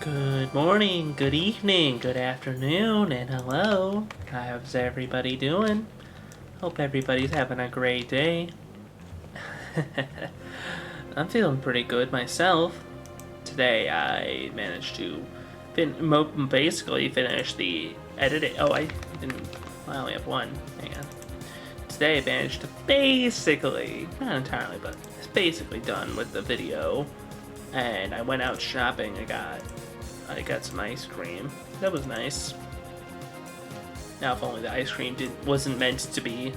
Good morning, good evening, good afternoon, and hello. How's everybody doing? Hope everybody's having a great day. I'm feeling pretty good myself. Today I managed to basically finish the editing. Oh, I didn't. I only have one. Hang on. Today I managed to basically, not entirely, but it's basically done with the video. And I went out shopping. I got some ice cream. That was nice. Now, if only the ice cream wasn't meant to be,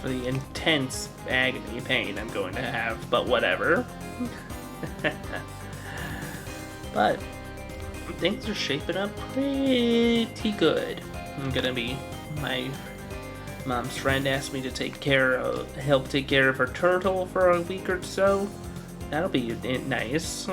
for the intense agony pain I'm going to have, but whatever. But things are shaping up pretty good. My mom's friend asked me to help take care of her turtle for a week or so. That'll be nice.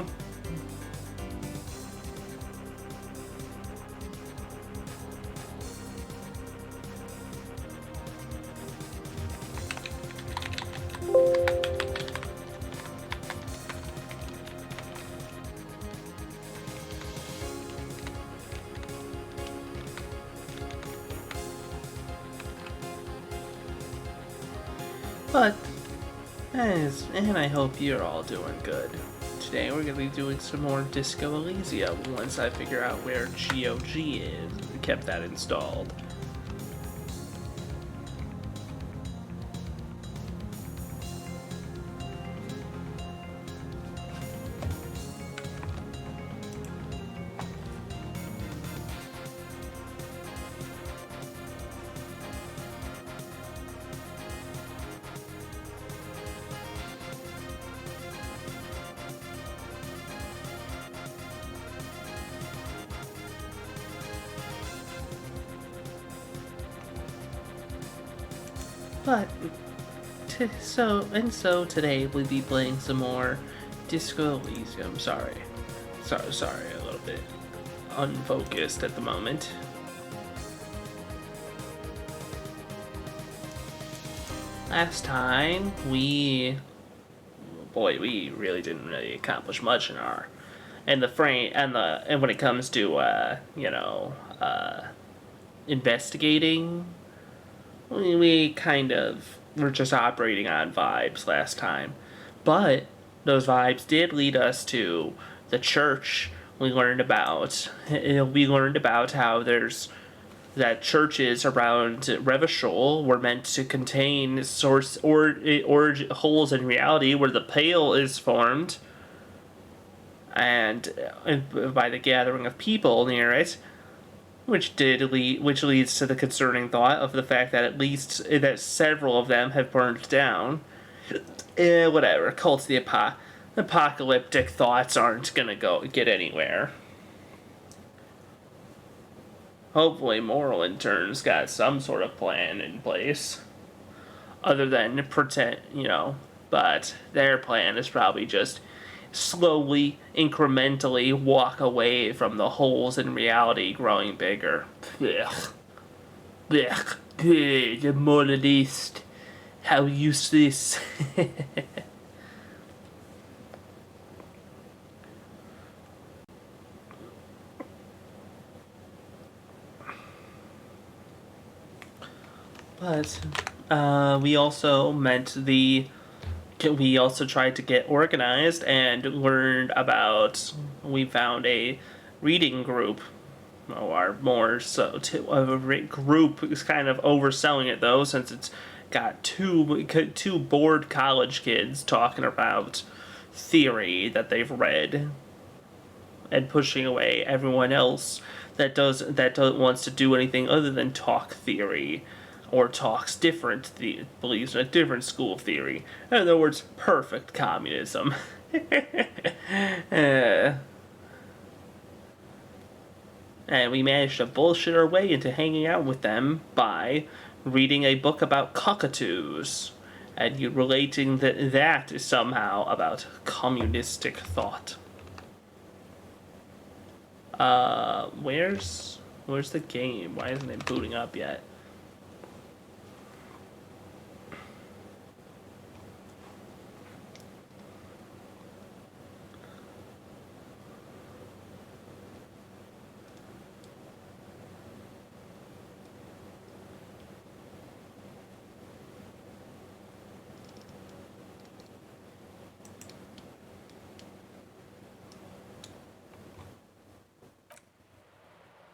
But, and I hope you're all doing good. Today we're going to be doing some more Disco Elysium once I figure out where GOG is. We kept that installed. But so today we'll be playing some more Disco Elysium. Sorry, a little bit unfocused at the moment. Last time we really didn't accomplish much in our and the frame and when it comes to investigating. We kind of were just operating on vibes last time. But those vibes did lead us to the church. We learned about how there's that churches around Revachol were meant to contain source or holes in reality where the Pale is formed, and by the gathering of people near it, which leads to the concerning thought of the fact that at least that several of them have burned down. Whatever. Cults the apocalyptic thoughts aren't gonna get anywhere. Hopefully, Moral Intern's got some sort of plan in place, other than pretend, But their plan is probably just slowly, incrementally walk away from the holes in reality growing bigger. Ugh. Ugh. The monolith. How useless. But we also tried to get organized and learned about. We found a reading group, or more so. A group is kind of overselling it though, since it's got two bored college kids talking about theory that they've read and pushing away everyone else that wants to do anything other than talk theory or talks believes in a different school of theory. In other words, perfect communism. And we managed to bullshit our way into hanging out with them by reading a book about cockatoos and you relating that is somehow about communistic thought. Where's the game? Why isn't it booting up yet?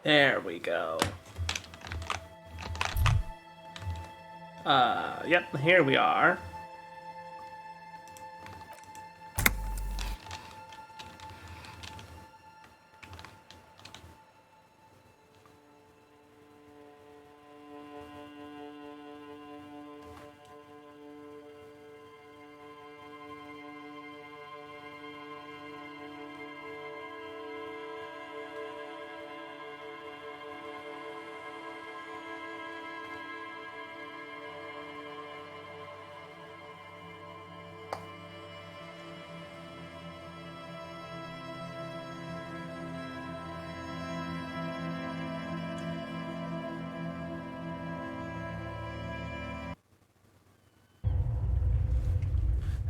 There we go. Yep, here we are.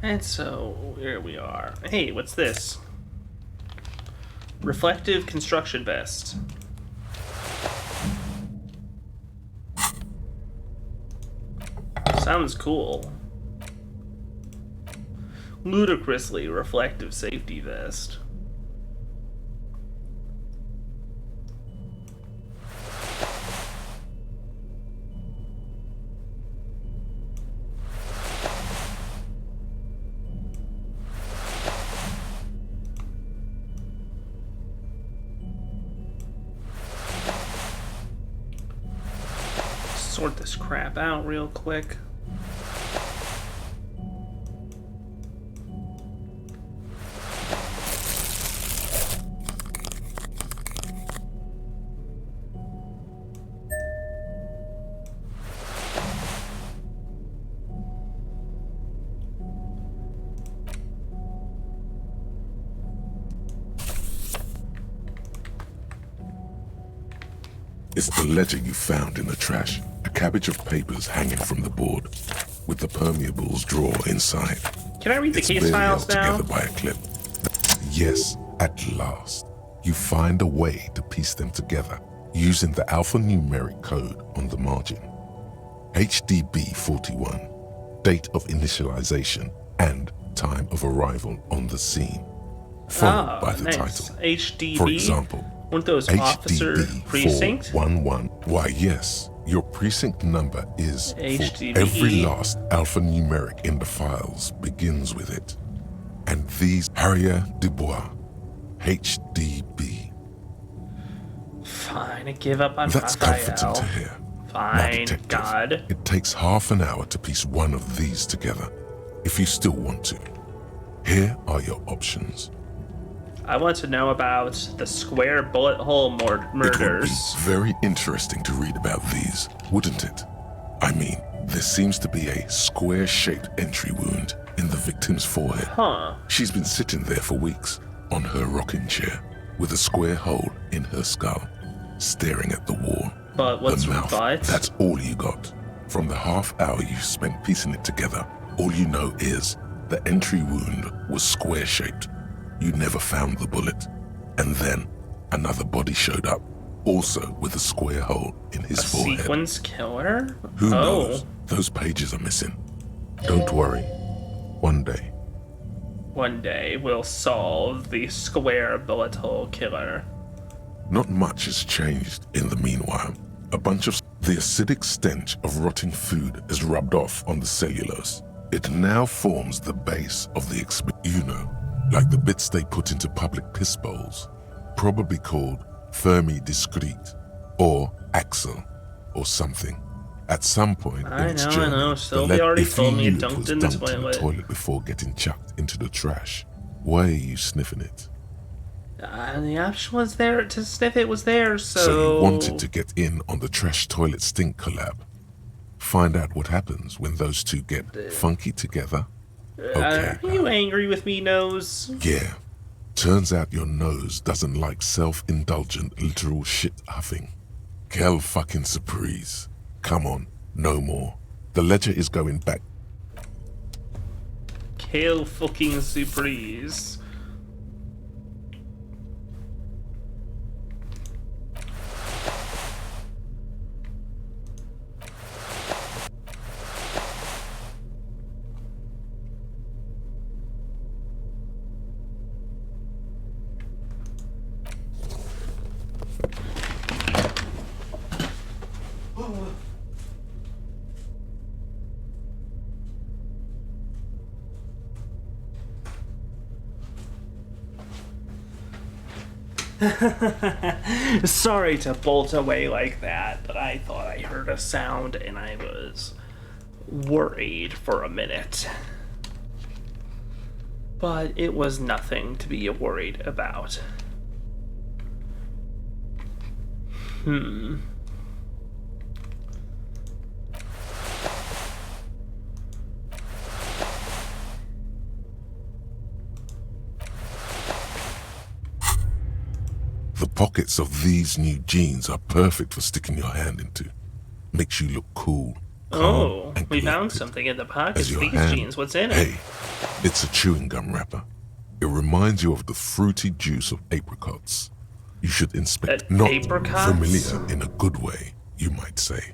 And so, here we are. Hey, what's this? Reflective construction vest. Sounds cool. Ludicrously reflective safety vest. Sort this crap out real quick. It's the ledger you found in the trash. A cabbage of papers hanging from the board, with the permeables drawer inside. Can I read the It's case barely files held now? together by a clip. Yes, at last, you find a way to piece them together using the alphanumeric code on the margin. HDB 41, date of initialization and time of arrival on the scene, followed by the nice. title. HDB? For example, Weren't those officer HDB precinct? 411. Why, yes, your precinct number is HDB. every last alphanumeric in the files begins with it. And these Harrier Dubois, HDB. Fine, I give up on That's comforting to Raphael. hear. My Fine, detective, God. it takes half an hour to piece one of these together, if you still want to. Here are your options. I want to know about the square bullet hole It would be murders. very interesting to read about these, wouldn't it? I mean, there seems to be a square-shaped entry wound in the victim's forehead. Huh. She's been sitting there for weeks, on her rocking chair, with a square hole in her skull, staring at the wall. But what's Her mouth, but? that's all you got. From the half hour you spent piecing it together, all you know is the entry wound was square-shaped. You never found the bullet. And then another body showed up, also with a square hole in his A forehead. sequence killer? Who Oh. knows? Those pages are missing. Don't worry. One day. One day we'll solve the square bullet hole killer. Not much has changed in the meanwhile. A bunch of the acidic stench of rotting food is rubbed off on the cellulose. It now forms the base of the like the bits they put into public piss bowls, probably called Fermi Discrete or Axel or something. At some point in its journey, Sylvie already if you told me knew it dunked was in the dumped in the toilet before getting chucked into the trash. Why are you sniffing it? The option was there to sniff it was there, so... So you wanted to get in on the trash toilet stink collab. Find out what happens when those two get funky together. Okay. Are you angry with me, Nose? Yeah. Turns out your nose doesn't like self-indulgent literal shit huffing. Quelle fucking surprise. Come on, no more. The ledger is going back. Kale fucking surprise. Sorry to bolt away like that, but I thought I heard a sound and I was worried for a minute. But it was nothing to be worried about. The pockets of these new jeans are perfect for sticking your hand into. Makes you look cool. Oh, and we found collected. something in the pockets As of your these hand- jeans. What's in it? Hey, it's a chewing gum wrapper. It reminds you of the fruity juice of apricots. You should inspect. Not apricots? familiar in a good way, you might say.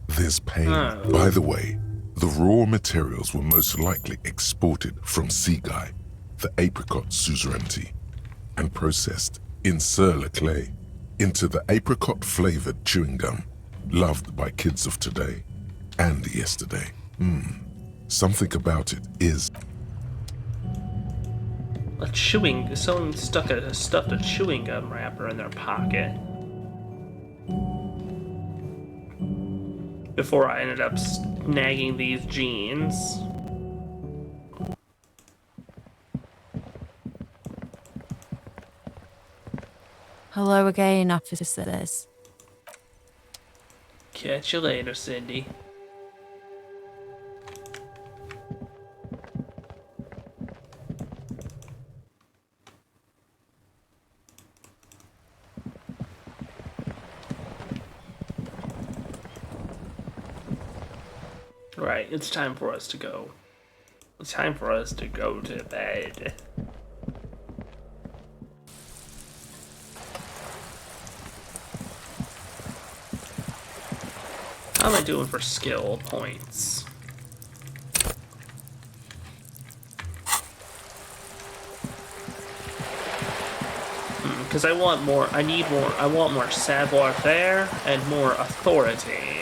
There's pain. Oh. By the way, the raw materials were most likely exported from Seaguy, the apricot suzerainty, and processed in Sur-le-Clay into the apricot-flavored chewing gum, loved by kids of today and yesterday. Something about it is Someone stuffed a chewing gum wrapper in their pocket. Before I ended up snagging these jeans. Hello again, officers. Catch you later, Cindy. Right, it's time for us to go. It's time for us to go to bed. How am I doing for skill points? Because I want more savoir-faire and more authority.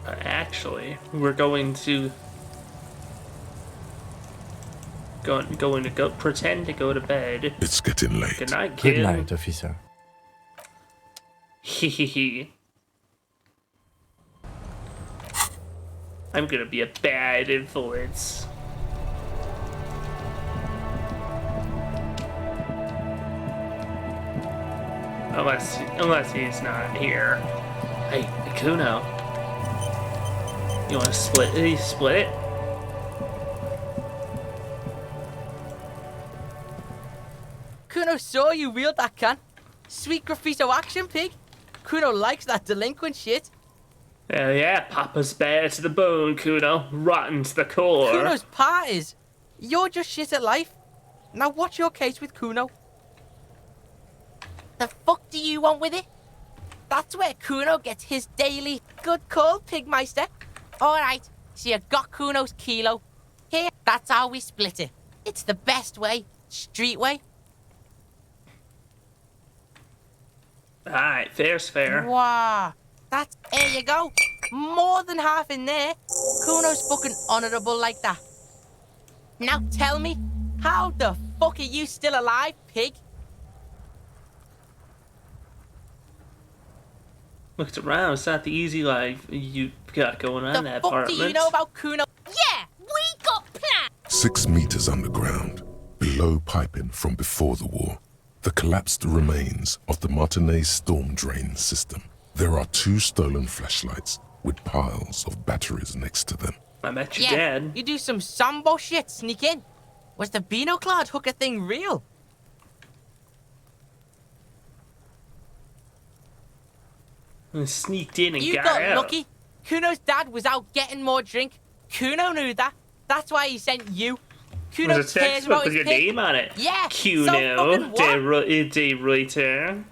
Actually, we're going to pretend to go to bed. It's getting late. Good night, kid. Good night, officer. Hehehe. I'm gonna be a bad influence. Unless he's not here. Hey, Kuno. You wanna split it? Split it? Kuno saw you wield that can. Sweet graffito action, pig. Kuno likes that delinquent shit. Hell yeah, Papa's bare to the bone, Kuno. Rotten to the core. Kuno's part is. You're just shit at life. Now what's your case with Kuno? The fuck do you want with it? That's where Kuno gets his daily good call, Pigmeister. Alright, so you got Kuno's kilo. Here, that's how we split it. It's the best way. Street way. Alright, fair's fair. Wow. That's, there you go. More than half in there. Kuno's fucking honourable like that. Now tell me, how the fuck are you still alive, pig? Looked around, it's not the easy life you got going on in The that fuck apartment. do you know about Kuno? Yeah, we got plans. 6 meters underground, below piping from before the war, the collapsed remains of the Martinez storm drain system. There are 2 stolen flashlights with piles of batteries next to them. I met your Yeah, dad. you do some Sambo shit, sneak in. Was the Beano-clad hooker thing real? I sneaked in and You got got out. lucky. Kuno's dad was out getting more drink. Kuno knew that. That's why he sent you. Kuno There's a cares textbook about with his your pig. name on it. Yeah, so Kuno, fucking what? de Reuter.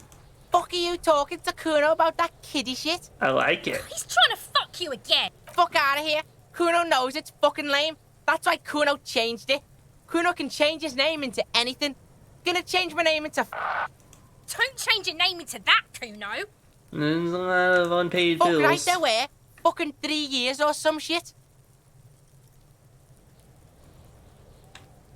Fuck are you talking to Kuno about that kiddie shit? I like it. He's trying to fuck you again. Fuck out of here. Kuno knows it's fucking lame. That's why Kuno changed it. Kuno can change his name into anything. Gonna change my name into Don't change your name into that, Kuno. There's a lot of unpaid fuck bills. right there where? Fucking 3 years or some shit.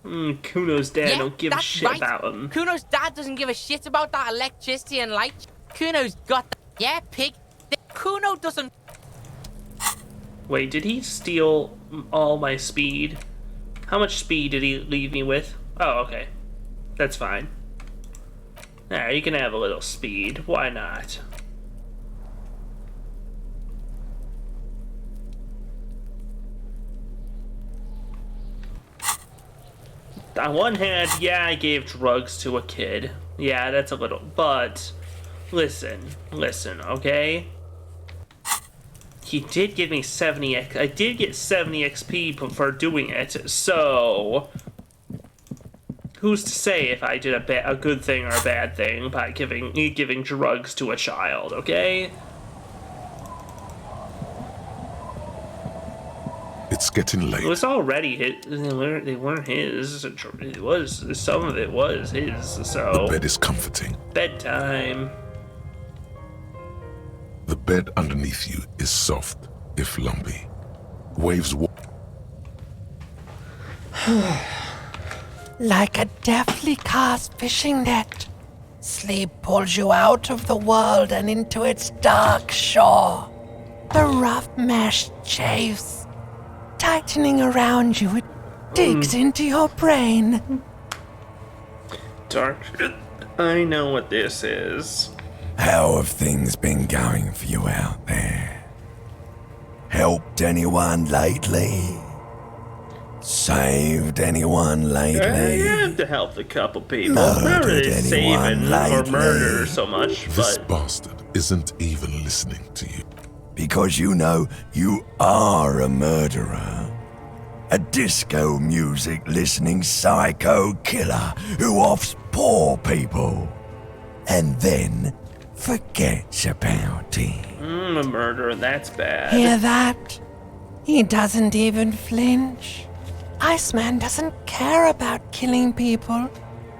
Kuno's dad Yeah, don't give a that's shit right. about him. Kuno's dad doesn't give a shit about that electricity and light. Kuno's got that. Yeah, pig. Kuno doesn't. Wait, did he steal all my speed? How much speed did he leave me with? Oh, okay. That's fine. Nah, you can have a little speed. Why not? On one hand, yeah, I gave drugs to a kid. Yeah, that's a little, but listen, okay? He did give me 70x. I did get 70 XP for doing it, so who's to say if I did a good thing or a bad thing by giving drugs to a child, okay? It's getting It late. was already his. They weren't his. It was, some of it was his, The so bed is comforting. bedtime. The bed underneath you is soft, if lumpy. Waves Like a deftly cast fishing net, sleep pulls you out of the world and into its dark shore. The rough mesh chafes, tightening around you, it digs into your brain. Dark. I know what this is. How have things been going for you out there? Helped anyone lately? Saved anyone I lately? have to help a couple people. Murdered Not really anyone saving or lately? murder so much, This but bastard isn't even listening to you. Because you know you are a murderer. A disco music listening psycho killer who offs poor people. And then forgets about it. a murderer, that's bad. Hear that? He doesn't even flinch. Iceman doesn't care about killing people.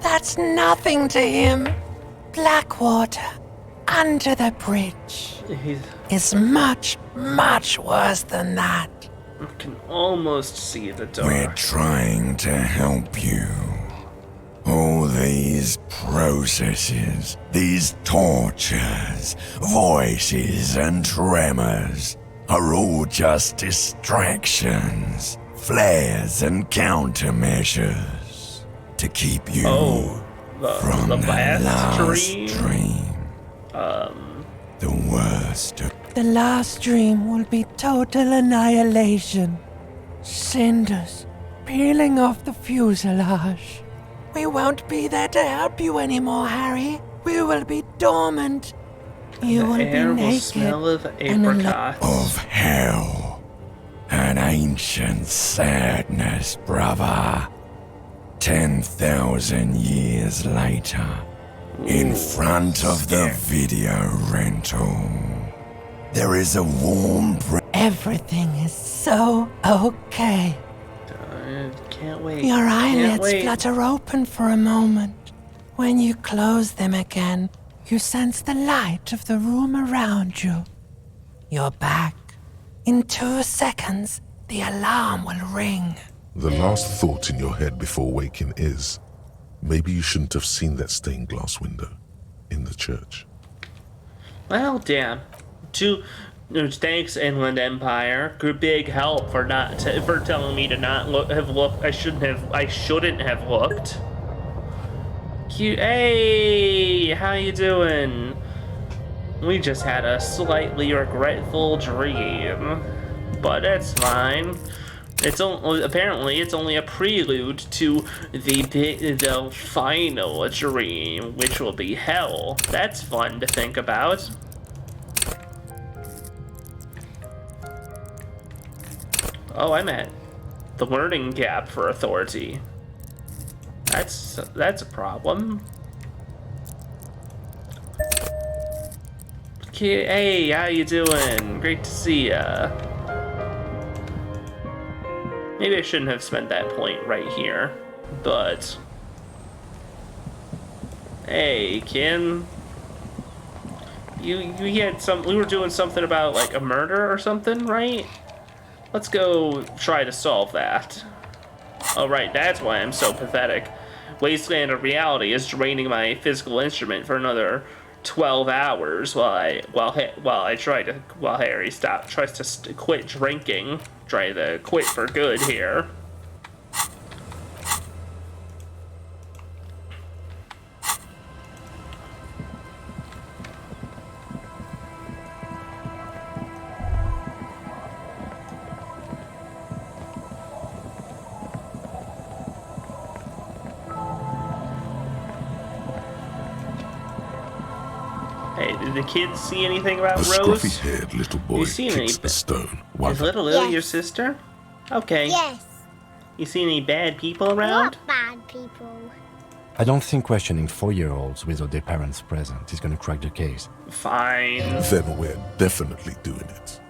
That's nothing to him. Blackwater, under the bridge, He's, is much, much worse than that. I can almost see the We're dark. trying to help you. All these processes, these tortures, voices and tremors are all just distractions, flares and countermeasures to keep you Oh, from the the last last dream? dream. The worst of The last dream will be total annihilation. Cinders peeling off the fuselage. We won't be there to help you anymore, Harry. We will be dormant. You will The air be will naked smell of and apricots. of hell. An ancient sadness, brother. 10,000 years later, in front of the video rental, there is a warm Everything is so okay. Can't wait. Your Can't eyelids wait. flutter open for a moment. When you close them again, you sense the light of the room around you. You're back. In 2 seconds, the alarm will ring. The last thought in your head before waking is, maybe you shouldn't have seen that stained glass window in the church. Well, damn. Thanks, Inland Empire. Good big help for for telling me to not have looked. I shouldn't have looked. Cute. Hey, how you doing? We just had a slightly regretful dream, but that's fine. Apparently it's only a prelude to the final dream, which will be hell. That's fun to think about. Oh, I'm at the learning gap for authority. That's a problem. Okay, hey, how you doing? Great to see ya. Maybe I shouldn't have spent that point right here, but... Hey, Kin. You had we were doing something about, like, a murder or something, right? Let's go try to solve that. Oh, right, that's why I'm so pathetic. Wasteland of Reality is draining my physical instrument for another 12 hours while Harry tries to quit drinking. Try to quit for good here. Hey, did the kids see anything about The Rose? scruffy-haired little boy You seen kicks any- a stone while Is the little Lily Yes. your sister? Okay. Yes. You seen any bad people around? Not bad people. I don't think questioning 4-year-olds without their parents present is gonna crack the case. Fine. Then we're definitely doing it.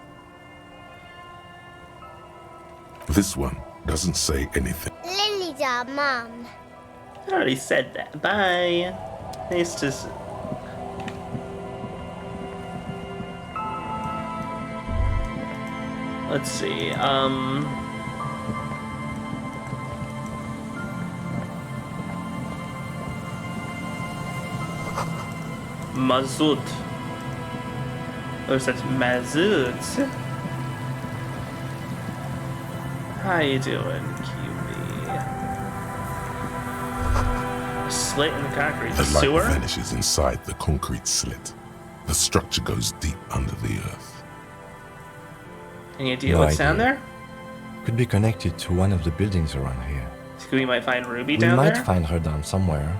This one doesn't say anything. Lily's our mum. I already said that. Bye. Nice to... Let's see, Mazut. Or is that Mazut? How you doing, QB? A slit in the concrete. The light Sewer? vanishes inside the concrete slit. The structure goes deep under the earth. Any idea No what's down idea. there? Could be connected to one of the buildings around here. Think we might find Ruby We down might there? find her down somewhere.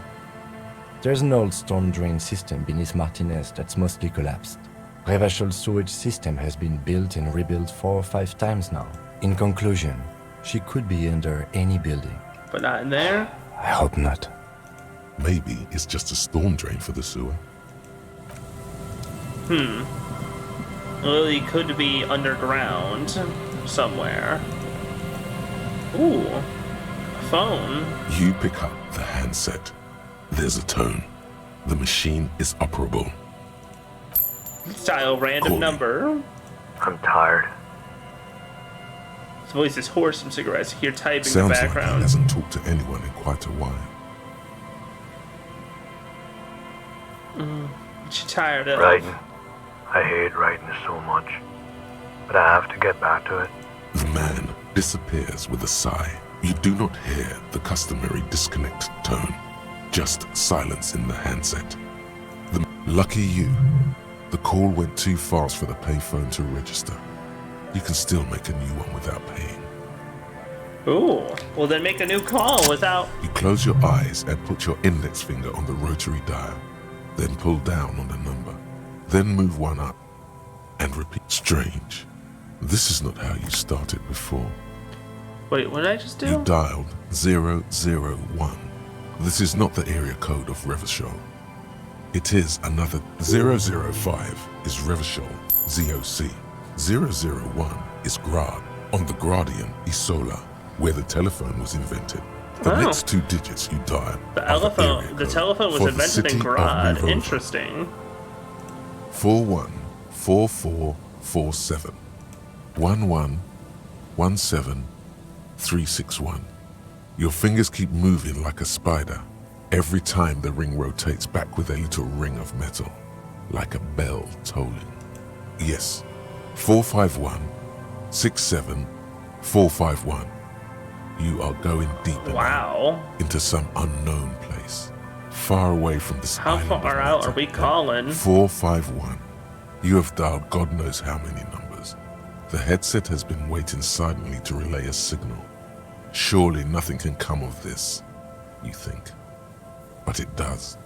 There's an old storm drain system beneath Martinez that's mostly collapsed. Revachol sewage system has been built and rebuilt 4 or 5 times now. In conclusion, she could be under any building. But not in there? I hope not. Maybe it's just a storm drain for the sewer. Lily could be underground somewhere. Ooh, a phone. You pick up the handset. There's a tone. The machine is operable. Dial random Cool. number. I'm tired. His voice is hoarse from cigarettes. You hear typing in the Sounds like he background. hasn't talked to anyone in quite a while. What you tired of? Writing. I hate writing so much. But I have to get back to it. The man disappears with a sigh. You do not hear the customary disconnect tone, just silence in the handset. Lucky you, the call went too fast for the payphone to register. You can still make a new one without paying. Ooh, well then make a new call without... You close your eyes and put your index finger on the rotary dial, then pull down on the number, then move one up and repeat. Strange. This is not how you started before. Wait, what did I just do? You dialed 001. This is not the area code of Revachol. It is another 005 is Revachol, ZOC. 001 is Grad, on the Gradian Isola, where the telephone was invented. The Oh. next 2 digits you dial The are the area telephone, the code telephone was for the invented city in of Grad. Muvova. Interesting. 414447 1117361. Your fingers keep moving like a spider. Every time the ring rotates back with a little ring of metal, like a bell tolling. Yes, 451-67451. You are going deep Wow. into some unknown place, far away from this How island of far out matter. are we calling? 451. You have dialed God knows how many numbers. The headset has been waiting silently to relay a signal. Surely nothing can come of this, you think. But it does.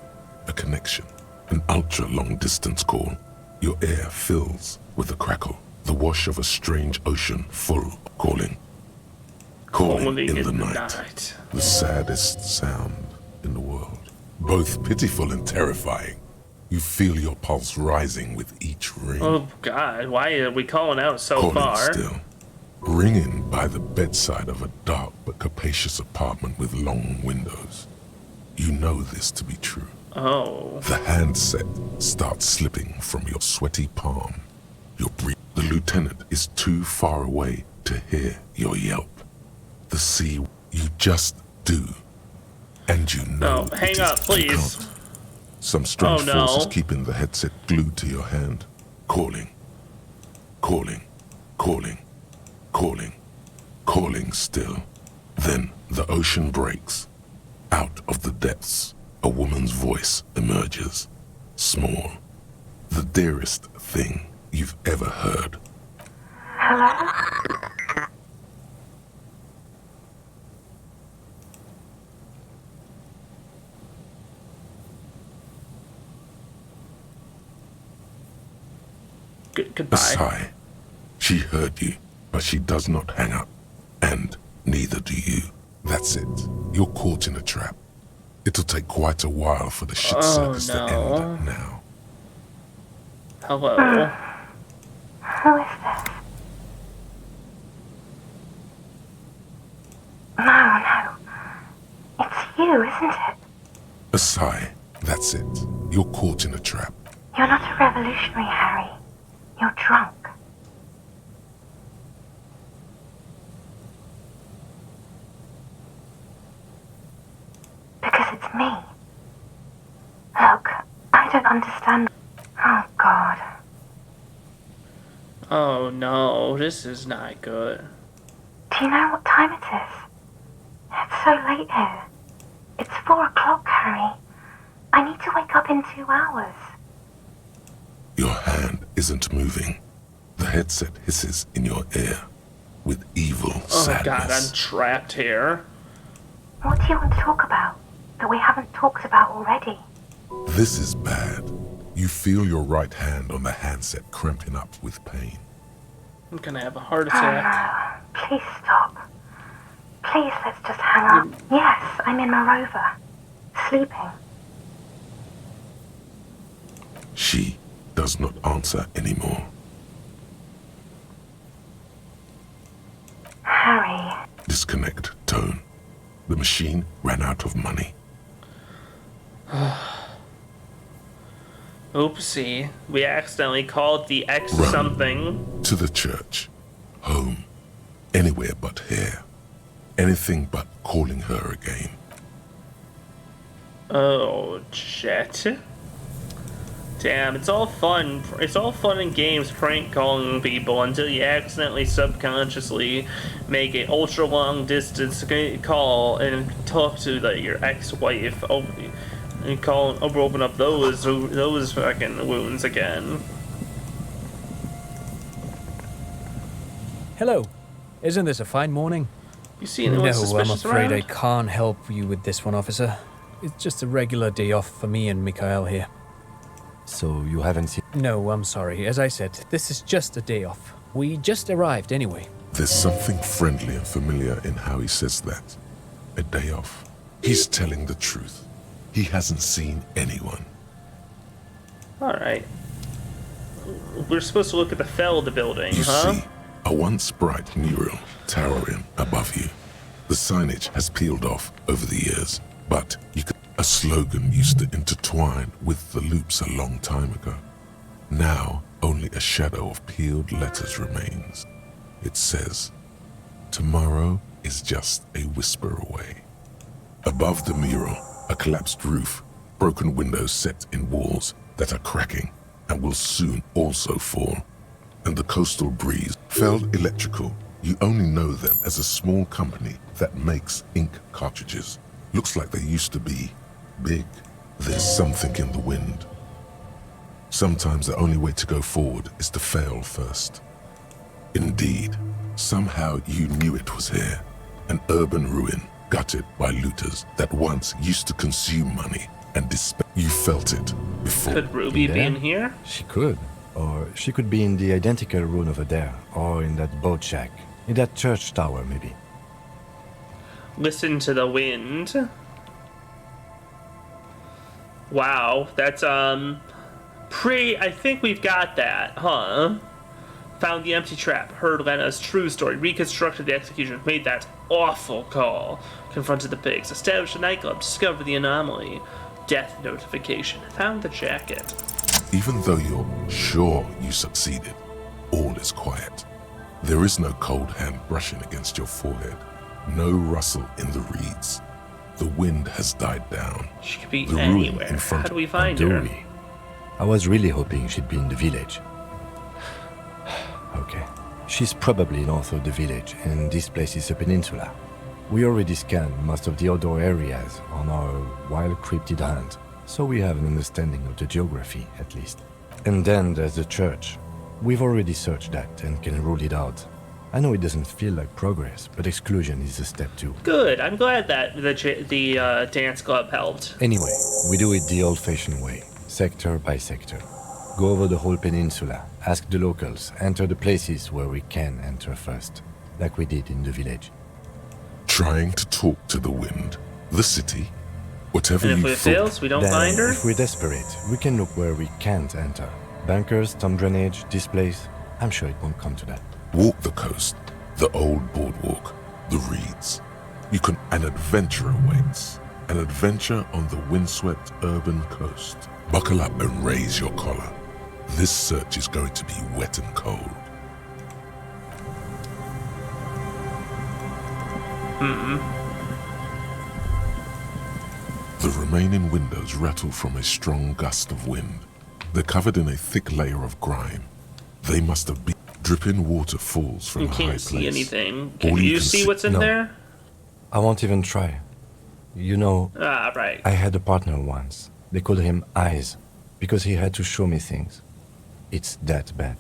A connection. An ultra-long distance call. Your air fills with the crackle, the wash of a strange ocean full of calling. Calling in the night. The saddest sound in the world. Both pitiful and terrifying. You feel your pulse rising with each ring. Oh God, why are we calling out so Calling far? still. Ringing by the bedside of a dark but capacious apartment with long windows. You know this to be true. Oh. The handset starts slipping from your sweaty palm. Your breath. The lieutenant is too far away to hear your yelp. The sea, you just do. And you know. No, hang up, please. Some strange no. force is keeping the headset glued to your hand. Calling. Calling. Calling. Calling. Calling still. Then the ocean breaks. Out of the depths, a woman's voice emerges. Small. The dearest thing you've ever heard. Hello? Goodbye. A sigh. She heard you, but she does not hang up. And neither do you. That's it. You're caught in a trap. It'll take quite a while for the shit circus to end now. Hello. Who is this? No. It's you, isn't it? A sigh. That's it. You're caught in a trap. You're not a revolutionary, Harry. You're drunk. Because it's me. Look, I don't understand. Oh, God. Oh no, this is not good. Do you know what time it is? It's so late here. It's 4 o'clock, Harry. I need to wake up in 2 hours. Your hand isn't moving. The headset hisses in your ear with evil sadness. Oh God, I'm trapped here. What do you want to talk about that we haven't talked about already? This is bad. You feel your right hand on the handset cramping up with pain. I'm gonna have a heart Oh attack. no, please stop. Please, let's just hang up. Yes, I'm in my rover. Sleeping. She does not answer anymore. Harry. Disconnect tone. The machine ran out of money. Oopsie. We accidentally called the X Run. something. To the church. Home. Anywhere but here. Anything but calling her again. Oh, shit. Damn, it's all fun. It's all fun and games prank calling people until you accidentally subconsciously make an ultra long distance call and talk to your ex-wife and open up those fucking wounds again. Hello. Isn't this a fine morning? You see anyone No, I'm suspicious afraid I around? can't help you with this one, officer. It's just a regular day off for me and Mikhail here. So you haven't seen... No, I'm sorry. As I said, this is just a day off. We just arrived anyway. There's something friendly and familiar in how he says that. A day off. He's telling the truth. He hasn't seen anyone. Alright. We're supposed to look at the Feld building, You huh? see a once bright mural towering above you. The signage has peeled off over the years, but you could... A slogan used to intertwine with the loops a long time ago. Now, only a shadow of peeled letters remains. It says, "Tomorrow is just a whisper away." Above the mural, a collapsed roof, broken windows set in walls that are cracking and will soon also fall. And the coastal breeze, Feld Electrical, you only know them as a small company that makes ink cartridges. Looks like they used to be big. There's something in the wind. Sometimes the only way to go forward is to fail first. Indeed, somehow you knew it was here. An urban ruin gutted by looters that once used to consume money and despair. You felt it before. Could Ruby be in here? She could. Or she could be in the identical room over there. Or in that boat shack. In that church tower, maybe. Listen to the wind. Wow, that's I think we've got that, huh? Found the empty trap, heard Lena's true story, reconstructed the execution, made that awful call, confronted the pigs, established a nightclub, discovered the anomaly, death notification, found the jacket. Even though you're sure you succeeded, all is quiet. There is no cold hand brushing against your forehead, no rustle in the reeds. The wind has died down. She could be the anywhere. In front How do we find do her? we? I was really hoping she'd be in the village. Okay. She's probably north of the village, and this place is a peninsula. We already scanned most of the outdoor areas on our wild cryptid hunt, so we have an understanding of the geography, at least. And then there's the church. We've already searched that and can rule it out. I know it doesn't feel like progress, but exclusion is a step too. Good. I'm glad that the dance club helped. Anyway, we do it the old-fashioned way, sector by sector. Go over the whole peninsula, ask the locals, enter the places where we can enter first, like we did in the village. Trying to talk to the wind, the city, whatever And if you it thought. fails, we don't Then, find her? if we're desperate, we can look where we can't enter. Bunkers, storm drainage, this place. I'm sure it won't come to that. Walk the coast, the old boardwalk, the reeds. An adventure awaits. An adventure on the windswept urban coast. Buckle up and raise your collar. This search is going to be wet and cold. The remaining windows rattle from a strong gust of wind. They're covered in a thick layer of grime. They must have been. Dripping water falls from You a high can't see place. anything. Can All you can see what's in No. there? I won't even try. You know, Ah, right. I had a partner once. They called him Eyes, because he had to show me things. It's that bad.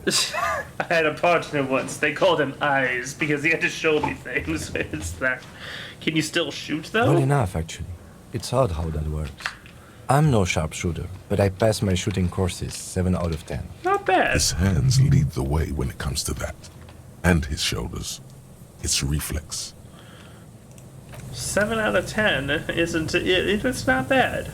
I had a partner once. They called him Eyes because he had to show me things. It's that. Can you still shoot though? Well enough, actually. It's odd how that works. I'm no sharpshooter, but I pass my shooting courses 7 out of 10. Not bad. His hands lead the way when it comes to that. And his shoulders. It's reflex. 7 out of 10 isn't it? It's not bad.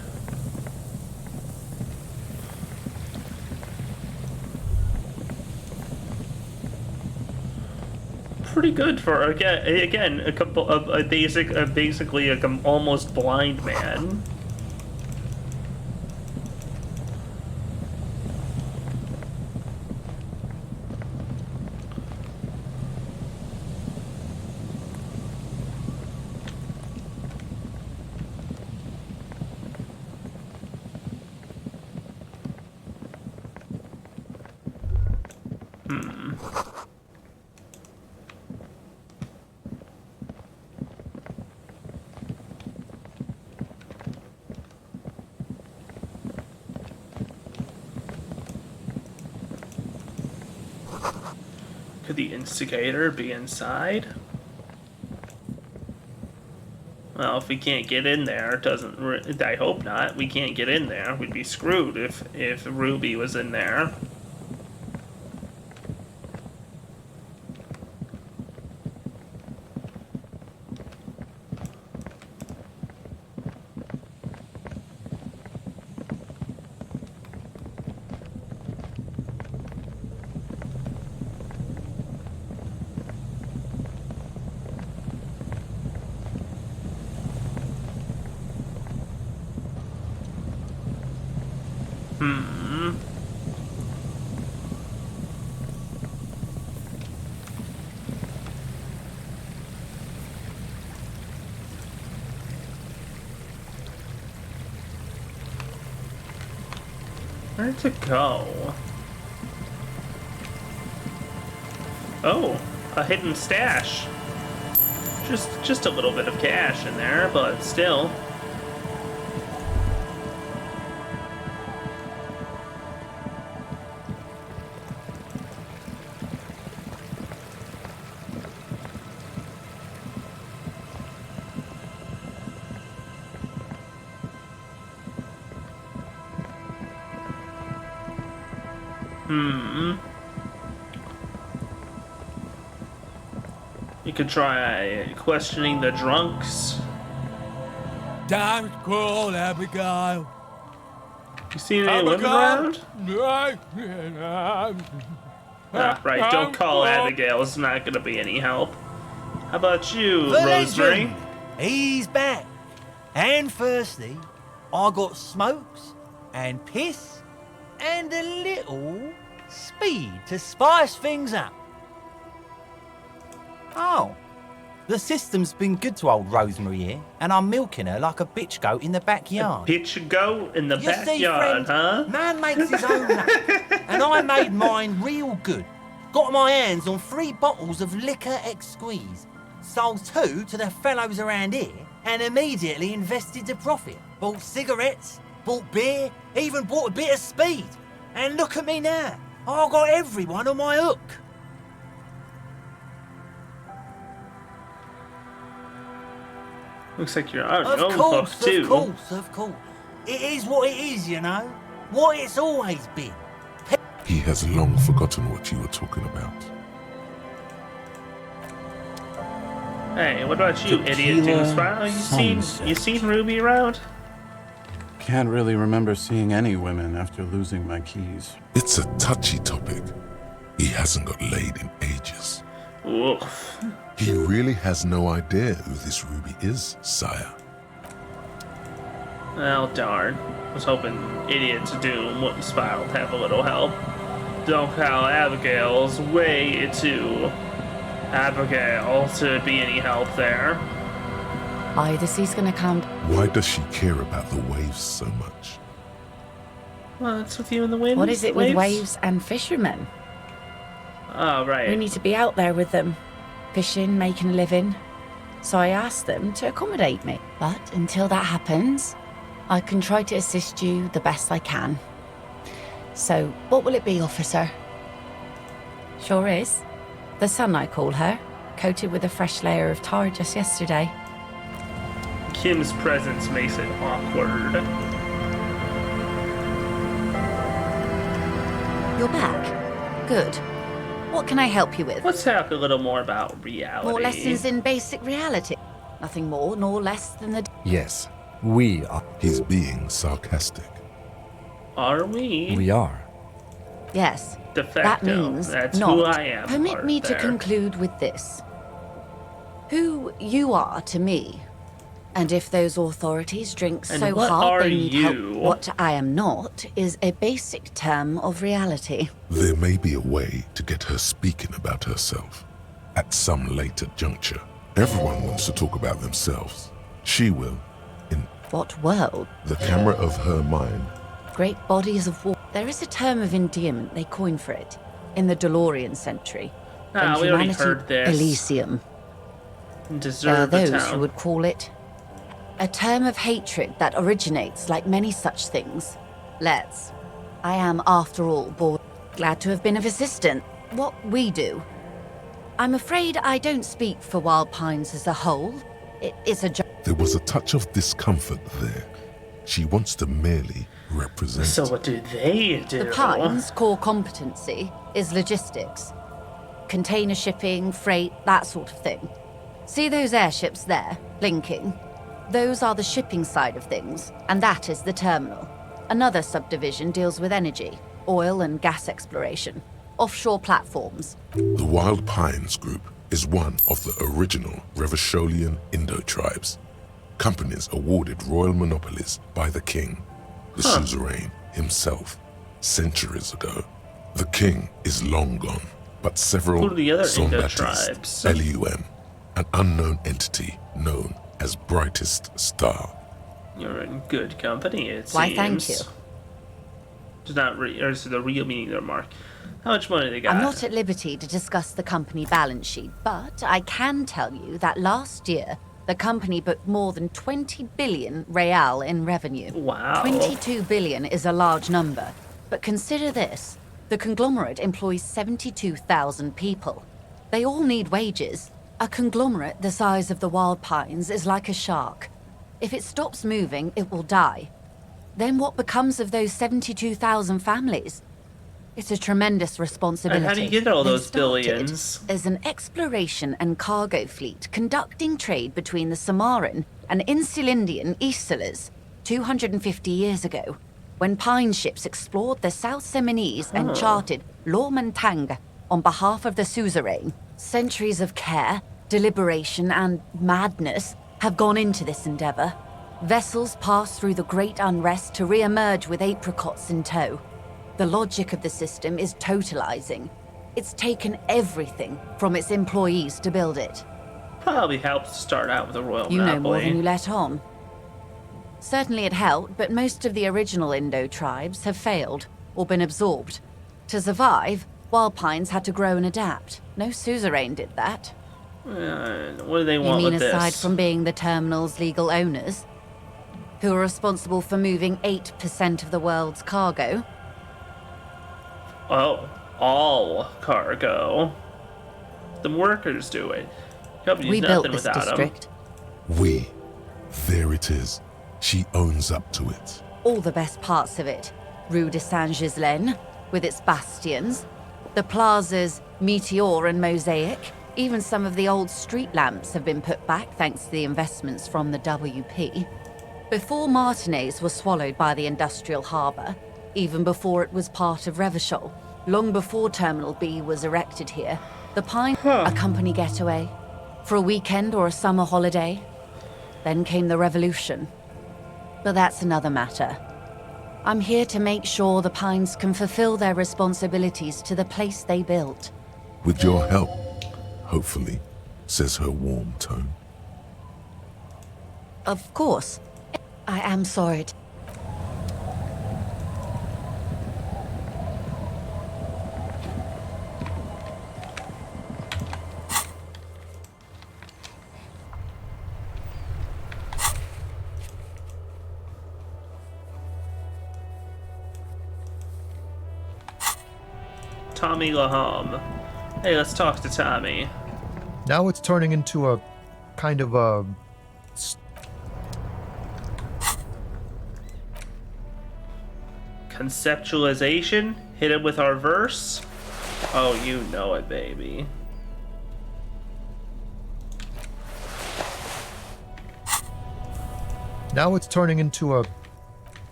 Pretty good for again a couple of basically a almost blind man. Could the instigator be inside? Well, if we can't get in there, it doesn't. I hope not. We can't get in there. We'd be screwed if Ruby was in there. Where to go? Oh, a hidden stash. Just a little bit of cash in there, but still. You could try questioning the drunks. Damn cool, Abigail. You seen any women around? Ah, right, don't call Abigail. It's not gonna be any help. How about you, The Rosemary? legend. He's back. And firstly, I got smokes and piss and a little speed to spice things up. Oh, the system's been good to old Rosemary here, and I'm milking her like a bitch goat in the backyard. Bitch goat in the You see, backyard, friend, huh? man makes his own luck, and I made mine real good. Got my hands on 3 bottles of liquor ex-squeeze, sold 2 to the fellows around here, and immediately invested the profit. Bought cigarettes, bought beer, even bought a bit of speed. And look at me now. I got everyone on my hook. Looks like you're on your Of own course, hook, too. of course. It is what it is, you know. What it's always been. He has long forgotten what you were talking about. Hey, what about you, idiot Tequila Doomspout? You seen Ruby around? Can't really remember seeing any women after losing my keys. It's a touchy topic. He hasn't got laid in ages. Oof. He really has no idea who this Ruby is, sire. Well, darn. I was hoping idiot Doomspout would have a little help. Don't call Abigail's way too Abigail to be any help there. Either sea's gonna come. Why does she care about the waves so much? Well, it's with you in the wind. What is it with waves and fishermen? Oh, right. We need to be out there with them, fishing, making a living. So I asked them to accommodate me. But until that happens, I can try to assist you the best I can. So, what will it be, officer? Sure is. The sun, I call her, coated with a fresh layer of tar just yesterday. Kim's presence makes it awkward. You're back. Good. What can I help you with? Let's talk a little more about reality. More lessons in basic reality. Nothing more nor less than the... Yes, we are. He's being sarcastic. Are we? We are. Yes. De facto. That means That's not. who I am. Permit me to there. conclude with this. Who you are to me. And if those authorities drink And so what hard are they need you? help, what I am not is a basic term of reality. There may be a way to get her speaking about herself at some later juncture. Everyone wants to talk about themselves. She will, in What world? the camera of her mind. Great bodies of water. There is a term of endearment they coined for it in the DeLorean century. Ah, When we already humanity- heard this. Elysium. Deserve the Those town. who would call it a term of hatred that originates like many such things. I am, after all, bored. Glad to have been of assistance. What we do. I'm afraid I don't speak for Wild Pines as a whole. It is a job. There was a touch of discomfort there. She wants to merely represent. So what do they do? The Pines' core competency is logistics. Container shipping, freight, that sort of thing. See those airships there, blinking? Those are the shipping side of things, and that is the terminal. Another subdivision deals with energy, oil and gas exploration, offshore platforms. The Wild Pines Group is one of the original Revacholian Indo tribes. Companies awarded royal monopolies by the king, the suzerain himself, centuries ago. The king is long gone, but several Who are the other Indo Sombatis, tribes? LUM, an unknown entity known as Brightest Star. You're in good company, it Why, seems. thank you. It's not or is it the real meaning of the remark? How much money they got? I'm not at liberty to discuss the company balance sheet, but I can tell you that last year, the company booked more than 20 billion real in revenue. Wow. 22 billion is a large number, but consider this. The conglomerate employs 72,000 people. They all need wages. A conglomerate the size of the Wild Pines is like a shark. If it stops moving, it will die. Then what becomes of those 72,000 families? It's a tremendous responsibility. And how do you get all They those started billions? as an exploration and cargo fleet conducting trade between the Samaran and Insulindian Isolas 250 years ago. when Pine ships explored the South Seminese and charted Lormentang on behalf of the suzerain. Centuries of care, deliberation, and madness have gone into this endeavor. Vessels pass through the Great Unrest to re-emerge with apricots in tow. The logic of the system is totalizing. It's taken everything from its employees to build it. Probably helps to start out with a royal You know monopoly. more than you let on. Certainly it helped, but most of the original Indo tribes have failed or been absorbed. To survive, Wild Pines had to grow and adapt. No suzerain did that. What do they want You mean with aside this? from being the terminal's legal owners, who are responsible for moving 8% of the world's cargo? Oh, all cargo. The workers do it. Company's We built nothing this without 'em. district. We. There it is. She owns up to it. All the best parts of it. Rue de Saint-Ghislain, with its bastions, the plazas Meteor and Mosaic, even some of the old street lamps have been put back thanks to the investments from the WP. Before Martinez was swallowed by the industrial harbour, even before it was part of Revachol, long before Terminal B was erected here, the Pine, a company getaway, for a weekend or a summer holiday. Then came the revolution. But that's another matter. I'm here to make sure the Pines can fulfill their responsibilities to the place they built. With your help, hopefully, says her warm tone. Of course. I am sorry. Tommy Laham. Hey, let's talk to Tommy. Now it's turning into a kind of a... Conceptualization? Hit it with our verse? Oh, you know it, baby. Now it's turning into a...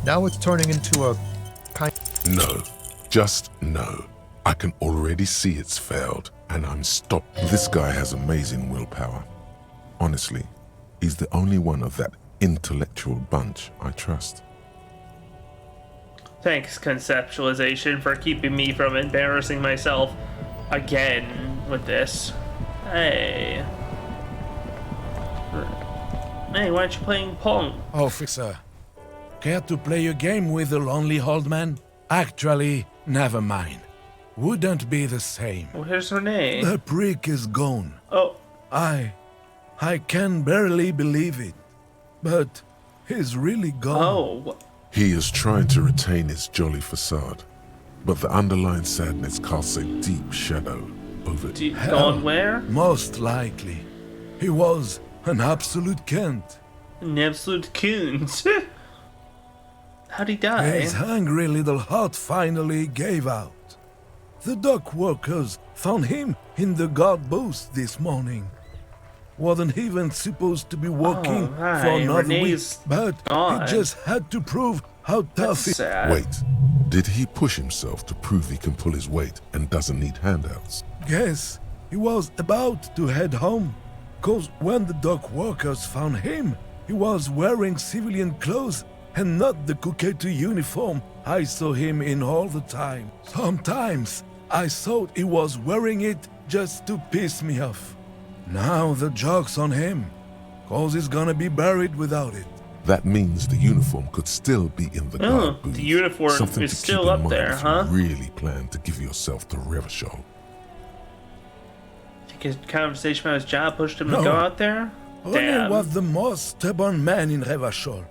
Now it's turning into a kind... No. Just no. I can already see it's failed, and I'm stopped. This guy has amazing willpower. Honestly, he's the only one of that intellectual bunch I trust. Thanks, Conceptualization, for keeping me from embarrassing myself again with this. Hey. Hey, why aren't you playing Pong? Officer, care to play a game with the lonely old man? Actually, never mind. Wouldn't be the same. Where's Renee? The prick is gone. Oh. I can barely believe it. But he's really gone. Oh. He is trying to retain his jolly facade, but the underlying sadness casts a deep shadow over it. Gone where? Most likely. He was an absolute cunt. An absolute cunt. How'd he die? His hungry little heart finally gave out. The dock workers found him in the guard booth this morning. Wasn't even supposed to be working for another Renee's week, but gone. he just had to prove how tough he... Wait, did he push himself to prove he can pull his weight and doesn't need handouts? Guess he was about to head home, cause when the dock workers found him, he was wearing civilian clothes and not the Kuketu uniform I saw him in all the time. Sometimes I thought he was wearing it just to piss me off. Now the joke's on him, cause he's gonna be buried without it. That means the uniform could still be in the guard booth. The uniform Something is to still keep in up mind there, if huh? You really plan to give yourself to Revachol. Think his conversation about his job pushed him to No. go out there? Only Damn. was the most stubborn man in Revachol.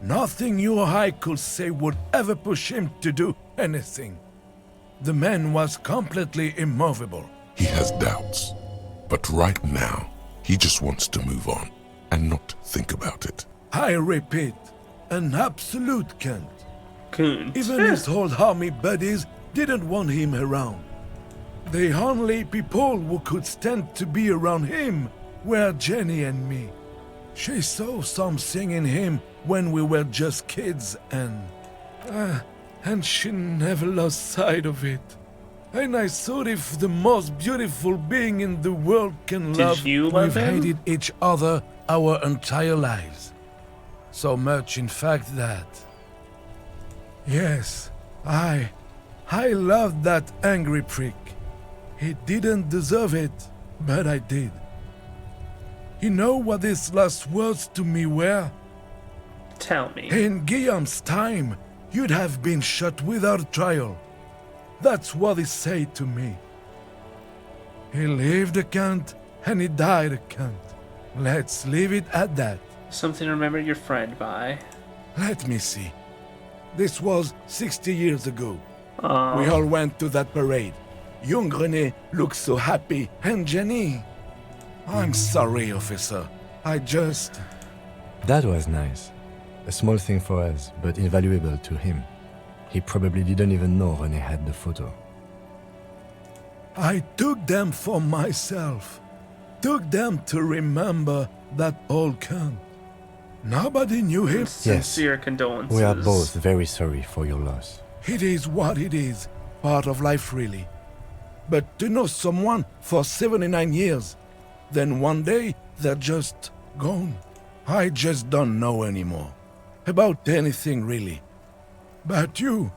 Nothing you or I could say would ever push him to do anything. The man was completely immovable. He has doubts, but right now, he just wants to move on and not think about it. I repeat, an absolute cunt. Cunt. Even his old army buddies didn't want him around. The only people who could stand to be around him were Jenny and me. She saw something in him when we were just kids, and she never lost sight of it. And I thought if the most beautiful being in the world can Did love, you love we've him? hated each other our entire lives. So much, in fact, that... Yes, I loved that angry prick. He didn't deserve it, but I did. You know what his last words to me were? Tell me. In Guillaume's time, you'd have been shot without trial. That's what he said to me. He lived a cunt, and he died a cunt. Let's leave it at that. Something to remember your friend by. Let me see. This was 60 years ago. Oh. We all went to that parade. Young René looked so happy, and Jenny... I'm sorry, officer. I just... That was nice. A small thing for us, but invaluable to him. He probably didn't even know René had the photo. I took them for myself. Took them to remember that old cunt. Nobody knew him. Sincere condolences. We are both very sorry for your loss. It is what it is. Part of life, really. But to know someone for 79 years, then one day they're just gone. I just don't know anymore. About anything, really. But you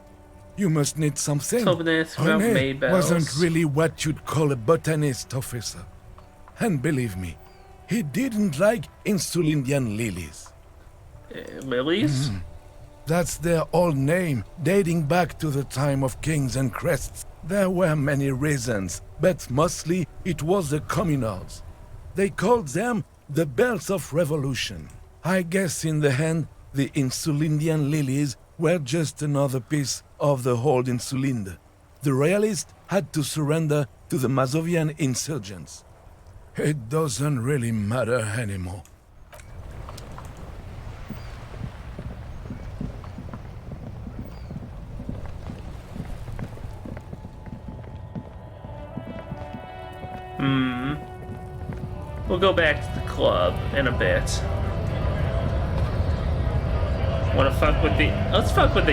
must need something. René wasn't really what you'd call a botanist, officer. And believe me, he didn't like Insulindian lilies. Lilies? That's their old name, dating back to the time of kings and crests. There were many reasons, but mostly it was the communals. They called them the bells of revolution. I guess in the end, the Insulindian lilies were just another piece of the whole Insulinde. The royalists had to surrender to the Mazovian insurgents. It doesn't really matter anymore. We'll go back to the club in a bit. Wanna fuck with the... Let's fuck with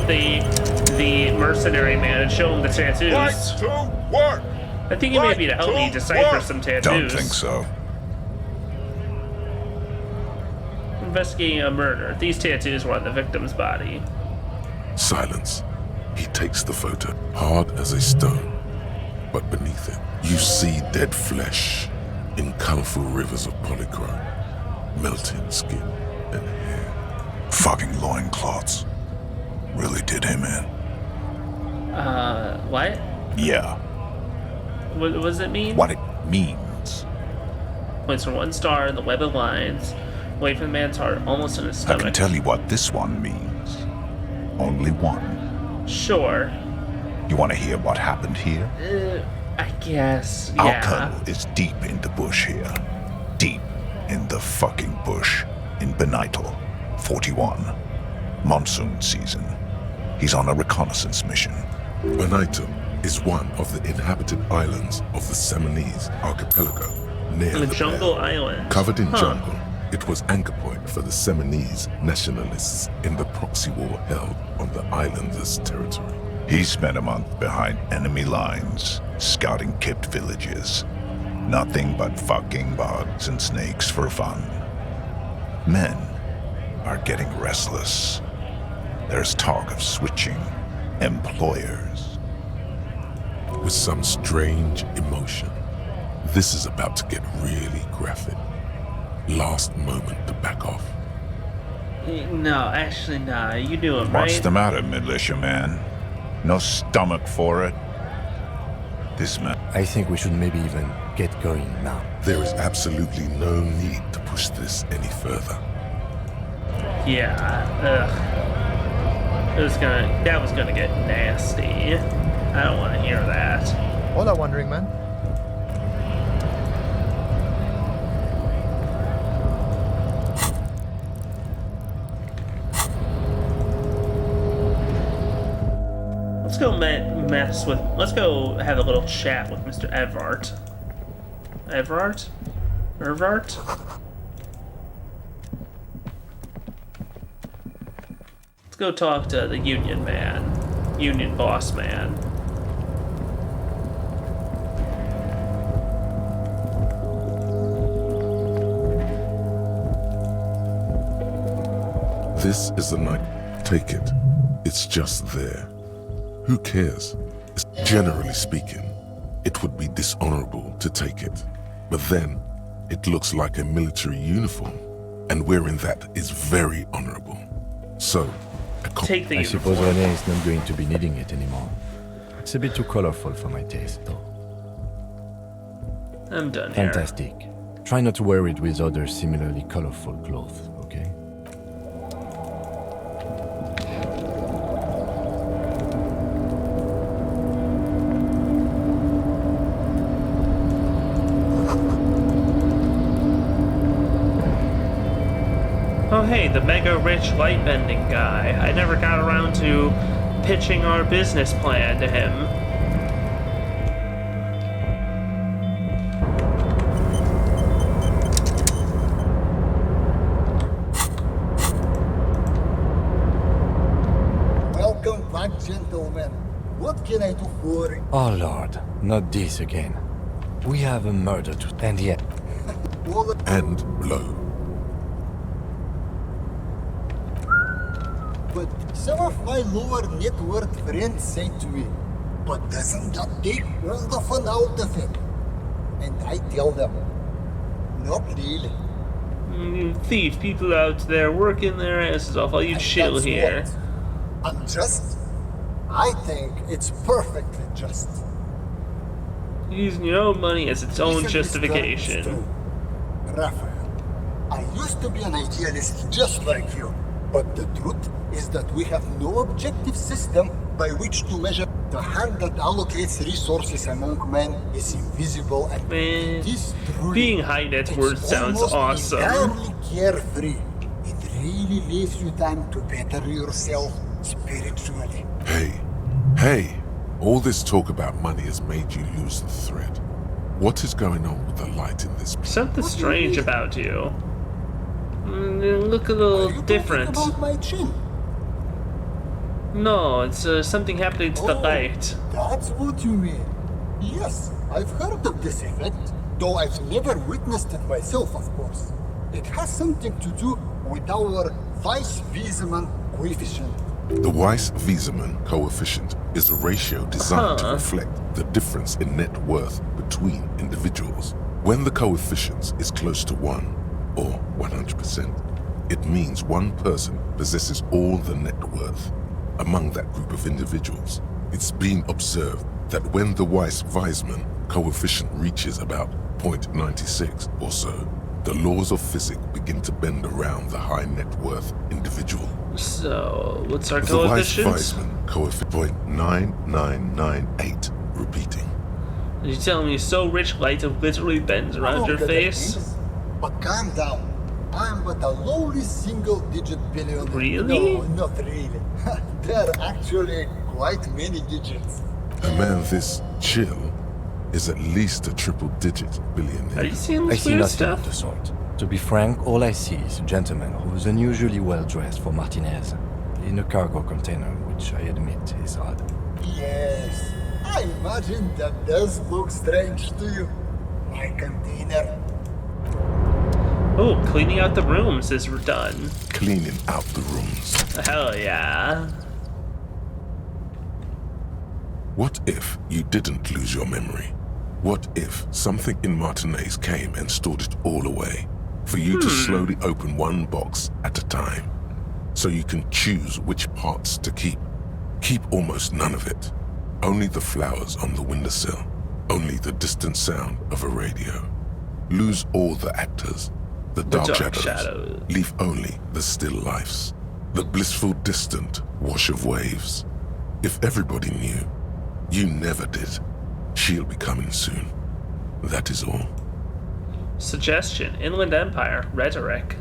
the mercenary man and show him the tattoos. Right to work! I think he may be to help me decipher some tattoos. Don't think so. Investigating a murder. These tattoos were on the victim's body. Silence. He takes the photo, hard as a stone. But beneath it, you see dead flesh in colorful rivers of polychrome, melting skin and hair. Fucking loincloths. Really did him in. What? Yeah. What does it mean? What it means. Points from one star in the web of lines, away from the man's heart, almost in his I stomach. can tell you what this one means. Only one. Sure. You want to hear what happened here? I guess, Our yeah. colonel is deep in the bush here. Deep in the fucking bush in Benital, 41. Monsoon season. He's on a reconnaissance mission. Benital is one of the inhabited islands of the Seminese archipelago near The the jungle Bay. island. Covered in Huh. jungle, it was anchor point for the Seminese nationalists in the proxy war held on the islanders' territory. He spent a month behind enemy lines, scouting kept villages. Nothing but fucking bugs and snakes for fun. Men are getting restless. There's talk of switching employers. With some strange emotion, this is about to get really graphic. Last moment to back off. No, actually, nah. You do it, right? What's the matter, militiaman? No stomach for it? This man... I think we should maybe even get going now. There is absolutely no need to push this any further. Yeah, that was gonna get nasty. I don't want to hear that. Hola, Wandering Man. Let's go let's go have a little chat with Mr. Everart. Everart? Let's go talk to the union man. Union boss man. This is the night. Take it. It's just there. Who cares? Generally speaking, it would be dishonorable to take it. But then, it looks like a military uniform, and wearing that is very honorable. So, take the I suppose René is not going to be needing it anymore. It's a bit too colorful for my taste, though. I'm done here. Fantastic. Try not to wear it with other similarly colorful clothes, okay? Oh hey, the mega rich light bending guy. I never got around to pitching our business plan to him. Welcome back, gentlemen. What can I do for you? Oh lord, not this again. We have a murder to end yet. And blow. But some of my lower net worth friends say to me, but doesn't that take all the fun out of it? And I tell them, not really. You thief, people out there working their asses off while you chill That's here. what? Unjust? I think it's perfectly just. Using your own money as its own Listen, justification. Mr. Raphael, I used to be an idealist just like you. But the truth is that we have no objective system by which to measure. The hand that allocates resources among men is invisible and it is true. Being high net worth sounds awesome. Entirely carefree. It really leaves you time to better yourself spiritually. Hey, all this talk about money has made you lose the thread. What is going on with the light in this place? Something strange about you. Look a little different. About my chin? No, it's something happening to the light. That's what you mean. Yes, I've heard of this effect, though I've never witnessed it myself, of course. It has something to do with our Weiss-Wiesemann coefficient. The Weiss-Wiesemann coefficient is a ratio designed to reflect the difference in net worth between individuals. When the coefficient is close to 1, or 100%, it means one person possesses all the net worth among that group of individuals. It's been observed that when the Weiss-Wiesemann coefficient reaches about 0.96 or so, the laws of physics begin to bend around the high net worth individual. So, what's our The coefficient? Weiss-Wiesemann coefficient 0.9998, repeating. Are you telling me so rich light literally bends around your face? But calm down. I'm but a lowly single-digit billionaire. Really? No, not really. There are actually quite many digits. A man this chill is at least a triple-digit billionaire. Are you seeing I this see weird nothing stuff? of the sort. To be frank, all I see is a gentleman who is unusually well dressed for Martinez, in a cargo container, which I admit is odd. Yes, I imagine that does look strange to you. My container. Oh, cleaning out the rooms is done. Cleaning out the rooms. Hell yeah. What if you didn't lose your memory? What if something in Martinez came and stored it all away? For you to slowly open one box at a time. So you can choose which parts to keep. Keep almost none of it. Only the flowers on the windowsill. Only the distant sound of a radio. Lose all the actors. The dark shadows. Leave only the still lives. The blissful distant wash of waves. If everybody knew, you never did. She'll be coming soon. That is all. Suggestion: Inland Empire rhetoric.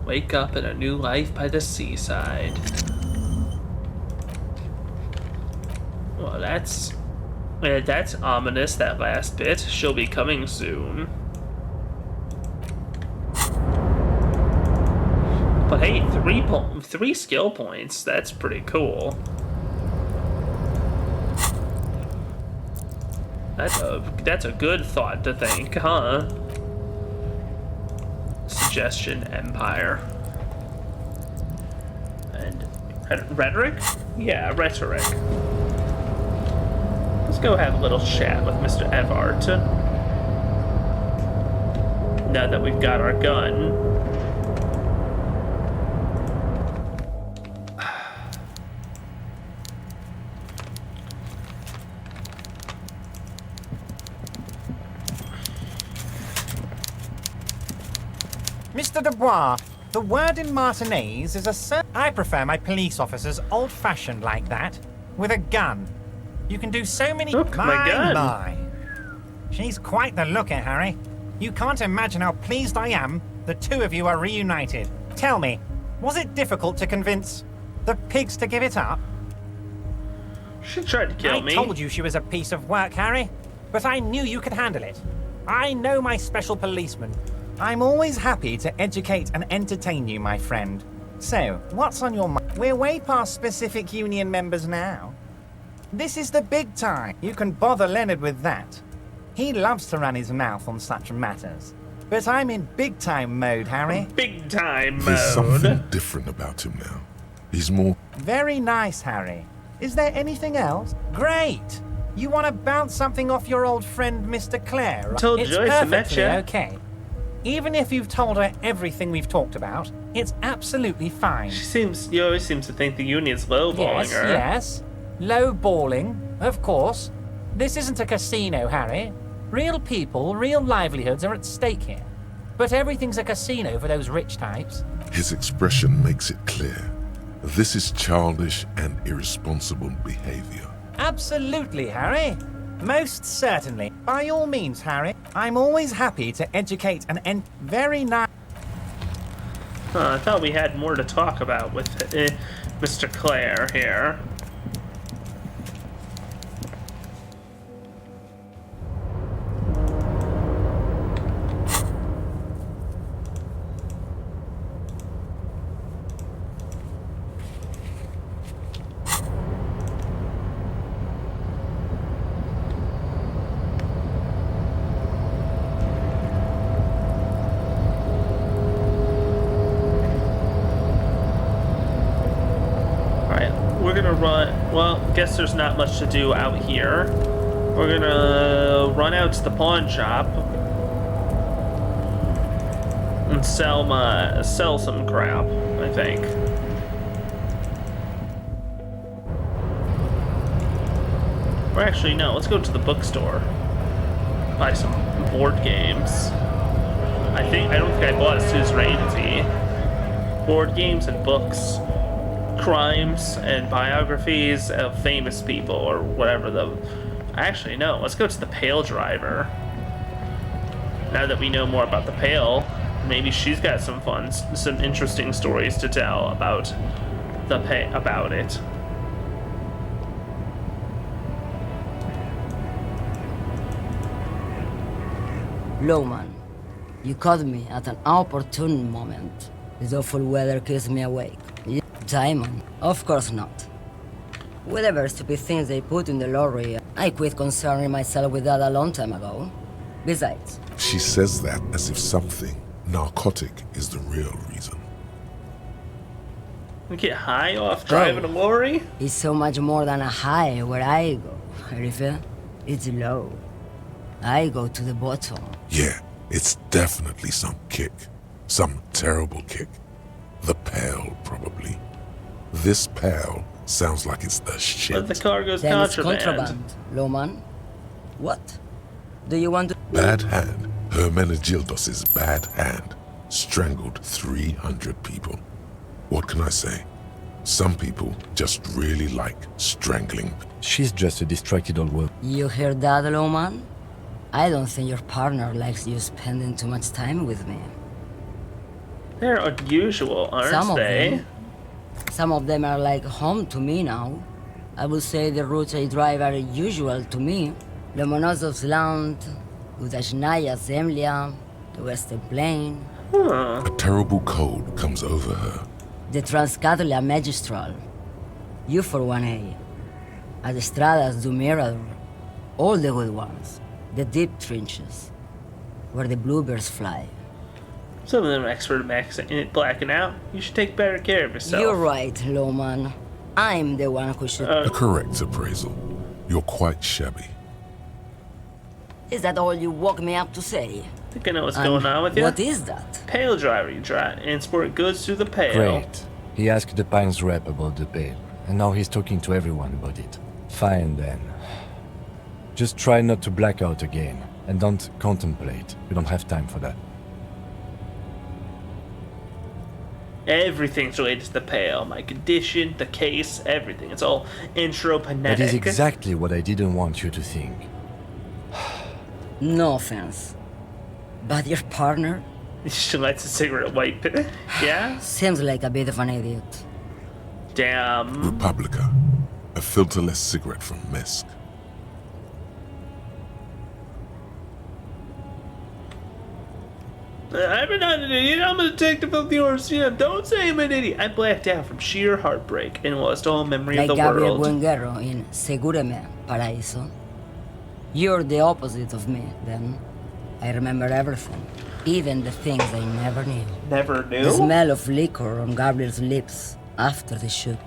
Wake up in a new life by the seaside. Well, that's ominous. That last bit. She'll be coming soon. hey, 3 skill points. That's pretty cool. That's a good thought to think, huh? Suggestion Empire. And rhetoric? Yeah, rhetoric. Let's go have a little chat with Mr. Evart. Now that we've got our gun. Mr. Dubois, the word in Martinez is I prefer my police officers old-fashioned like that, with a gun. You can do so many... Look, my gun. My. She's quite the looker, Harry. You can't imagine how pleased I am the two of you are reunited. Tell me, was it difficult to convince the pigs to give it up? She tried to kill me. I told you she was a piece of work, Harry, but I knew you could handle it. I know my special policeman. I'm always happy to educate and entertain you, my friend. So, what's on your mind? We're way past specific union members now. This is the big time. You can bother Leonard with that. He loves to run his mouth on such matters. But I'm in big time mode, Harry. Big time mode. There's something different about him now. He's more... Very nice, Harry. Is there anything else? Great! You want to bounce something off your old friend, Mr. Clare? Told it's Joyce I met perfectly ya. okay. Even if you've told her everything we've talked about, it's absolutely fine. You always seem to think the union's lowballing her. Yes. Lowballing, of course. This isn't a casino, Harry. Real people, real livelihoods are at stake here. But everything's a casino for those rich types. His expression makes it clear. This is childish and irresponsible behavior. Absolutely, Harry. Most certainly. By all means, Harry. I'm always happy to educate and very nice. I thought we had more to talk about with Mr. Clare here. Guess there's not much to do out here. We're gonna run out to the pawn shop and sell some crap, I think. Or actually, no, let's go to the bookstore. Buy some board games. I don't think I bought a Suzerainty. Board games and books. Crimes and biographies of famous people, or whatever Actually, no, let's go to the Pale Driver. Now that we know more about the Pale, maybe she's got some interesting stories to tell about it. Lowman, you caught me at an opportune moment. This awful weather keeps me awake. Diamond? Of course not. Whatever stupid things they put in the lorry, I quit concerning myself with that a long time ago. Besides... She says that as if something narcotic is the real reason. We get high off driving a lorry? It's so much more than a high where I go, Herife. It's low. I go to the bottom. Yeah, it's definitely some kick. Some terrible kick. The Pale, probably. This Pale sounds like it's the shit. But the cargo's then contraband. It's contraband, Lowman. What? Do you want to... Bad hand. Hermenegildos' bad hand. Strangled 300 people. What can I say? Some people just really like strangling. She's just a distracted old woman. You hear that, Lowman? I don't think your partner likes you spending too much time with me. They're unusual, aren't they? Some of them are like home to me now. I would say the routes I drive are usual to me. Lomonosov's Land, Udashnaya Zemlya, the Western Plain. A terrible cold comes over her. The Transcatlia Magistral. You for 1A. Adestradas do Mirador. All the good ones. The deep trenches. Where the bluebirds fly. Some of them are expert at blacking out. You should take better care of yourself. You're right, Lowman. I'm the one who should... A correct appraisal. You're quite shabby. Is that all you woke me up to say? I think I know what's going on with you. What is that? Pale driver, you drive and sport goods through the pale. Great. He asked the Pines rep about the pale, and now he's talking to everyone about it. Fine then. Just try not to black out again, and don't contemplate. We don't have time for that. Everything's related to the pale. My condition, the case, everything. It's all intrapenetic. That is exactly what I didn't want you to think. No offense. But your partner? She lights a cigarette wipe. Yeah? Seems like a bit of an idiot. Damn. Republica. A filterless cigarette from Misk. I'm not an idiot. I'm a detective of the RCM. Don't say I'm an idiot. I blacked out from sheer heartbreak and lost all memory like of the Gabriel world. Buenguerro in Segúreme, Paraíso. You're the opposite of me, then. I remember everything, even the things I never knew. Never knew? The smell of liquor on Gabriel's lips after the shoot,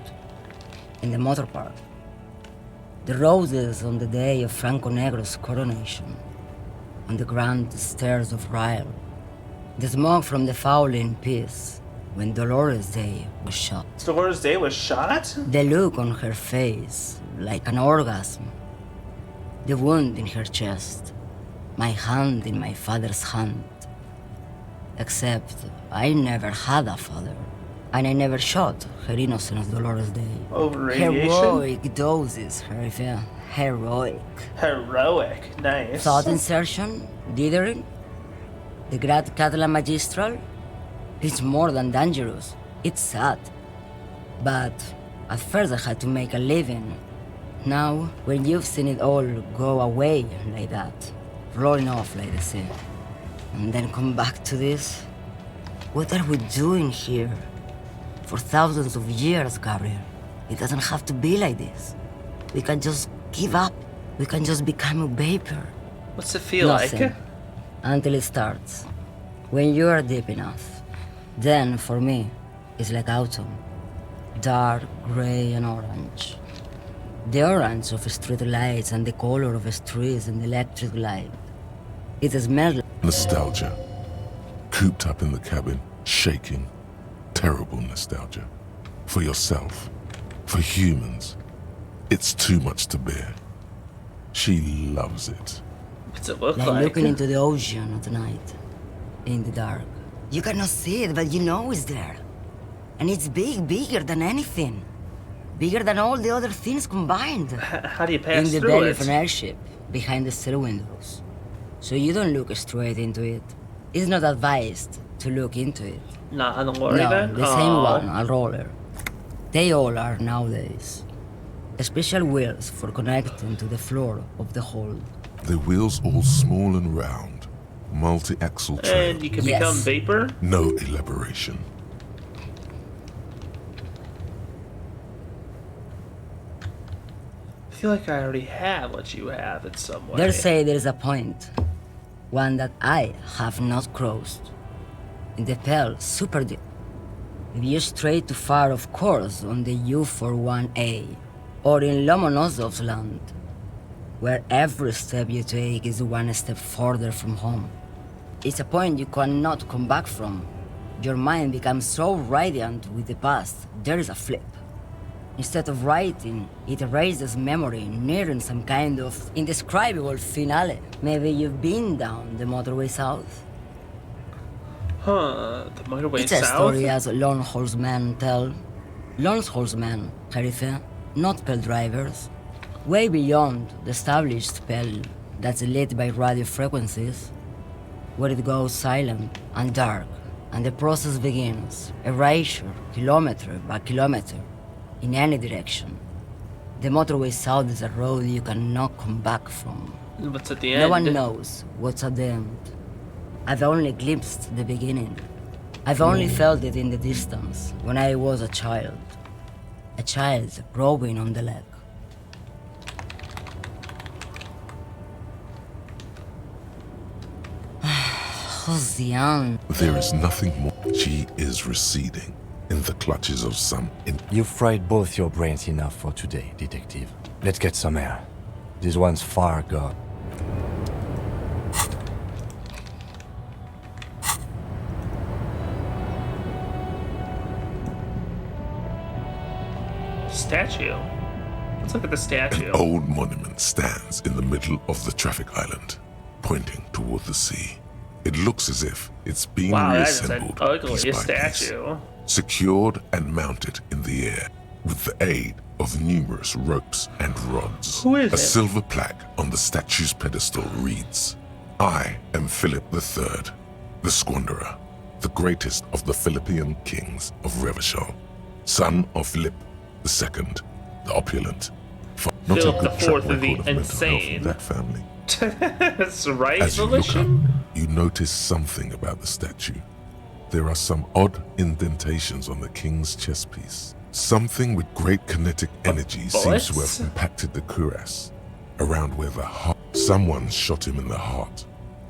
in the motor park. The roses on the day of Franco Negro's coronation, on the grand stairs of Ryle. The smoke from the Fowling piece when Dolores Day was shot. Dolores Day was shot? The look on her face, like an orgasm. The wound in her chest. My hand in my father's hand. Except I never had a father. And I never shot her innocent Dolores Day. Over radiation? Heroic doses, Harifia. Heroic. Heroic. Nice. Thought insertion? Dithering? The Transcatlia Magistral? It's more than dangerous. It's sad. But at first I had to make a living. Now, when you've seen it all go away like that, rolling off like the sea, and then come back to this, what are we doing here? For thousands of years, Gabriel. It doesn't have to be like this. We can just give up. We can just become a vapor. What's it feel Nothing. like? Until it starts. When you are deep enough, then for me, it's like autumn. Dark, gray, and orange. The orange of street lights and the color of streets and electric light. It smells like Nostalgia. Cooped up in the cabin, shaking. Terrible nostalgia. For yourself. For humans. It's too much to bear. She loves it. What's it look like like? looking into the ocean at night, in the dark. You cannot see it, but you know it's there. And it's big, bigger than anything. Bigger than all the other things combined. How do you pass in the through belly it? of an airship, behind the stair windows. So you don't look straight into it. It's not advised to look into it. Not on the lorry No, then? the same Aw. one, a roller. They all are nowadays. Special wheels for connecting to the floor of the hold. The wheels all small and round. Multi-axle trail. And you can become vapor? No elaboration. I feel like I already have what you have in some way. They say there is a point. One that I have not crossed. In the Pale, super deep. If you stray too far, of course, on the U41A, or in Lomonosov's land, where every step you take is one step further from home. It's a point you cannot come back from. Your mind becomes so radiant with the past, there is a flip. Instead of writing, it erases memory, nearing some kind of indescribable finale. Maybe you've been down the motorway south? Huh, the motorway It's south? a story as lone horsemen tell. Lone horsemen, Jerife, not Pale drivers. Way beyond the established Pale that's lit by radio frequencies, where it goes silent and dark, and the process begins, erasure, kilometer by kilometer, in any direction. The motorway south is a road you cannot come back from. What's at the end? No one knows what's at the end. I've only glimpsed the beginning. I've only felt it in the distance, when I was a child. A child growing on the leg. Josiane. There is nothing more. She is receding in the clutches of some. You've fried both your brains enough for today, detective. Let's get some air. This one's far gone. Statue. Let's look at the statue. An old monument stands in the middle of the traffic island, pointing toward the sea. It looks as if it's being reassembled that is an ugly piece by statue. piece, secured and mounted in the air with the aid of numerous ropes and rods. Who is A it? silver plaque on the statue's pedestal reads, "I am Philip III, the Squanderer, the greatest of the Philippian kings of Revachol, son of Philip II, the opulent." Not Philip a good the track Fourth of the record of mental health insane. in that family. That's right, As you look up, Elysium? you notice something about the statue. There are some odd indentations on the king's chest piece. Something with great kinetic energy seems to have impacted the cuirass, around where the heart. Someone shot him in the heart.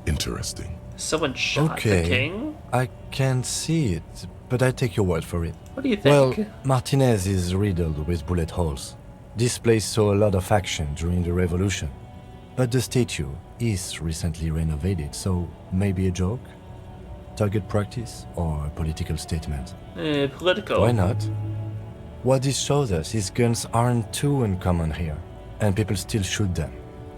Interesting. Someone shot Okay, the king? I can't see it, but I take your word for it. What do you Well, think? Martinez is riddled with bullet holes. This place saw a lot of action during the revolution. But the statue is recently renovated, so maybe a joke? Target practice or a political statement? Political. Why not? What this shows us is guns aren't too uncommon here, and people still shoot them,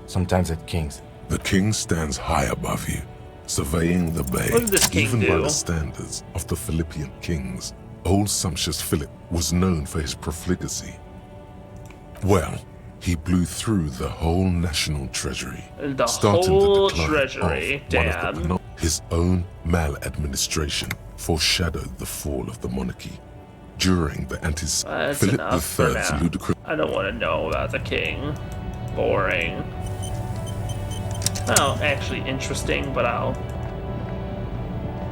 sometimes at kings. The king stands high above you, surveying the bay. What did this king Even by do? the standards of the Philippian kings, old sumptuous Philip was known for his profligacy. Well, he blew through the whole national treasury, The starting whole the decline treasury, of one of damn. the his own maladministration foreshadowed the fall of the monarchy during the That's Philip enough for III's now. ludicrous. I don't want to know about the king. Boring. Well, actually interesting, but I'll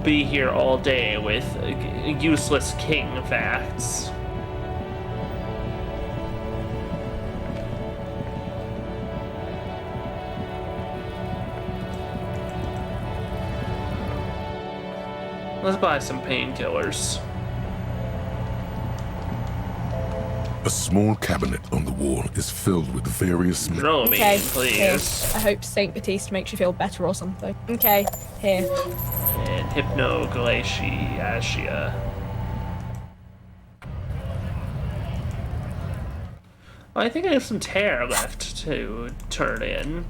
be here all day with useless king facts. Let's buy some painkillers. A small cabinet on the wall is filled with various. Throw me, Okay, please. here. I hope Saint Baptiste makes you feel better or something. Okay, here. And hypnoglaciatia. I think I have some tear left to turn in.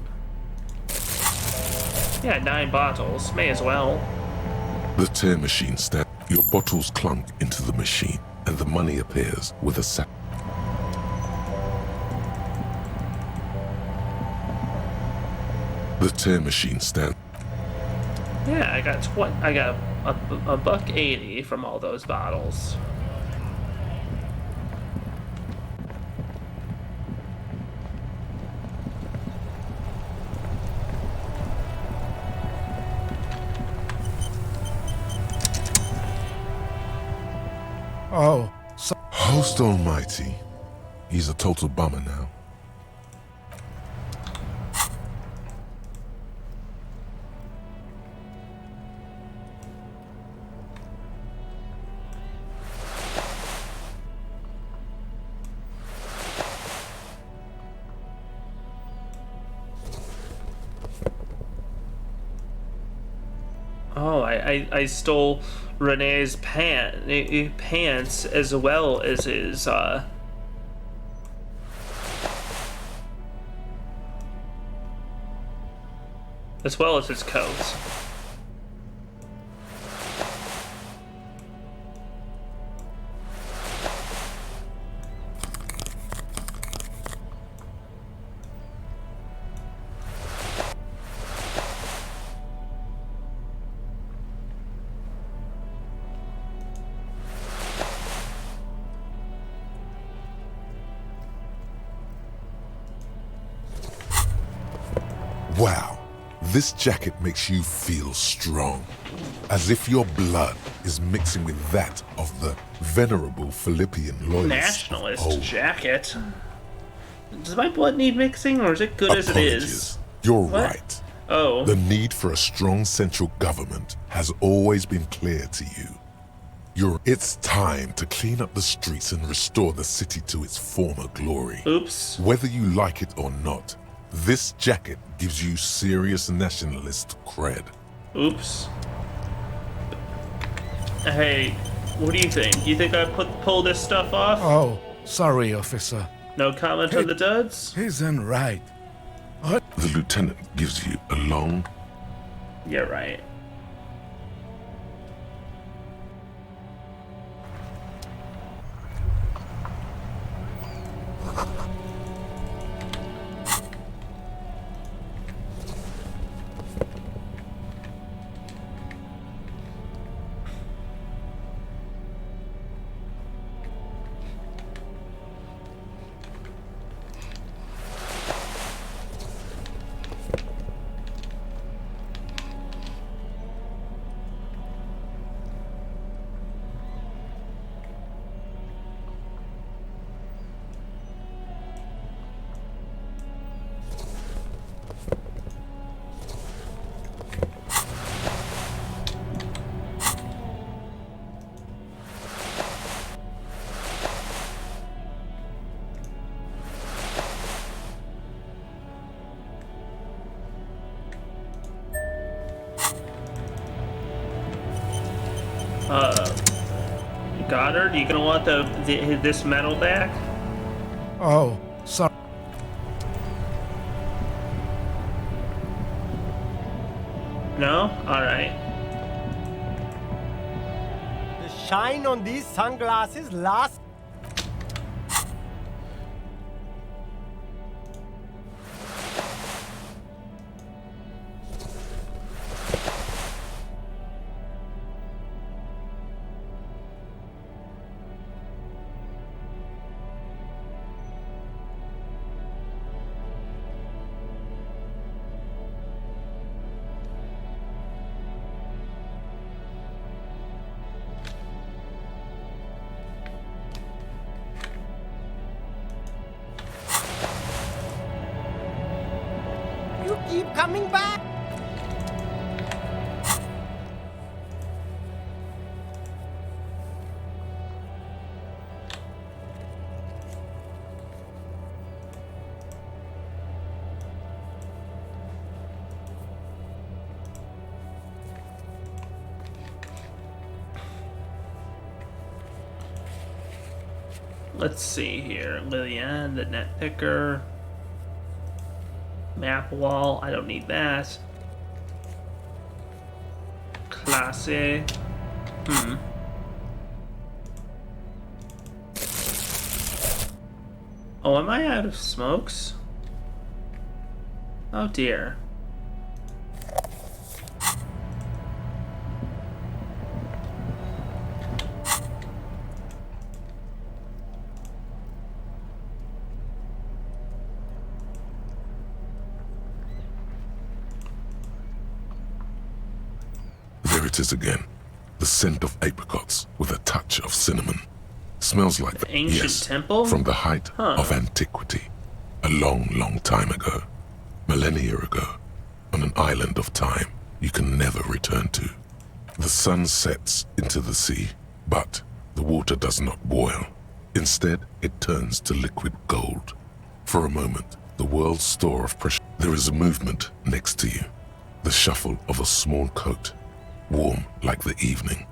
Yeah, 9 bottles. May as well. The tear machine stands. Your bottles clunk into the machine, and the money appears with a sack. The tear machine stands. Yeah, I got a $1.80 from all those bottles. Oh, Host almighty. He's a total bummer now. Oh, I stole Renee's pants as well as his coat. Wow, this jacket makes you feel strong. as if your blood is mixing with that of the venerable Philippian loyalists. Nationalist jacket. Does my blood need mixing, or is it good as it is? You're What? right. Oh. The need for a strong central government has always been clear to you. It's time to clean up the streets and restore the city to its former glory. Oops. Whether you like it or not, this jacket gives you serious nationalist cred. Oops. Hey, what do you think? You think I pull this stuff off? Oh, sorry, officer. No comment on the duds? Isn't right. The lieutenant gives you a long... Yeah, right. Goddard, you gonna want this medal back? Oh, sorry. No? Alright. The shine on these sunglasses lasts. You keep coming back. Let's see here. Lillian, the net picker. Map wall, I don't need that. Classy. Oh, am I out of smokes? Oh dear. There it is again. The scent of apricots with a touch of cinnamon. Smells like the ancient temple? From the height of antiquity. A long, long time ago. Millennia ago. On an island of time you can never return to. The sun sets into the sea, but the water does not boil. Instead, it turns to liquid gold. For a moment, the world's store of precious... There is a movement next to you. The shuffle of a small coat. Warm like the evening.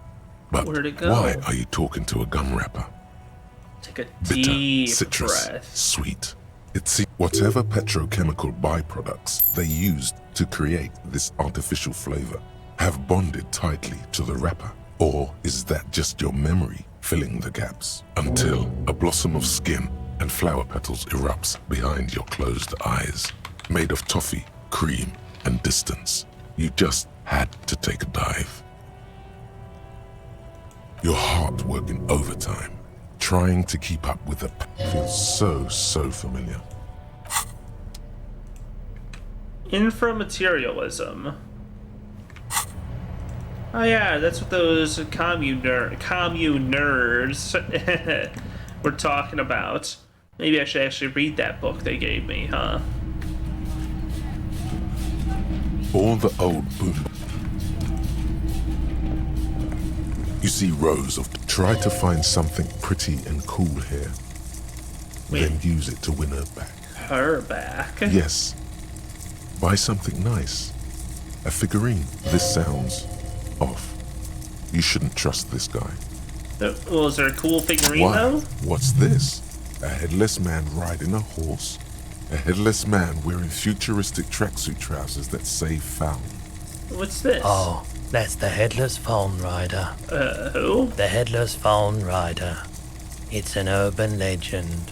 But where'd it go? Why are you talking to a gum wrapper? Take a Bitter, deep citrus, breath. sweet. It's whatever petrochemical byproducts they used to create this artificial flavor have bonded tightly to the wrapper. Or is that just your memory filling the gaps? Until a blossom of skin and flower petals erupts behind your closed eyes. Made of toffee, cream, and distance. You just had to take a dive. Your heart working overtime, trying to keep up with the feels so familiar. Inframaterialism. Oh yeah, that's what those communers were talking about. Maybe I should actually read that book they gave me, huh? All the old boom. You see rows of try to find something pretty and cool here. Then use it to win her back. Her back? Yes. Buy something nice. A figurine. This sounds off. You shouldn't trust this guy. Well, is there a cool figurine Why? though? What's this? A headless man riding a horse? A headless man wearing futuristic tracksuit trousers that say found. What's this? Oh, that's the Headless Phone Rider. Who? The Headless Phone Rider. It's an urban legend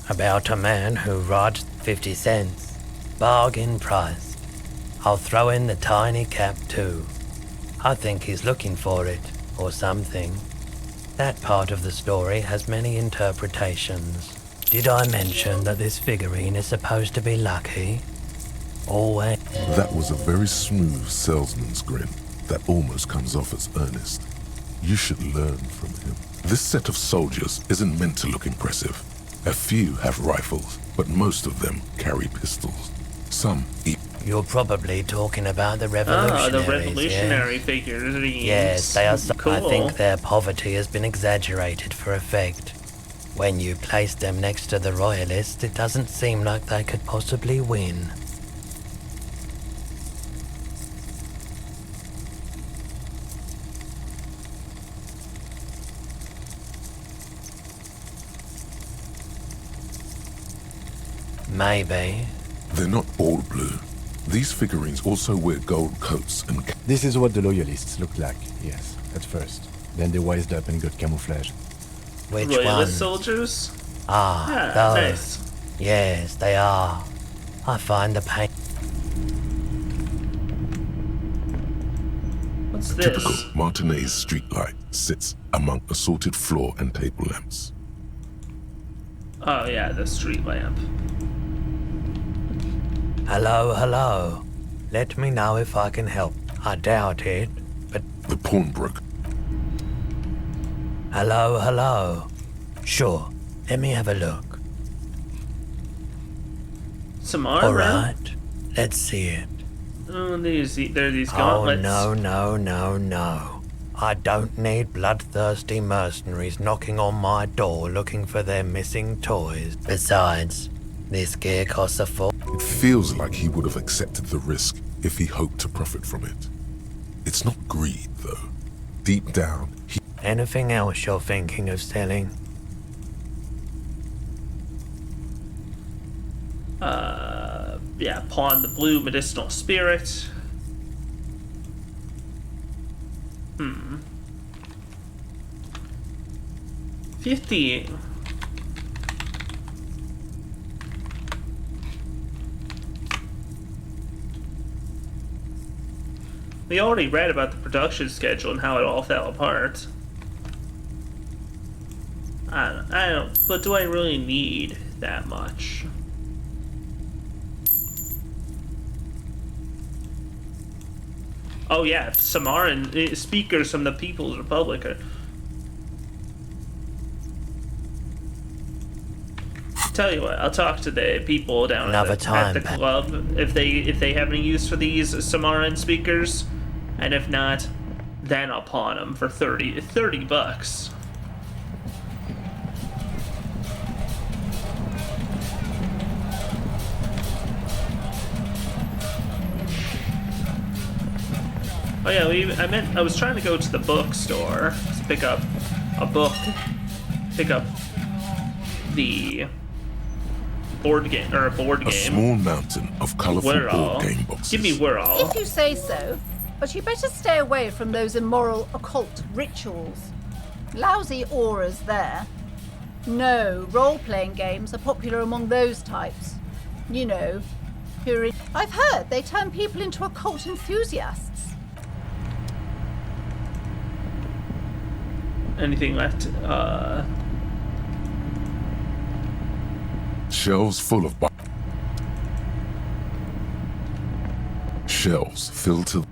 about a man who rides 50 cents. Bargain price. I'll throw in the tiny cap too. I think he's looking for it, or something. That part of the story has many interpretations. Did I mention that this figurine is supposed to be lucky? Always. That was a very smooth salesman's grin that almost comes off as earnest. You should learn from him. This set of soldiers isn't meant to look impressive. A few have rifles, but most of them carry pistols. Some eat. You're probably talking about the revolutionaries. Ah, the revolutionary figurines. Yes, they are. Cool. I think their poverty has been exaggerated for effect. When you place them next to the royalists, it doesn't seem like they could possibly win. Maybe. They're not all blue. These figurines also wear gold coats and... This is what the loyalists looked like, yes, at first. Then they wised up and got camouflage. Which Royalist ones? soldiers? Ah, Yeah, those. nice. Yes, they are. I find the pain. What's this? Typical Martinez streetlight sits among assorted floor and table lamps. Oh yeah, the street lamp. Hello, hello. Let me know if I can help. I doubt it, but... The pawnbroker. Hello, hello. Sure, let me have a look. Some armor? Alright, let's see it. Oh, there are these Oh, gauntlets. no. I don't need bloodthirsty mercenaries knocking on my door looking for their missing toys. Besides, this gear costs a fortune. It feels like he would have accepted the risk if he hoped to profit from it. It's not greed, though. Deep down, he... Anything else you're thinking of selling? Yeah, pawn the blue medicinal spirit. 50. We already read about the production schedule and how it all fell apart. I don't, but do I really need that much? Oh yeah, Samaran speakers from the People's Republic are... Tell you what, I'll talk to the people down at the club if they have any use for these Samaran speakers, and if not, then I'll pawn them for 30 bucks. Oh yeah, I was trying to go to the bookstore to pick up a book, pick up the board game or a board game. A small mountain of colorful board game boxes. Give me Whirl. If you say so, but you better stay away from those immoral occult rituals. Lousy auras there. No, role-playing games are popular among those types. You know, who I've heard they turn people into occult enthusiasts. Anything left? Shelves full of shelves filled to...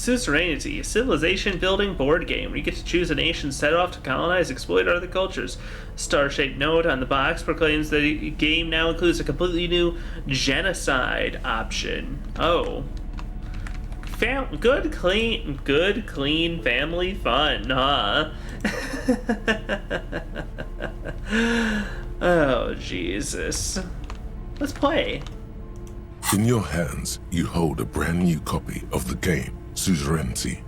Suzerainty, a civilization building board game where you get to choose a nation set off to colonize, exploit other cultures. Star-shaped note on the box proclaims the game now includes a completely new genocide option. Oh. Good, clean family fun, huh? Oh, Jesus. Let's play. In your hands, you hold a brand new copy of the game, Suzerainty.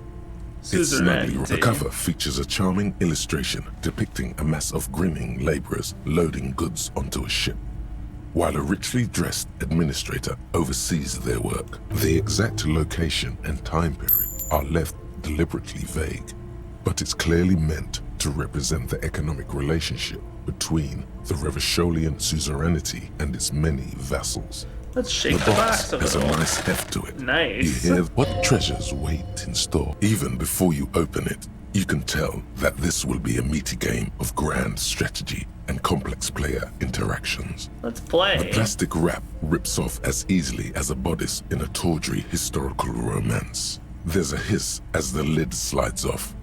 The cover features a charming illustration depicting a mass of grinning laborers loading goods onto a ship, while a richly dressed administrator oversees their work. The exact location and time period are left deliberately vague, but it's clearly meant to represent the economic relationship between the Revacholian suzerainty and its many vassals. Let's shake the box a has a little. nice heft to it. Nice. You hear what treasures wait in store. Even before you open it, you can tell that this will be a meaty game of grand strategy and complex player interactions. Let's play. The plastic wrap rips off as easily as a bodice in a tawdry historical romance. There's a hiss as the lid slides off.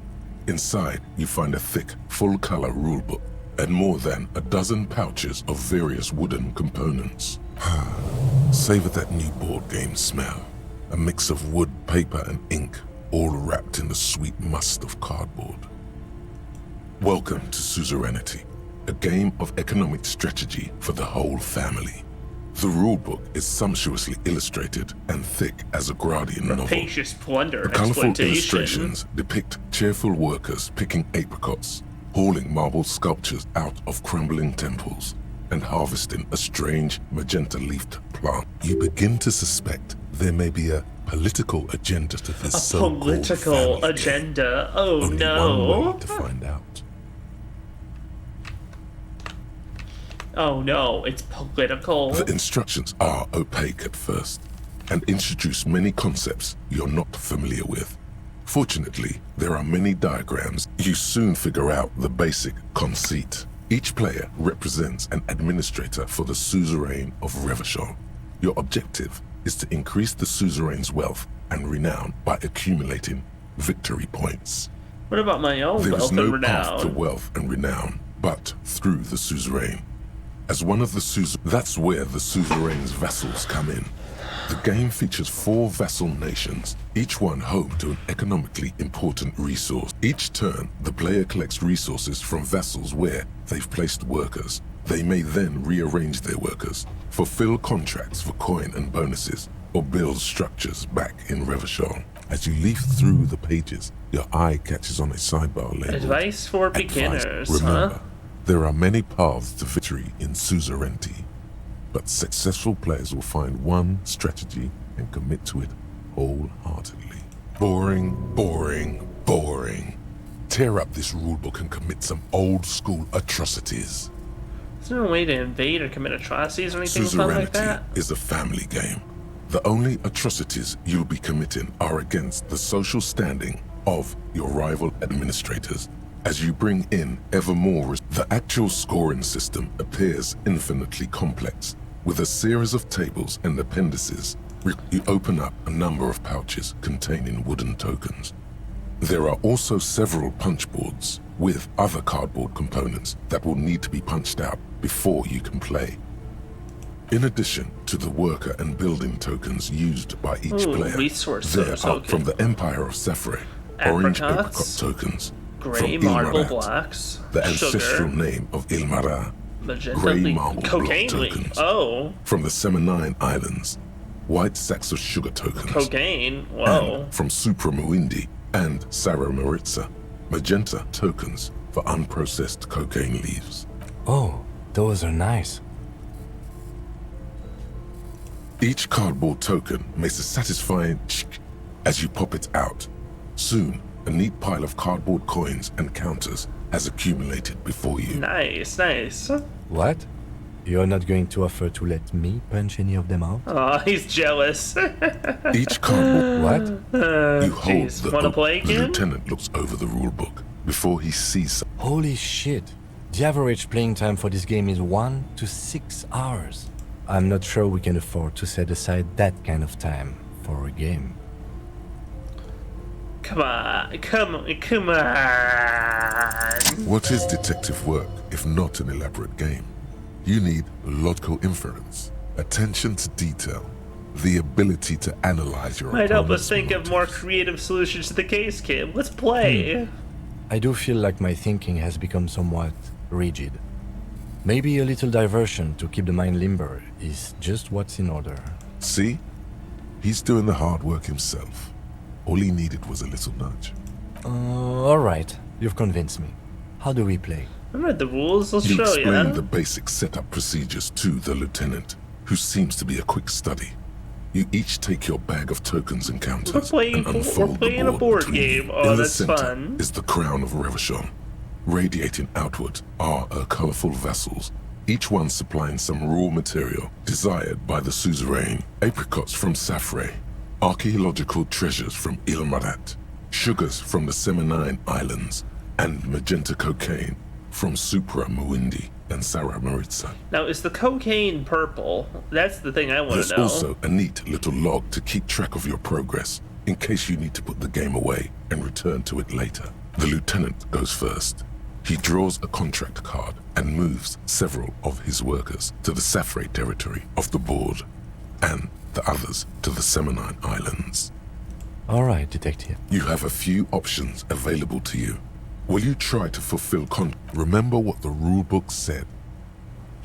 Inside, you find a thick, full-color rulebook and more than a dozen pouches of various wooden components. Savor that new board game smell. A mix of wood, paper, and ink, all wrapped in the sweet must of cardboard. Welcome to Suzerainty, a game of economic strategy for the whole family. The rulebook is sumptuously illustrated and thick as a Gradian novel. Rapacious plunder The and colorful exploitation. illustrations depict cheerful workers picking apricots, hauling marble sculptures out of crumbling temples, and harvesting a strange magenta-leafed plant. You begin to suspect there may be a political agenda to this so-called Political family agenda. game. Oh Only no. one way to find out. Oh no, it's political. The instructions are opaque at first and introduce many concepts you're not familiar with. Fortunately, there are many diagrams. You soon figure out the basic conceit. Each player represents an administrator for the suzerain of Revachol. Your objective is to increase the suzerain's wealth and renown by accumulating victory points. What about my own There wealth is no and path to renown? wealth and renown, but through the suzerain. As one of the that's where the suzerain's vassals come in. The game features 4 vassal nations, each one home to an economically important resource. Each turn, the player collects resources from vassals where they've placed workers. They may then rearrange their workers, fulfill contracts for coin and bonuses, or build structures back in Revachol. As you leaf through the pages, your eye catches on a sidebar labeled Advice for Advice. beginners, Remember, huh? there are many paths to victory in Suzerainty, but successful players will find one strategy and commit to it wholeheartedly. Boring, boring, boring. Tear up this rulebook and commit some old-school atrocities. Is there a way to invade or commit atrocities or anything fun like Suzerainty that? is a family game. The only atrocities you'll be committing are against the social standing of your rival administrators. As you bring in ever more, the actual scoring system appears infinitely complex. With a series of tables and appendices, you open up a number of pouches containing wooden tokens. There are also several punch boards with other cardboard components that will need to be punched out before you can play. In addition to the worker and building tokens used by each player, there are from the Empire of Sephre, orange apricot Apricots, tokens, gray from marble Ilmarat, blocks, the sugar, ancestral name of Ilmarat, magenta gray leaf, marble block cocaine tokens, leaf. Oh, from the Seminine Islands, white sacks of sugar tokens, cocaine. Whoa. and from Supramuindi and Sarah Maritza, magenta tokens for unprocessed cocaine leaves. Oh, those are nice. Each cardboard token makes a satisfying chick as you pop it out. Soon, a neat pile of cardboard coins and counters has accumulated before you. Nice, nice. What? You're not going to offer to let me punch any of them out? Oh, he's jealous. Each cardboard... What? You hold Jeez, the wanna oak. play The again? lieutenant looks over the rulebook before he sees... Holy shit. The average playing time for this game is 1 to 6 hours. I'm not sure we can afford to set aside that kind of time for a game. Come on. What is detective work if not an elaborate game? You need logical inference, attention to detail, the ability to analyze your Might help opponent's us think of more creative solutions to the case, kid. Let's play. I do feel like my thinking has become somewhat rigid. Maybe a little diversion to keep the mind limber is just what's in order. See? He's doing the hard work himself. All he needed was a little nudge. Alright, you've convinced me. How do we play? I read the rules, I'll You show explain you. the basic setup procedures to the lieutenant, who seems to be a quick study. You each take your bag of tokens and counters and unfold the a board between you. game. Oh, In the that's center fun. is the crown of Revachol. Radiating outward are colorful vessels, each one supplying some raw material desired by the suzerain. Apricots from Safre, archaeological treasures from Ilmarat, sugars from the Seminine Islands, and magenta cocaine from Supra Muindi and Sarah Maritza. Now, is the cocaine purple? That's the thing I want There's to know. also a neat little log to keep track of your progress, in case you need to put the game away and return to it later. The lieutenant goes first. He draws a contract card and moves several of his workers to the Safre territory of the board, and the others to the Seminine Islands. Alright, detective. You have a few options available to you. Will you try to fulfill Remember what the rulebook said.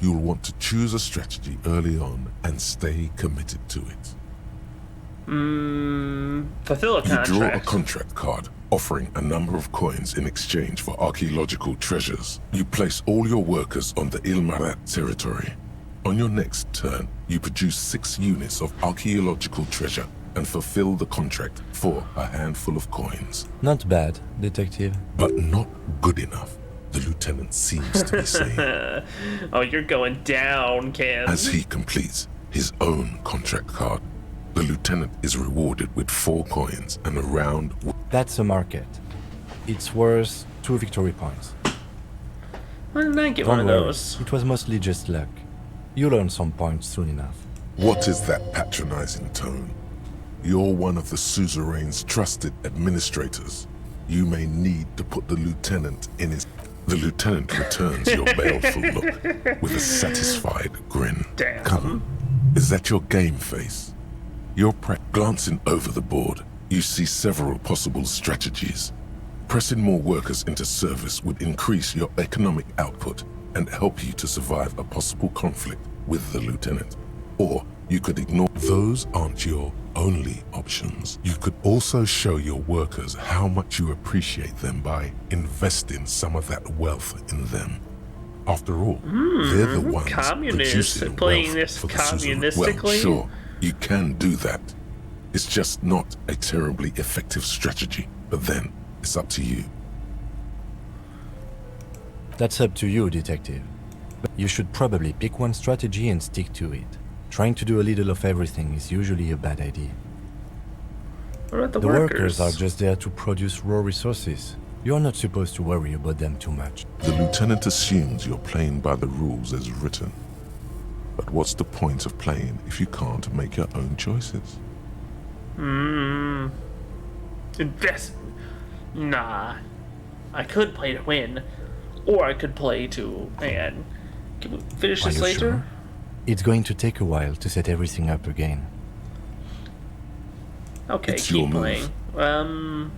You'll want to choose a strategy early on and stay committed to it. Fulfill a You draw a contract. contract card offering a number of coins in exchange for archaeological treasures. You place all your workers on the Ilmarat territory. On your next turn, you produce 6 units of archaeological treasure and fulfill the contract for a handful of coins. Not bad, detective. But not good enough, the lieutenant seems to be saying. Oh, you're going down, Cam. As he completes his own contract card, the lieutenant is rewarded with 4 coins and a round. That's a market. It's worth 2 victory points. Why didn't I get Don't one of worry, those? it was mostly just luck. You'll earn some points soon enough. What is that patronizing tone? You're one of the suzerain's trusted administrators. You may need to put the lieutenant in his... The lieutenant returns your baleful look with a satisfied grin. Damn. Come on, is that your game face? You're glancing over the board. You see several possible strategies. Pressing more workers into service would increase your economic output and help you to survive a possible conflict with the lieutenant. Or you could ignore. Those aren't your only options. You could also show your workers how much you appreciate them by investing some of that wealth in them. After all, they're the ones communist, producing playing wealth this for the suzerain. Well, communistically? sure, you can do that. It's just not a terribly effective strategy. But then, it's up to you. That's up to you, detective. But you should probably pick one strategy and stick to it. Trying to do a little of everything is usually a bad idea. What about the workers are just there to produce raw resources. You're not supposed to worry about them too much. The lieutenant assumes you're playing by the rules as written. But what's the point of playing if you can't make your own choices? Invest. Nah. I could play to win, or I could play to. Man, can we finish Are this you later? sure? It's going to take a while to set everything up again. Okay, It's your keep move. playing.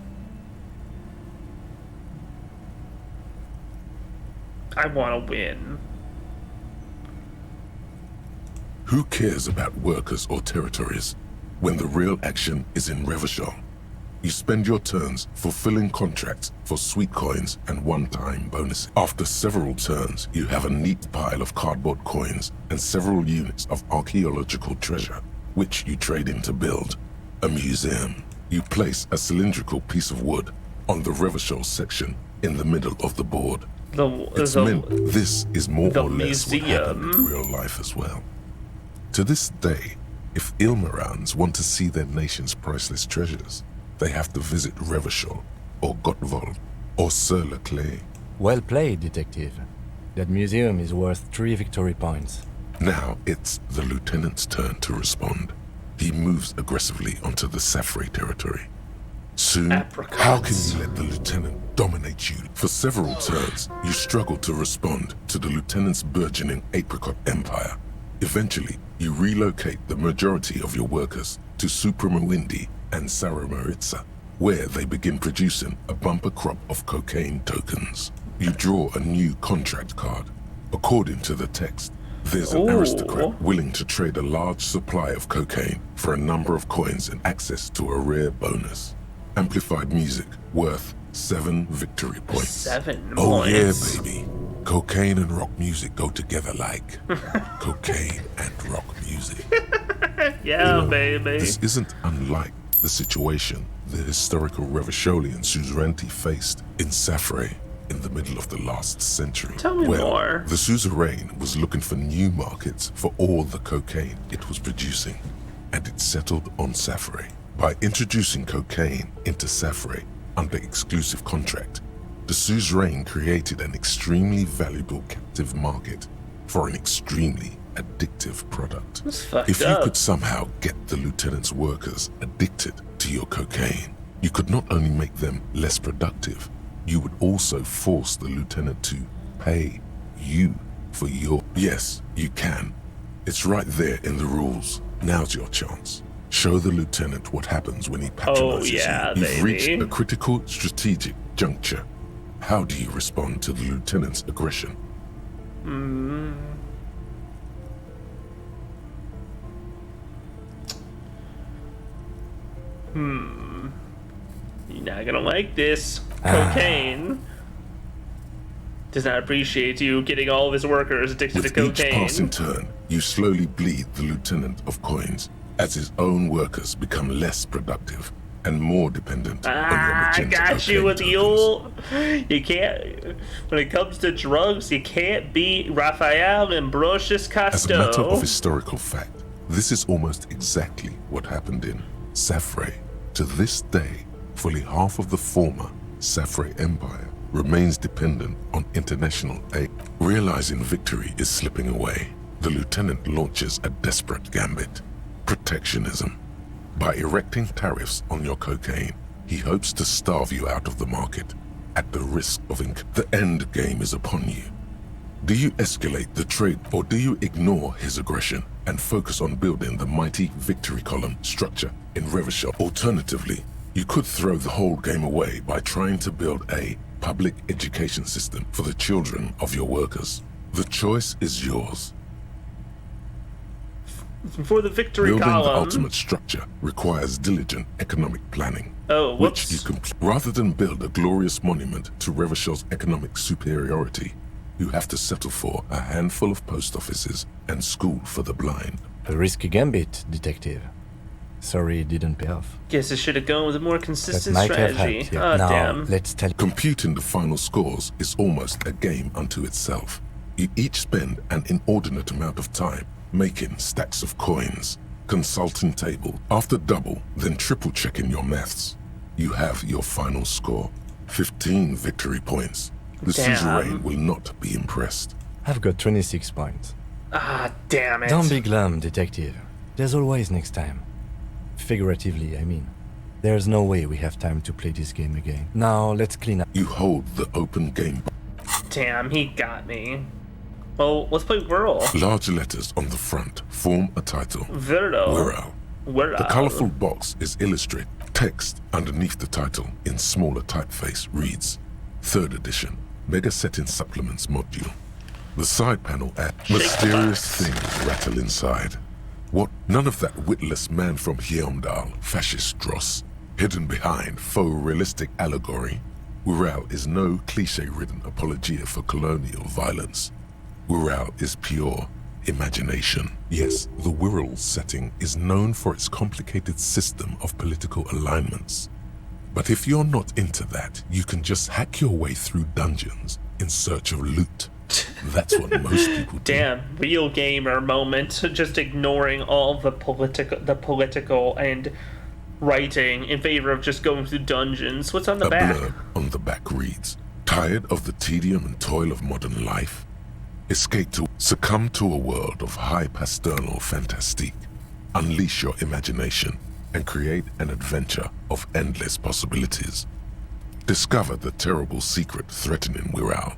I want to win. Who cares about workers or territories when the real action is in Revachol? You spend your turns fulfilling contracts for sweet coins and one-time bonuses. After several turns, you have a neat pile of cardboard coins and several units of archaeological treasure, which you trade in to build a museum. You place a cylindrical piece of wood on the Revachol section in the middle of the board. This is more the or less what happened in museum. real life as well. To this day, if Ilmarans want to see their nation's priceless treasures, they have to visit Revachol, or Gottwald, or Sur-le-Clay. Well played, detective. That museum is worth 3 victory points. Now it's the lieutenant's turn to respond. He moves aggressively onto the Safre territory. Soon, how can you let the lieutenant dominate you? For several turns, you struggle to respond to the lieutenant's burgeoning apricot empire. Eventually, you relocate the majority of your workers to Supremawindi and Saramaritsa, where they begin producing a bumper crop of cocaine tokens. You draw a new contract card. According to the text, there's an aristocrat willing to trade a large supply of cocaine for a number of coins and access to a rare bonus. Amplified music worth 7 victory points. 7 Oh points. yeah, baby. Cocaine and rock music go together like cocaine and rock music. Yeah, baby. This isn't unlike the situation the historical Revacholian suzerainty faced in Safre in the middle of the last century. Tell me more. The suzerain was looking for new markets for all the cocaine it was producing, and it settled on Safre. By introducing cocaine into Safre under exclusive contract, the suzerain created an extremely valuable captive market for an extremely addictive product. That's fucked If you up. could somehow get the lieutenant's workers addicted to your cocaine, you could not only make them less productive, you would also force the lieutenant to pay you for your... Yes, you can. It's right there in the rules. Now's your chance. Show the lieutenant what happens when he patronizes yeah, you. You've baby. reached a critical strategic juncture. How do you respond to the lieutenant's aggression? You're not gonna like this. Cocaine does not appreciate you getting all of his workers addicted With to each passing cocaine. turn, you slowly bleed the lieutenant of coins as his own workers become less productive and more dependent on your I magenta got you cocaine with the tokens. old. You can't. When it comes to drugs, you can't beat Raphael and Brocious As a matter of Costo. historical fact, this is almost exactly what happened in Safre. To this day, fully half of the former Safre Empire remains dependent on international aid. Realizing victory is slipping away, the lieutenant launches a desperate gambit: protectionism. By erecting tariffs on your cocaine, he hopes to starve you out of the market at the risk of the end game is upon you. Do you escalate the trade, or do you ignore his aggression and focus on building the mighty victory column structure in Revachol? Alternatively, you could throw the whole game away by trying to build a public education system for the children of your workers. The choice is yours. For the victory Building the column. ultimate structure requires diligent economic planning. Oh, which whoops. you rather than build a glorious monument to Revachol's economic superiority, you have to settle for a handful of post offices and school for the blind. A risky gambit, detective. Sorry it didn't pay off. Guess I should have gone with a more consistent might have strategy. helped, yeah. Oh, Now, damn. let's tell Computing the final scores is almost a game unto itself. You each spend an inordinate amount of time making stacks of coins, consulting table, after double, then triple checking your maths. You have your final score, 15 victory points. The Damn. suzerain will not be impressed. I've got 26 points. Ah, damn it. Don't be glum, detective. There's always next time. Figuratively, I mean. There's no way we have time to play this game again. Now, let's clean up. You hold the open game. Damn, he got me. Well, let's play Whirl. Large letters on the front form a title. Whirl. Whirl. Whirl. The colorful box is illustrated. Text underneath the title in smaller typeface reads, 3rd edition, Mega Setting Supplements Module. The side panel adds, mysterious things rattle inside. What? None of that witless man from Heimdall, fascist dross, hidden behind faux realistic allegory. Ural is no cliche-ridden apologia for colonial violence. Ural is pure imagination. Yes, the Wirral setting is known for its complicated system of political alignments. But if you're not into that, you can just hack your way through dungeons in search of loot. That's what most people do. Damn, real gamer moment. Just ignoring all the political and writing in favor of just going through dungeons. What's on the back? Blurb on the back reads, tired of the tedium and toil of modern life? Succumb to a world of high pasternal fantastique. Unleash your imagination and create an adventure of endless possibilities. Discover the terrible secret threatening Wirral.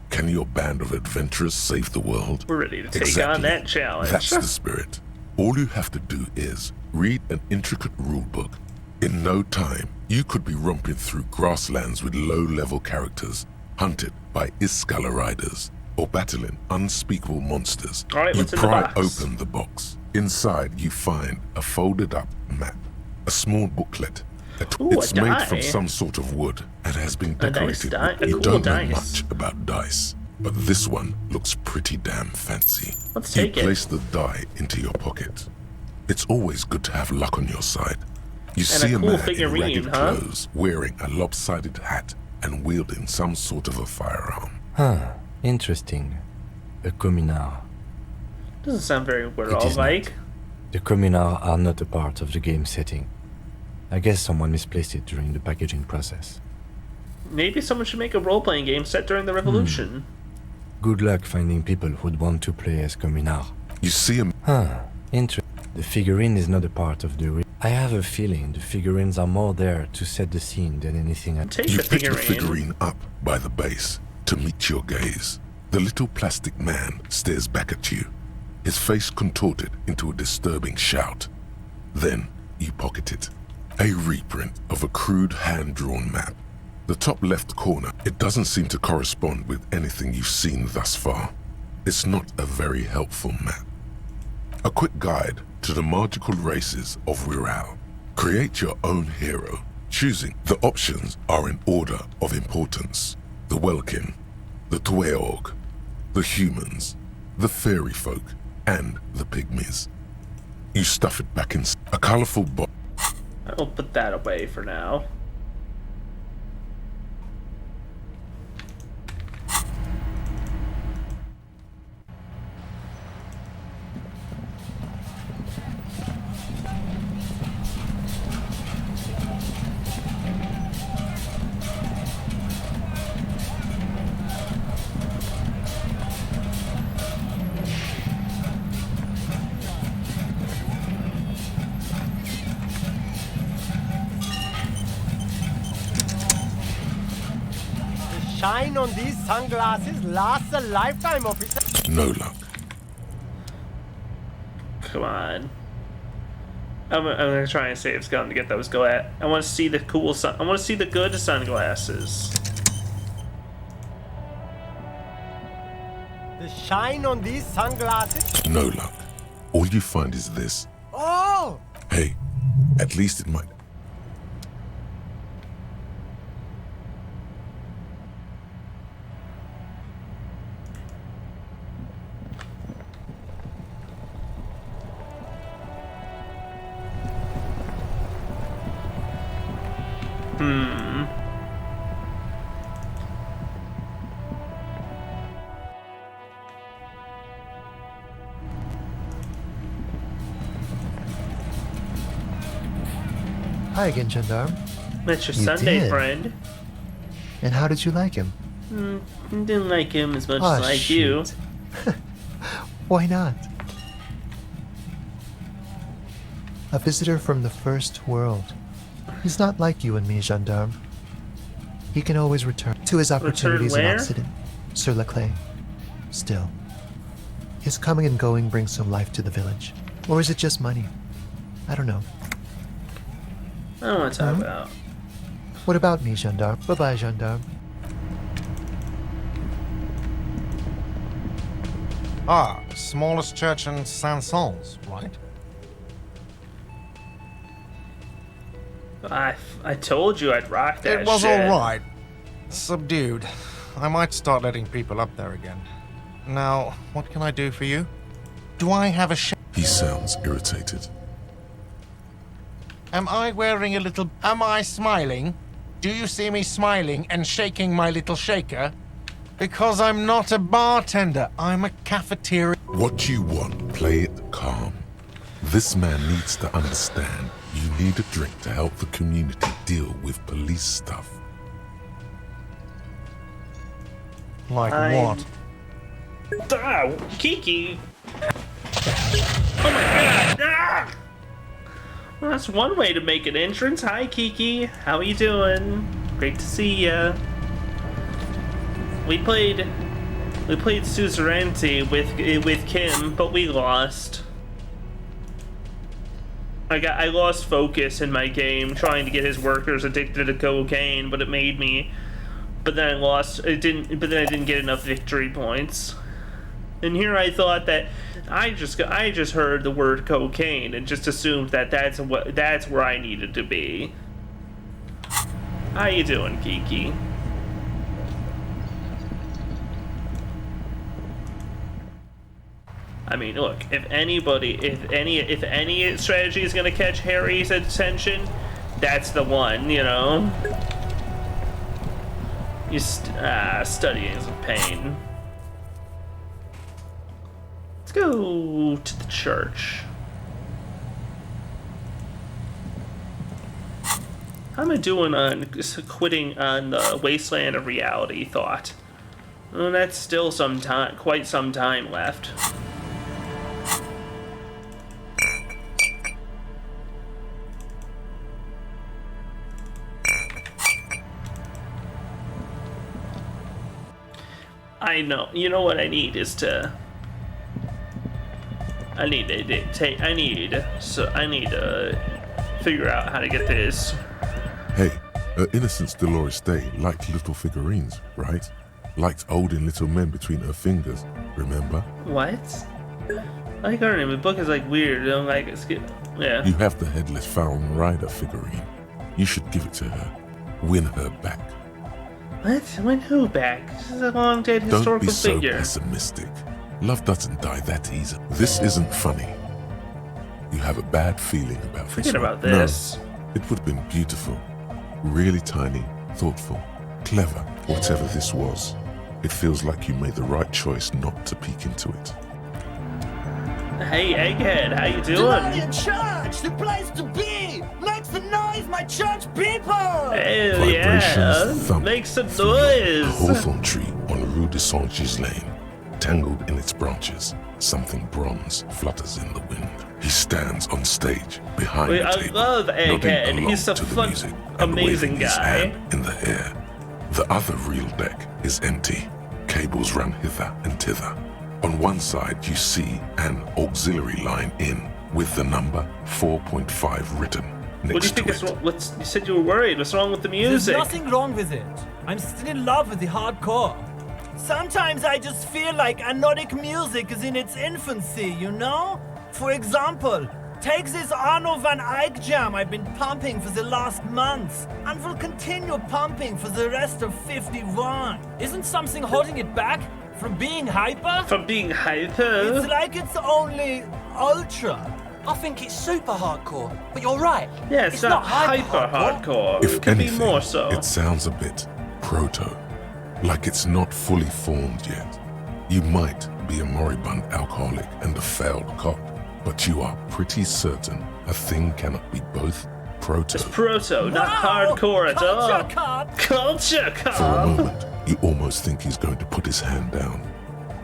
Can your band of adventurers save the world? We're ready to take on that challenge. That's the spirit. All you have to do is read an intricate rulebook. In no time, you could be romping through grasslands with low-level characters, hunted by Iskala riders, or battling unspeakable monsters. All right, you what's in the pry box? open the box. Inside, you find a folded-up map, a small booklet. It's a made die. from some sort of wood and has been A nice decorated. die- a You cool don't know dice. much about dice, but this one looks pretty damn fancy. Let's take you it. place the die into your pocket. It's always good to have luck on your side. You And see a a cool man figurine, in ragged huh? clothes, wearing a lopsided hat and wielding some sort of a firearm. Huh, interesting. A communard. Doesn't sound very It Wirral is like. not. The communards are not a part of the game setting. I guess someone misplaced it during the packaging process. Maybe someone should make a role-playing game set during the Revolution. Good luck finding people who'd want to play as communard. You see him. Huh, interesting. The figurine is not a part of the I have a feeling the figurines are more there to set the scene than anything else. You pick the figurine up by the base to meet your gaze. The little plastic man stares back at you, his face contorted into a disturbing shout. Then you pocket it. A reprint of a crude hand-drawn map. The top left corner, it doesn't seem to correspond with anything you've seen thus far. It's not a very helpful map. A quick guide to the magical races of Wirral. Create your own hero. Choosing the options are in order of importance. The Welkin, the Tweog, the humans, the fairy folk, and the pygmies. You stuff it back in a colorful box. I'll put that away for now. The shine on these sunglasses lasts a lifetime, officer. No luck. Come on. I'm gonna try and save Scum to get those go at. I want to see the cool sun. I want to see the good sunglasses. The shine on these sunglasses. No luck. All you find is this. Oh! Hey, at least it might. Hi again, Gendarme. That's your You Sunday did. friend. And how did you like him? Didn't like him as much Aw, as I like you. Why not? A visitor from the first world. He's not like you and me, Gendarme. He can always return to his opportunities in where? Occident, Sur La Clay. Still, his coming and going brings some life to the village. Or is it just money? I don't know. I don't want to talk about. What about me, Gendarme? Bye-bye, Gendarme. Ah, smallest church in Saint-Saëns, right? I told you I'd rock that It was shit. alright. Subdued. I might start letting people up there again. Now, what can I do for you? Do I have a He sounds irritated. Am I wearing a little... Am I smiling? Do you see me smiling and shaking my little shaker? Because I'm not a bartender. I'm a cafeteria... What you want, play it calm. This man needs to understand you need a drink to help the community deal with police stuff. Like what? Kiki! Oh my god! Ah! Well, that's one way to make an entrance. Hi, Kiki. How you doing? Great to see ya. We played Suzerainty with Kim, but we lost. I lost focus in my game trying to get his workers addicted to cocaine, but it made me. But then I lost. But then I didn't get enough victory points. And here I thought that I just heard the word cocaine and just assumed that that's where I needed to be. How you doing, Kiki? I mean, look, if any strategy is gonna catch Harry's attention, that's the one, you know? Studying is a pain. Let's go to the church. How am I doing on quitting on the Wasteland of Reality thought? Well, that's still quite some time left. I know. You know what I need is to. I need to figure out how to get this. Hey, Innocence Dolores Day liked little figurines, right? Liked holding little men between her fingers, remember? What? I can't remember. The book is like weird. I'm like, yeah. You have the headless Falcon Rider figurine. You should give it to her. Win her back. What? Win who back? This is a long dead historical figure. Don't be so pessimistic. Love doesn't die that easy. This isn't funny. You have a bad feeling about this. Forget about this. No, it would have been beautiful. Really tiny, thoughtful, clever, whatever this was. It feels like you made the right choice not to peek into it. Hey, Egghead, how you doing? Delirium Church, the place to be! Make some noise, my church people! Hell yeah! Make some noise! A hawthorn tree on Rue de Saint-Gislain, tangled in its branches, something bronze flutters in the wind. He stands on stage behind the table, I love Egghead. He's a fun, amazing his guy. hand in the air. The other real deck is empty. Cables run hither and thither. On one side, you see an auxiliary line in with the number 4.5 written next what do you think to is it. wrong? You said you were worried. What's wrong with the music? There's nothing wrong with it. I'm still in love with the hardcore. Sometimes I just feel like anodic music is in its infancy, you know? For example, take this Arno van Eyck jam I've been pumping for the last month, and will continue pumping for the rest of 51. Isn't something holding it back? From being hyper? From being hyper? It's like it's only ultra. I think it's super hardcore, but you're right. Yeah, it's not hyper hardcore. If It could anything, be more so. it sounds a bit proto, like it's not fully formed yet. You might be a moribund alcoholic and a failed cop, but you are pretty certain a thing cannot be both proto. It's proto, not hardcore at all. Culture For a cop. moment, you almost think he's going to put his hand down,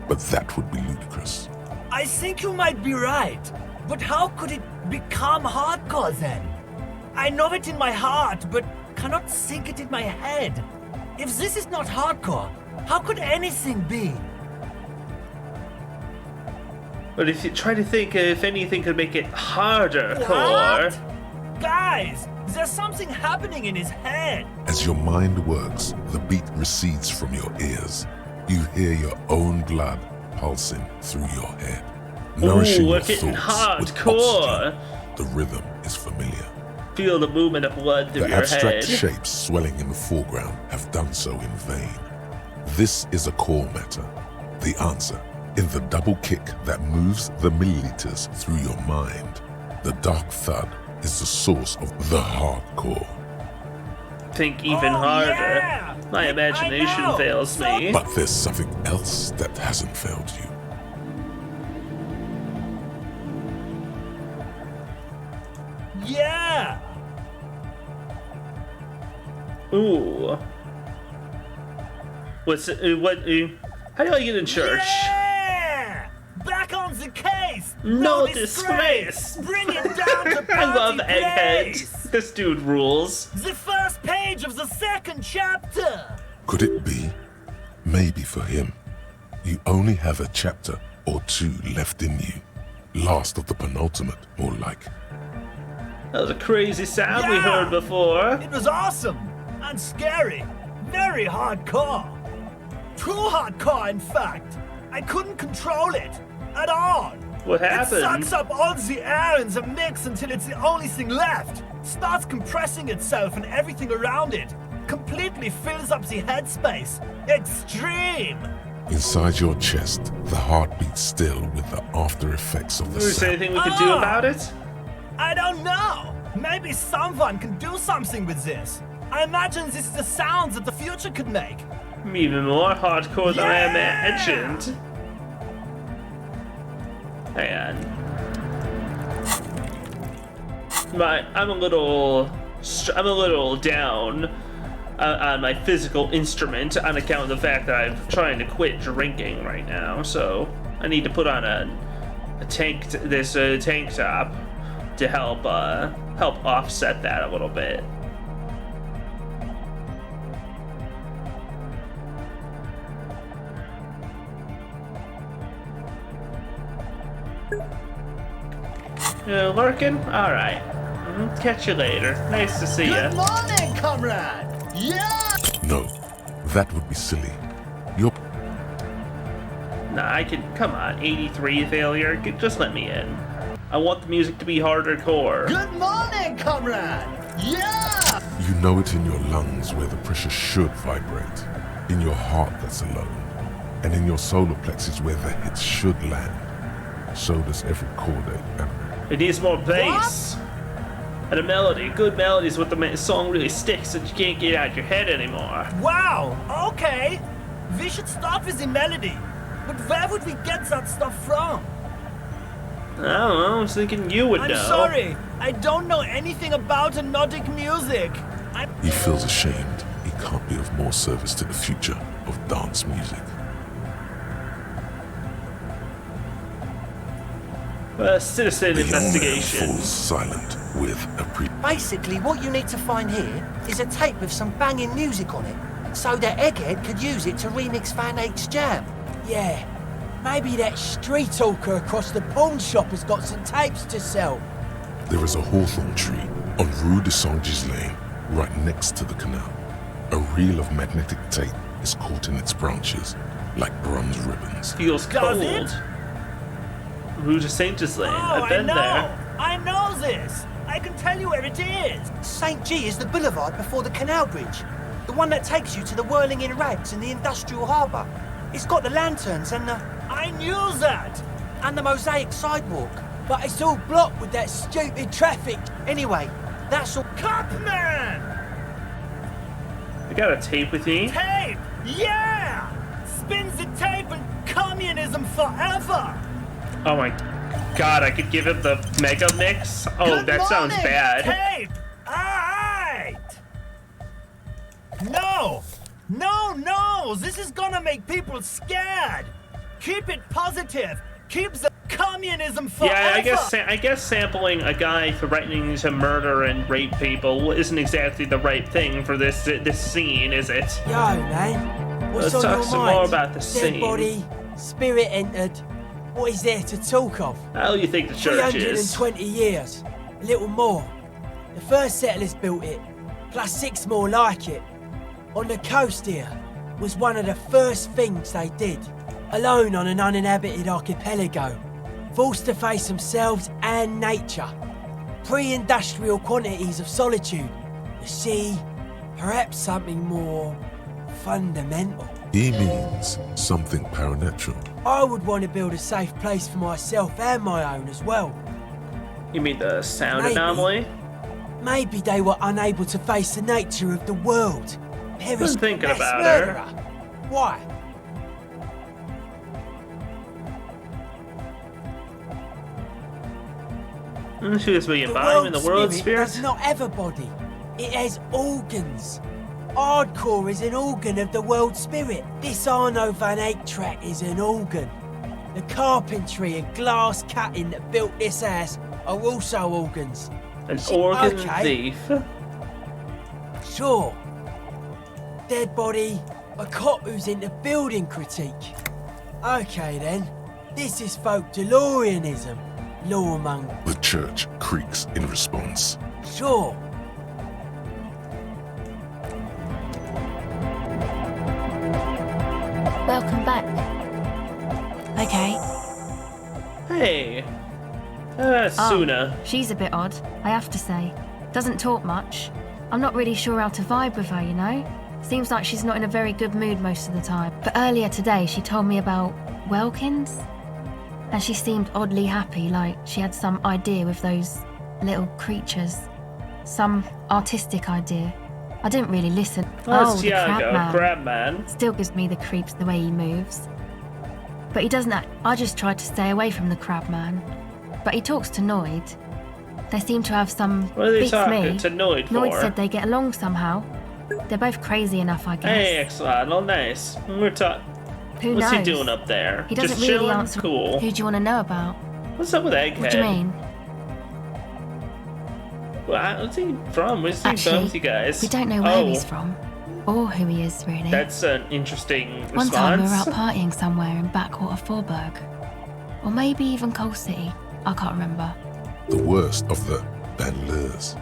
but that would be ludicrous. I think you might be right, but how could it become hardcore then? I know it in my heart, but cannot think it in my head. If this is not hardcore, how could anything be? But if you try to think if anything could make it harder core. Guys, there's something happening in his head. As your mind works, the beat recedes from your ears. You hear your own blood pulsing through your head, nourishing we're your getting thoughts with hardcore. oxygen. The rhythm is familiar. Feel the movement of blood through The your abstract head. shapes swelling in the foreground have done so in vain. This is a core matter. The answer in the double kick that moves the milliliters through your mind. The dark thud is the source of the hardcore. Think even harder. My imagination fails me. But there's something else that hasn't failed you. Yeah! Ooh. How do I get in church? Yeah! Back on the case! No disgrace! Bring it down to party I love Egghead. place. This dude rules. The first page of the second chapter. Could it be? Maybe for him, you only have a chapter or two left in you. Last of the penultimate, more like. That was a crazy sound we heard before. It was awesome and scary. Very hardcore. Too hardcore, in fact. I couldn't control it at all. What happened? It sucks up all the air in the mix until it's the only thing left. Starts compressing itself and everything around it. Completely fills up the headspace. Extreme. Inside your chest, the heart beats still with the after effects of the Is there sound. anything we could do about it? I don't know. Maybe someone can do something with this. I imagine this is the sounds that the future could make. Even more hardcore than I imagined. Hang on. I'm a little down on my physical instrument on account of the fact that I'm trying to quit drinking right now. So I need to put on a tank top to help offset that a little bit. Lurking? Alright. Catch you later. Nice to see Good you. morning, comrade! Yeah! No, that would be silly. You're Nah, I can. Come on, 83 failure. Just let me in. I want the music to be harder core. Good morning, comrade! Yeah! You know it in your lungs where the pressure should vibrate, in your heart that's alone, and in your solar plexus where the hits should land. So does every chordate animal. It needs more bass. And a melody. Good melody is what the song really sticks and you can't get out your head anymore. Wow, okay. We should start with the melody. But where would we get that stuff from? I don't know, I was thinking you would know. I'm sorry, I don't know anything about Nordic music. He feels ashamed he can't be of more service to the future of dance music. Citizen The young man investigation. falls silent with a Basically, what you need to find here is a tape with some banging music on it, so that Egghead could use it to remix Van Eyck's jam. Yeah, maybe that street hawker across the pawn shop has got some tapes to sell. There is a hawthorn tree on Rue de Saint-Gislain, right next to the canal. A reel of magnetic tape is caught in its branches, like bronze ribbons. Feels cold. Rue de Saint-Gislain. I've been there. I know this. I can tell you where it is. St. G is the boulevard before the canal bridge. The one that takes you to the whirling in rags and the industrial harbour. It's got the lanterns and the... I knew that! And the mosaic sidewalk. But it's all blocked with that stupid traffic. Anyway, that's all... Copman! You got a tape with me? Tape! Yeah! Spins the tape and communism forever! Oh my god, I could give him the mega mix? Oh, Good that sounds morning, bad. Tape! Alright! No! No! This is gonna make people scared! Keep it positive! Keep the communism forever! Yeah, I guess sampling a guy threatening to murder and rape people isn't exactly the right thing for this scene, is it? Yo, man. What's Let's on talk your some mind? more about the Dead scene. body, spirit entered. What is there to talk of? How do you think the church is? 320 years. A little more. The first settlers built it, plus 6 more like it. On the coast here was one of the first things they did. Alone on an uninhabited archipelago. Forced to face themselves and nature. Pre-industrial quantities of solitude. The sea, perhaps something more fundamental. He means something paranatural. I would want to build a safe place for myself and my own as well. You mean the sound Maybe. anomaly? Maybe they were unable to face the nature of the world. Been thinking mass about murderer. her. Why? She was being The fine in the world spirit spirit. does not have a body. It has organs. Hardcore is an organ of the world spirit. This Arno van Eyck track is an organ. The carpentry and glass cutting that built this house are also organs. An organ okay. thief? Sure. Dead body, a cop who's into building critique. Okay then, this is folk DeLoreanism, lawmonger. The church creaks in response. Sure. Welcome back. Okay. Hey. Suna. She's a bit odd, I have to say. Doesn't talk much. I'm not really sure how to vibe with her, you know? Seems like she's not in a very good mood most of the time. But earlier today, she told me about Welkins. And she seemed oddly happy, like she had some idea with those little creatures. Some artistic idea. I didn't really listen. Oh, the Tiago, crab man. Still gives me the creeps the way he moves. But he doesn't act. I just tried to stay away from the crab man. But he talks to Noid. They seem to have some. What are they beats talking me. to Noid for? Noid said they get along somehow. They're both crazy enough, I guess. Hey, excellent. Oh, nice. What's Who knows? he doing up there? He doesn't Just really chilling? answer. Cool. Who do you want to know about? What's up with Egghead? What do you mean? Where's he from? Where's he Actually, from, you guys? we don't know where he's from. Or who he is, really. That's an interesting response. One time we were out partying somewhere in backwater Forburg. Or maybe even Coal City. I can't remember. The worst of the Banlieues.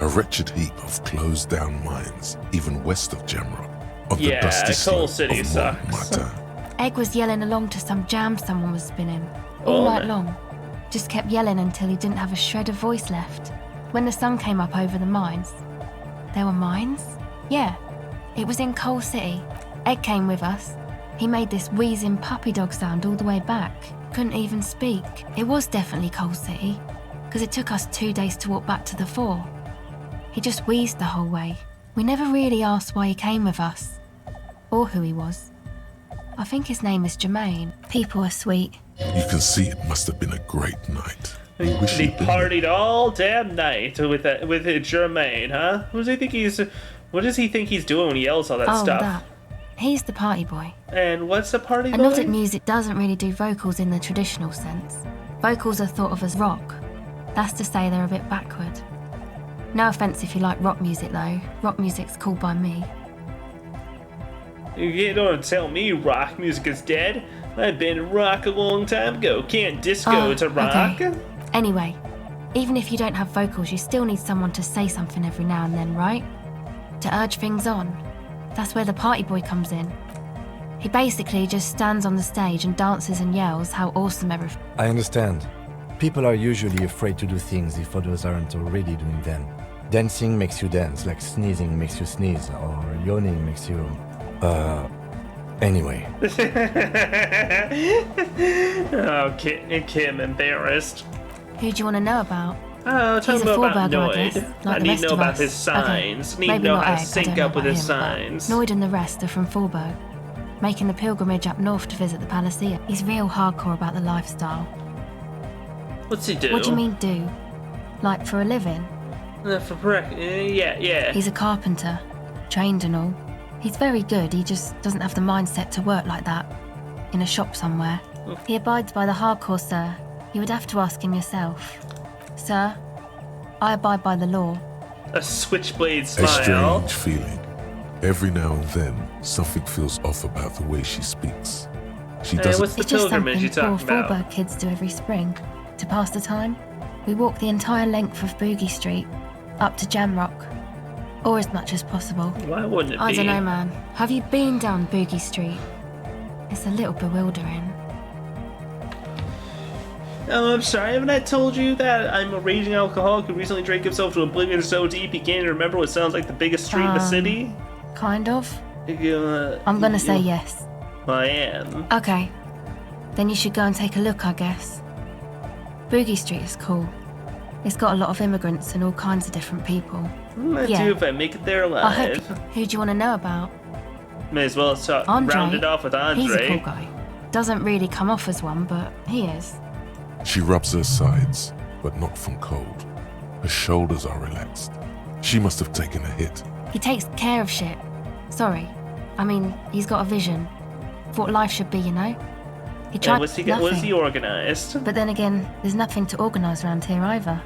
A wretched heap of closed-down mines, even west of Jamrock, of the dusty Coal slope City of sucks. Montmartre. Egg was yelling along to some jam someone was spinning. All night long. Just kept yelling until he didn't have a shred of voice left. When the sun came up over the mines. There were mines? Yeah. It was in Coal City. Egg came with us. He made this wheezing puppy dog sound all the way back. Couldn't even speak. It was definitely Coal City, because it took us 2 days to walk back to the fort. He just wheezed the whole way. We never really asked why he came with us, or who he was. I think his name is Jermaine. People are sweet. You can see it must have been a great night. He partied all damn night with Jermaine, huh? What does he think he's doing when he yells all that stuff? That. He's the party boy. And what's a party boy? Nordic music doesn't really do vocals in the traditional sense. Vocals are thought of as rock. That's to say they're a bit backward. No offence if you like rock music though. Rock music's cool by me. You don't tell me rock music is dead. I've been rock a long time ago. Can't disco to rock. Okay. Anyway, even if you don't have vocals, you still need someone to say something every now and then, right? To urge things on. That's where the party boy comes in. He basically just stands on the stage and dances and yells how awesome everything. I understand. People are usually afraid to do things if others aren't already doing them. Dancing makes you dance, like sneezing makes you sneeze, or yawning makes you... Anyway. Oh, Kim, embarrassed. Who do you want to know about? Oh, tell He's me a about Forburger, I Noid. guess, I like the need rest to know of about us. his signs. Need to Maybe know not how Egg, to I sync don't know up with about his him, but signs. Noid and the rest are from Forburg, making the pilgrimage up north to visit the Palacia. He's real hardcore about the lifestyle. What's he do? What do you mean do? Like for a living? Yeah. He's a carpenter, trained and all. He's very good, he just doesn't have the mindset to work like that. In a shop somewhere. He abides by the hardcore, sir. You would have to ask him yourself. Sir, I abide by the law. A switchblade A smile. strange feeling. Every now and then, something feels off about the way she speaks. She doesn't. What's the It's just pilgrimage something you're poor talking about? Forburg kids do every spring. To pass the time, we walk the entire length of Boogie Street, up to Jamrock. Or as much as possible. Why wouldn't it I be? don't know, man. Have you been down Boogie Street? It's a little bewildering. Oh, I'm sorry, haven't I told you that I'm a raging alcoholic who recently drank himself to oblivion so deep he can't even remember what sounds like the biggest street in the city? Kind of. I'm gonna say yes. I am. Okay. Then you should go and take a look, I guess. Boogie Street is cool. It's got a lot of immigrants and all kinds of different people. I do if I make it there I alive. hope. Who do you want to know about? May as well start Andre. round it off with Andre. He's a cool guy. Doesn't really come off as one, but he is. She rubs her sides, but not from cold. Her shoulders are relaxed. She must have taken a hit. He takes care of shit. Sorry. I mean, he's got a vision. For what life should be, you know? He tried Was nothing. he organized? But then again, there's nothing to organise around here either.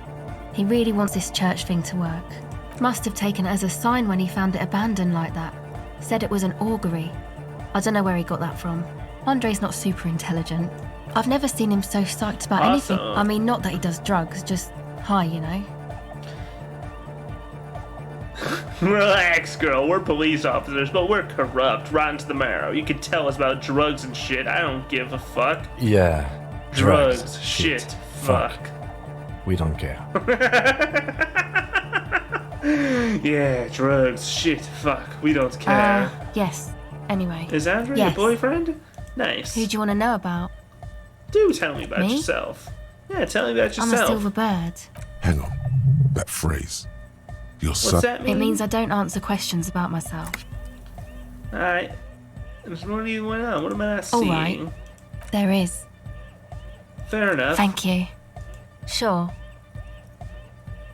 He really wants this church thing to work. Must have taken it as a sign when he found it abandoned like that. Said it was an augury. I don't know where he got that from. Andre's not super intelligent. I've never seen him so psyched about anything. I mean, not that he does drugs, just high, you know. Relax, girl. We're police officers, but we're corrupt, rotten to the marrow. You can tell us about drugs and shit. I don't give a fuck. Yeah. Drugs, shit, fuck. We don't care. Yeah, drugs, shit, fuck. We don't care. Yes. Anyway. Is Andre yes. your boyfriend? Nice. Who do you want to know about? Do tell me about Me? yourself. Yeah, tell me about yourself. I'm a silver bird. Hang on. That phrase. Your What's that mean? It means I don't answer questions about myself. Alright. What do you want to know? What am I not seeing? Alright. There is. Fair enough. Thank you. Sure.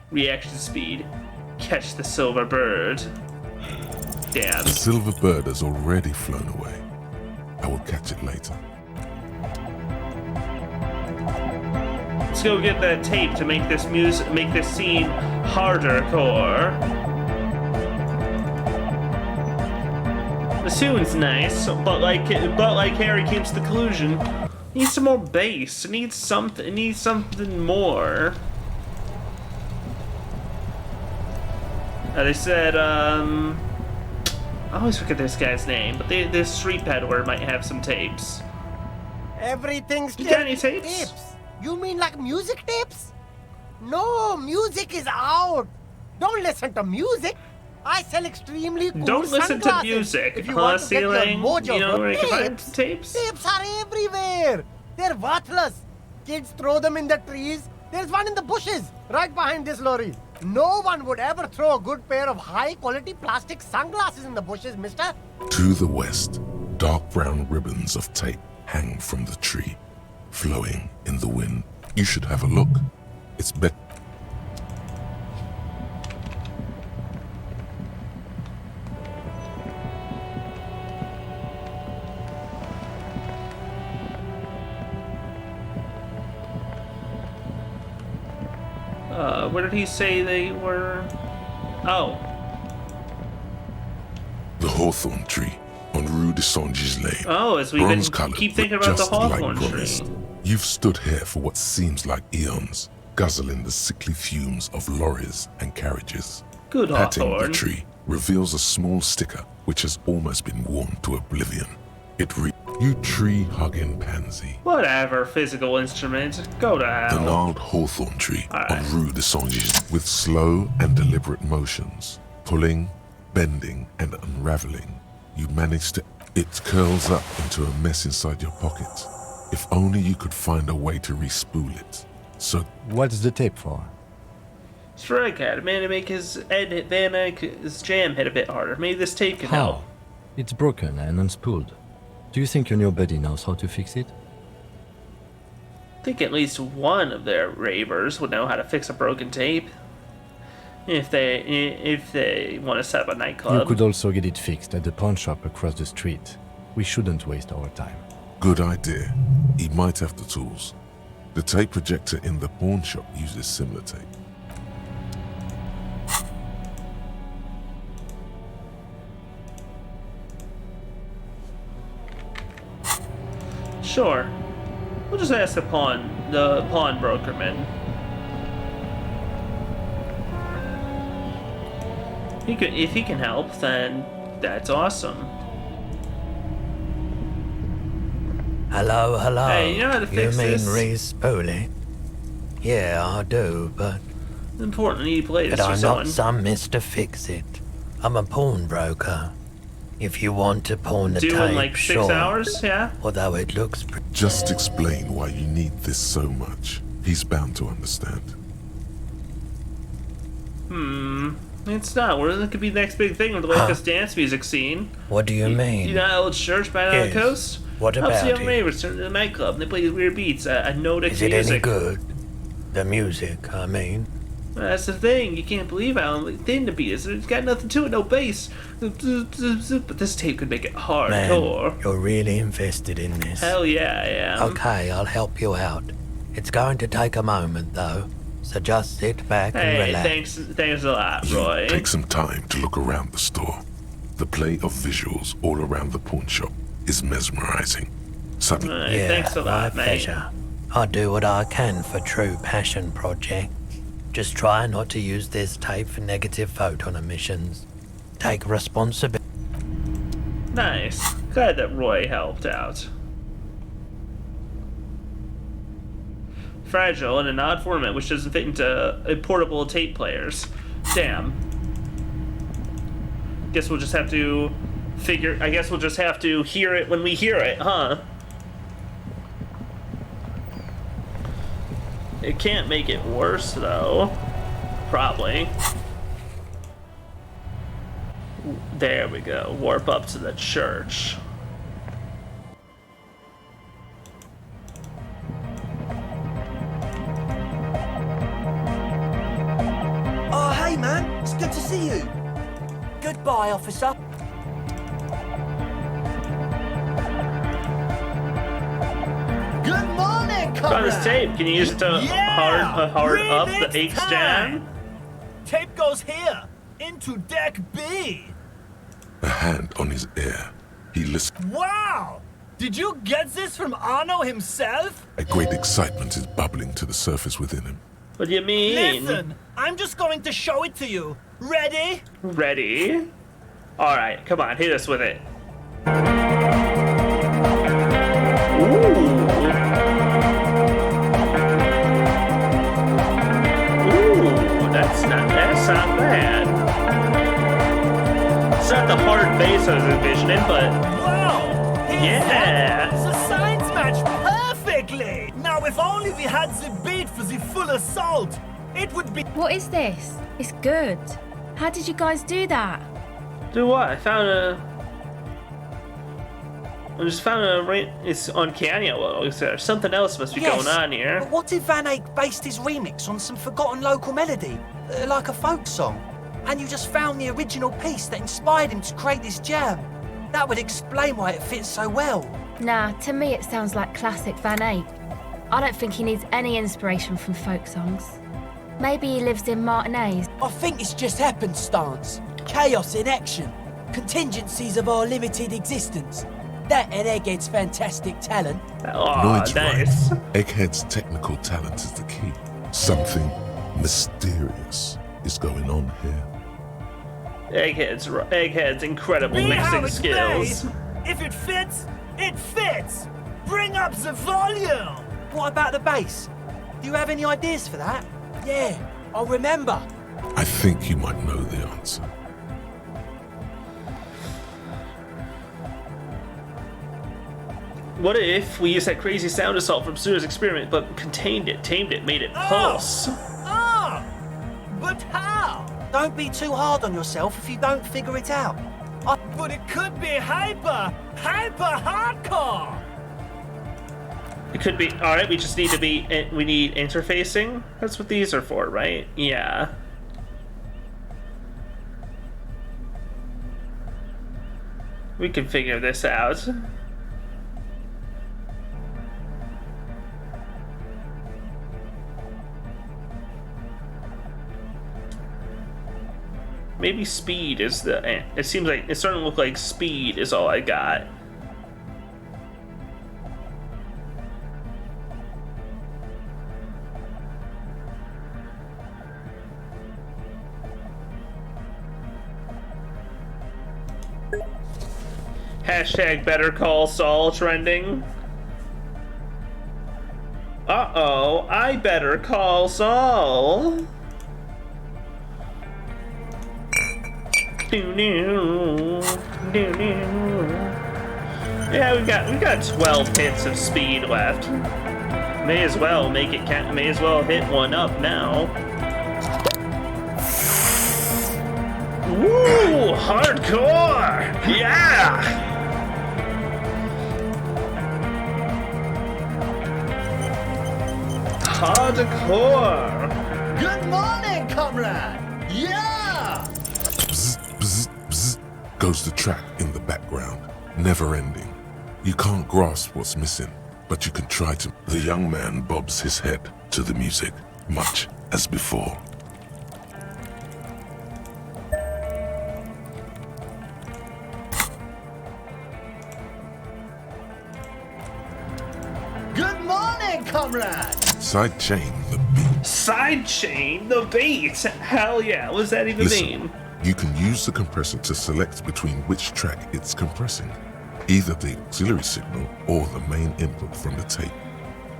Reaction speed. Catch the silver bird. Damn. The silver bird has already flown away. I will catch it later. Let's go get that tape to make this scene harder core. The tune's nice, but like Harry keeps the conclusion, needs some more bass. It needs something more. They said, I always forget this guy's name, but this street peddler might have some tapes. Everything's You got any tapes? You mean like music tapes? No, music is out. Don't listen to music. I sell extremely cool Don't listen to sunglasses. music. If you want to get your Ceiling, mojo you know from where you can find tapes, tapes? Tapes are everywhere. They're worthless. Kids throw them in the trees. There's one in the bushes, right behind this lorry. No one would ever throw a good pair of high-quality plastic sunglasses in the bushes, mister. To the west, dark brown ribbons of tape hang from the tree, flowing in the wind. You should have a look. It's better. Where did he say they were? Oh. The hawthorn tree on Rue de Saint-Gislain. Oh, as we keep thinking about the hawthorn tree. You've stood here for what seems like eons, guzzling the sickly fumes of lorries and carriages. Good Patting hawthorn. the tree reveals a small sticker which has almost been worn to oblivion. It reads, "You tree-hugging pansy." Whatever, physical instrument. Go to hell. The gnarled hawthorn tree on Rue de Saint-Gislain, with slow and deliberate motions, pulling, bending, and unraveling, you manage to. It curls up into a mess inside your pocket. If only you could find a way to re-spool it. So, what's the tape for? Strike at man to make his jam hit a bit harder. Maybe this tape can help. It's broken and unspooled. Do you think your new buddy knows how to fix it? I think at least one of their ravers would know how to fix a broken tape. If they want to set up a nightclub. You could also get it fixed at the pawn shop across the street. We shouldn't waste our time. good idea. He might have the tools. The tape projector in the pawn shop uses similar tape. Sure. We'll just ask the pawnbrokerman. If he can help, then that's awesome. Hello, hello. Hey, you know how to fix mean this? re-spool it? Yeah, I do, but... It's important you play this But for I'm someone. not some Mr. Fix-It. I'm a pawnbroker. If you want to pawn the Do tape, in like 6 sure. hours, yeah? Although it looks Just explain why you need this so much. He's bound to understand. It's not. It could be the next big thing with the latest dance music scene. What do you mean? You know that old church by the Yes. coast? What Helps about the young it? ravers turn to the nightclub and they play these weird beats, Nordic Is it music. any good? The music, I mean. That's the thing. You can't believe how thin the beat is. It's got nothing to it, no bass. But this tape could make it hardcore. Man, you're really invested in this. Hell yeah, I am. Okay, I'll help you out. It's going to take a moment, though. So just sit back and Hey, relax. thanks a lot, Roy. Take some time to look around the store. The play of visuals all around the pawn shop is mesmerizing. Suddenly, Yeah, thanks a lot, my mate. pleasure. I do what I can for true passion project. Just try not to use this tape for negative photon emissions. Take responsibility. Nice. Glad that Roy helped out. Fragile in an odd format which doesn't fit into portable tape players. Damn. Guess we'll just have to hear it when we hear it, huh? It can't make it worse, though. Probably. There we go. Warp up to the church. Oh, hey, man. It's good to see you. Goodbye, officer. Good morning, Found comrade. this tape. Can you use it to hard up the Aches jam? Tape goes here, into deck B. a hand on his ear, he listens. Wow! Did you get this from Arno himself? A great excitement is bubbling to the surface within him. What do you mean? Listen, I'm just going to show it to you. Ready? Ready? Alright, come on, hit us with it. Ooh, that's not bad. It's not the hard bass I was envisioning, but Wow! yeah. The signs match perfectly! Now, if only we had the beat for the full assault, it would be. What is this? It's good. How did you guys do that? Do what? I just found it's uncanny a little. There's something else must be going on here. But what if Van Eyck based his remix on some forgotten local melody, like a folk song? And you just found the original piece that inspired him to create this jam? That would explain why it fits so well. Nah, to me it sounds like classic Van Eyck. I don't think he needs any inspiration from folk songs. Maybe he lives in Martinez. I think it's just happenstance. Chaos in action. Contingencies of our limited existence. That and Egghead's fantastic talent. Lloyd's right. Egghead's technical talent is the key. Something mysterious is going on here. Egghead's incredible Be how mixing it's skills. made. If it fits, it fits. Bring up the volume. What about the bass? Do you have any ideas for that? Yeah, I remember. I think you might know the answer. What if we used that crazy sound assault from Suda's experiment, but contained it, tamed it, made it pulse? But how? Don't be too hard on yourself if you don't figure it out. But it could be hyper hardcore. It could be. All right, we just need to be. We need interfacing. That's what these are for, right? Yeah. We can figure this out. Maybe speed is the. It seems like it's starting to look like speed is all I got. Hashtag Better Call Saul trending. Uh-oh, I better call Saul. Yeah, we got 12 hits of speed left. May as well make it count. May as well hit one up now. Woo! Hardcore! Yeah! Hardcore! Good morning, comrade! Yeah! Bzz, bzz, bzz, goes the track in the background, never ending. You can't grasp what's missing, but you can try to. The young man bobs his head to the music, much as before. Good morning, comrade! Sidechain the beat. Sidechain the beat! Hell yeah, what does that even Listen, mean? you can use the compressor to select between which track it's compressing, either the auxiliary signal or the main input from the tape.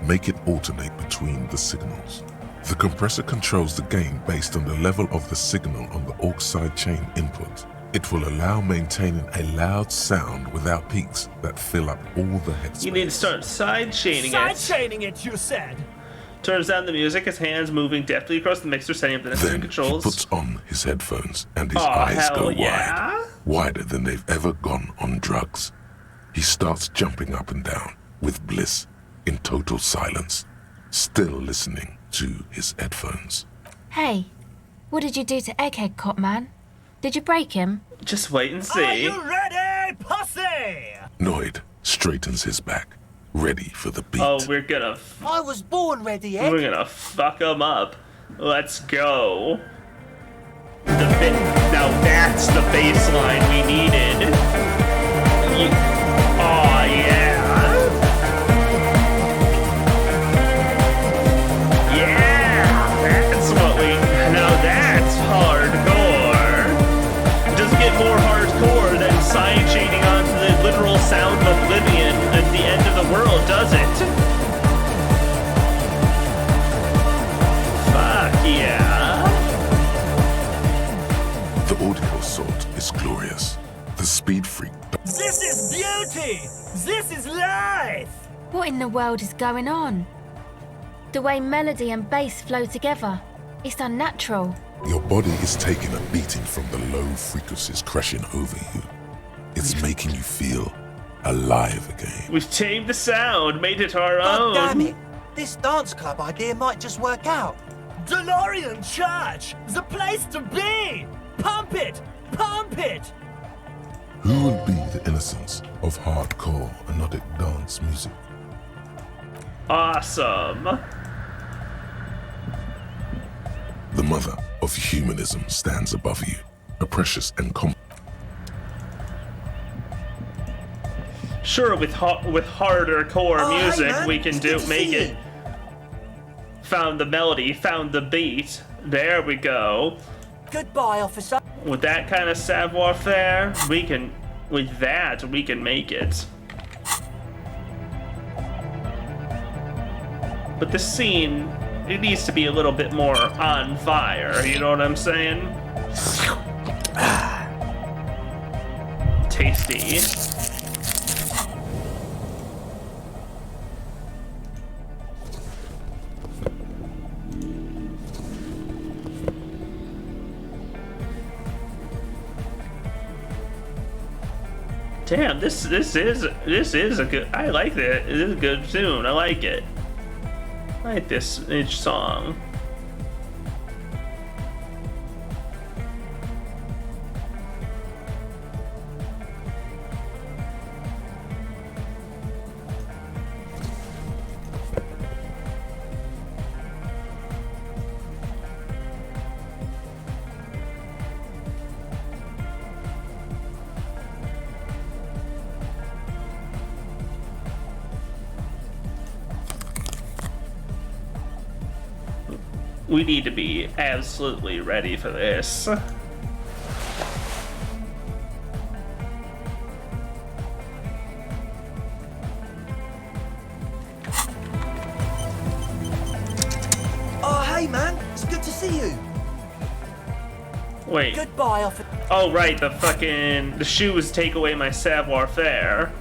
Make it alternate between the signals. The compressor controls the gain based on the level of the signal on the aux sidechain input. It will allow maintaining a loud sound without peaks that fill up all the headspace. You need to start sidechaining it. Sidechaining it, you said. Turns down the music, his hands moving deftly across the mixer, setting up the necessary Then controls. he puts on his headphones and his Aw, eyes hell go yeah. wider than they've ever gone on drugs. He starts jumping up and down with bliss in total silence, still listening to his headphones. Hey, what did you do to Egghead, Cop Man? Did you break him? Just wait and see. Are you ready, pussy? Noid straightens his back, ready for the beat. Oh, we're gonna I was born ready, Ed. we're gonna fuck him up. Let's go. Now that's the baseline we needed. Oh yeah. Yeah, that's what we. Now that's hardcore. Does it get more hardcore than sidechaining onto the literal sound of oblivion at the end of the world, does it? Fuck yeah. The audio assault is glorious. The speed freak. This is beauty! This is life! What in the world is going on? The way melody and bass flow together. It's unnatural. Your body is taking a beating from the low frequencies crashing over you. It's making you feel alive again. We've tamed the sound, made it our God own. damn it! This dance club idea might just work out. DeLorean Church! The place to be! Pump it! Pump it! Who will be the innocence of hardcore anodic dance music? Awesome. The mother of humanism stands above you, a precious and Sure, with harder core Oh, hey, music, man. we can It's do good to make see it. you. Found the melody, found the beat. There we go. Goodbye, officer. With that kind of savoir-faire, we can make it. But the scene, it needs to be a little bit more on fire, you know what I'm saying? Tasty. Damn, this is a good. I like that. It is a good tune. I like it. I like this each song. We need to be absolutely ready for this. Oh, hey, man. It's good to see you. Wait. Goodbye, officer. Oh, right, the shoes take away my savoir-faire.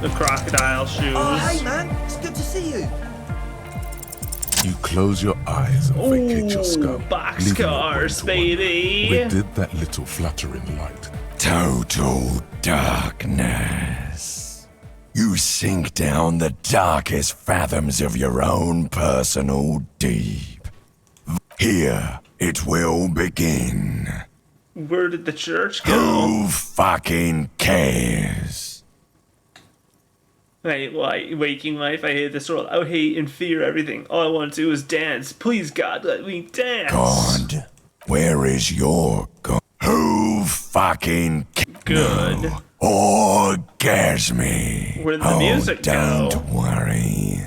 The crocodile shoes. Oh, hey, man. It's good to see you. You close your eyes and vacate your skull. Boxcars, baby. We did that little fluttering light. Total darkness. You sink down the darkest fathoms of your own personal deep. Here it will begin. Where did the church go? Who fucking cares? Waking life, I hate this world. I hate and fear everything. All I want to do is dance. Please, God, let me dance. God, where is your God? Who fucking cares? Good. No. Orgasme. Where did the music don't go? worry.